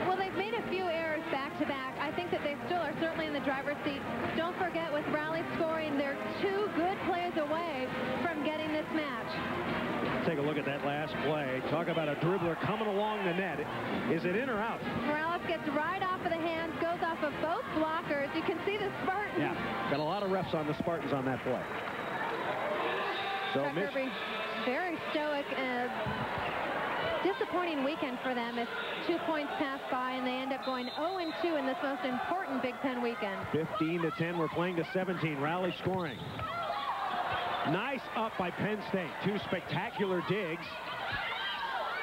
Well, they've made a few errors back-to-back. I think that they still are certainly in the driver's seat. Don't forget, with rally scoring, they're 2 good plays away from getting this match. Take a look at that last play. Talk about a dribbler coming along the net. Is it in or out? Morales gets right off of the hands, goes off of both blockers. You can see the Spartans. Yeah, got a lot of refs on the Spartans on that play. So Kirby, very stoic. Disappointing weekend for them if 2 points pass by and they end up going 0-2 in this most important Big Ten weekend. 15-10, we're playing to 17. Rally scoring. Nice up by Penn State. 2 spectacular digs.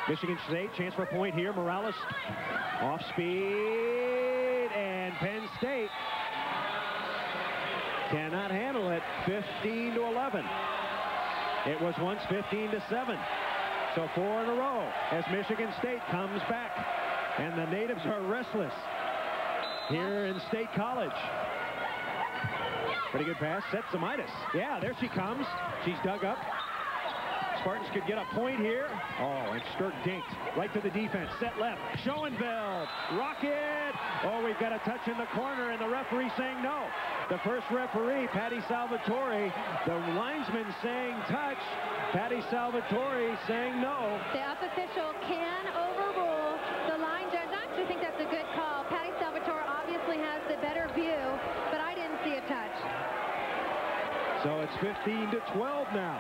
Michigan State, chance for a point here. Morales off speed, and Penn State cannot handle it. 15-11. It was once 15-7. So 4 in a row as Michigan State comes back. And the natives are restless here in State College. Pretty good pass. Set Zamitis. Yeah, there she comes. She's dug up. Spartans could get a point here. Oh, and Stirk dinked right to the defense. Set left. Schoenfeld. Rocket. Oh, we've got a touch in the corner, and the referee saying no. The first referee, Patty Salvatore. The linesman saying touch. Patty Salvatore saying no. The up official can overrule the line judge. I actually think that's a good call. Patty Salvatore obviously has the better view, but I didn't see a touch. So it's 15-12 now.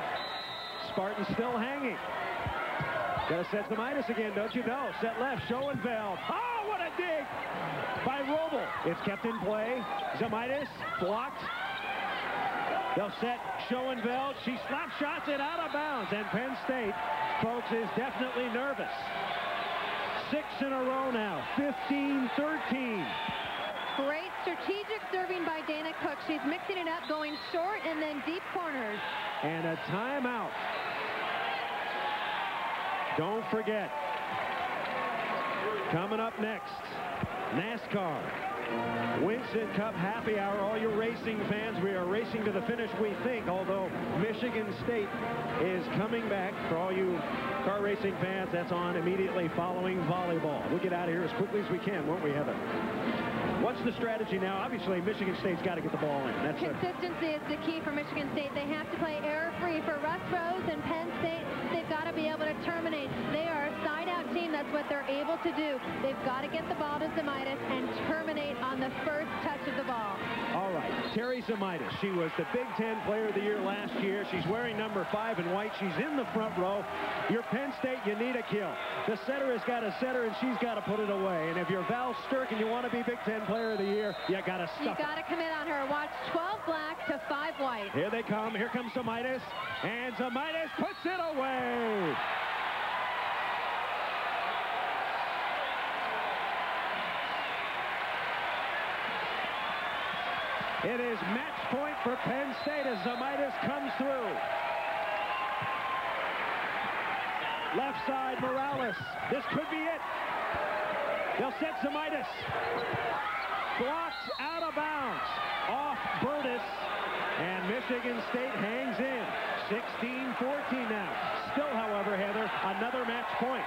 Spartans still hanging. Got to set Zamitis again, don't you know? Set left, Schoenfeld. Oh, what a dig by Roble. It's kept in play. Zamitis blocked. They'll set Schoenfeld. She slap shots it out of bounds. And Penn State, folks, is definitely nervous. 6 in a row now. 15-13. Great strategic serving by Dana Cook. She's mixing it up, going short and then deep corners. And a timeout. Don't forget. Coming up next, NASCAR. Winston Cup Happy Hour. All you racing fans, we are racing to the finish, we think, although Michigan State is coming back. For all you car racing fans, that's on immediately following volleyball. We'll get out of here as quickly as we can, won't we, Heather? What's the strategy now? Obviously, Michigan State's got to get the ball in. That's consistency is the key for Michigan State. They have to play error-free. For Russ Rose and Penn State, they've got to be able to terminate. They are a side-out team. That's what they're able to do. They've got to get the ball to Zamitis and terminate on the first touch of the ball. All right, Terry Zamitis. She was the Big Ten Player of the Year last year. She's wearing number 5 in white. She's in the front row. You're Penn State, you need a kill. The setter has got a setter, and she's got to put it away. And if you're Val Stirk and you want to be Big Ten Player of the Year, you got to stuff You got to commit on her. Watch 12 black to 5 white. Here they come. Here comes Zamitis. And Zamitis puts it away. It is match point for Penn State as Zamitis comes through. Left side, Morales. This could be it. They'll set Zamitis. Blocked out of bounds. Off Burtis. And Michigan State hangs in. 16-14 now. Still, however, Heather, another match point.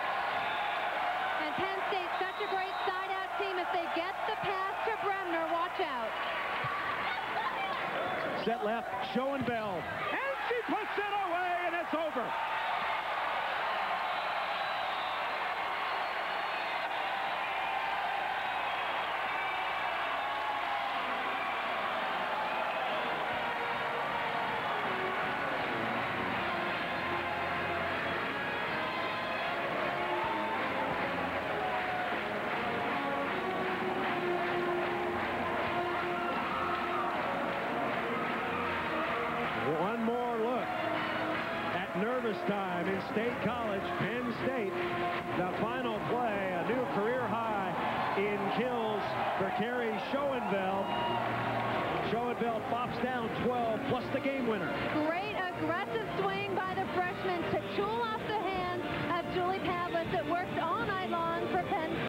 And Penn State, such a great side-out team. If they get the pass to Bremner, watch out. Set left, Schoenfeld. And she puts it away, and it's over. One more look at nervous time in State College, Penn State. The final play, a new career high in kills for Carrie Schoenfeld. Schoenfeld pops down 12 plus the game winner.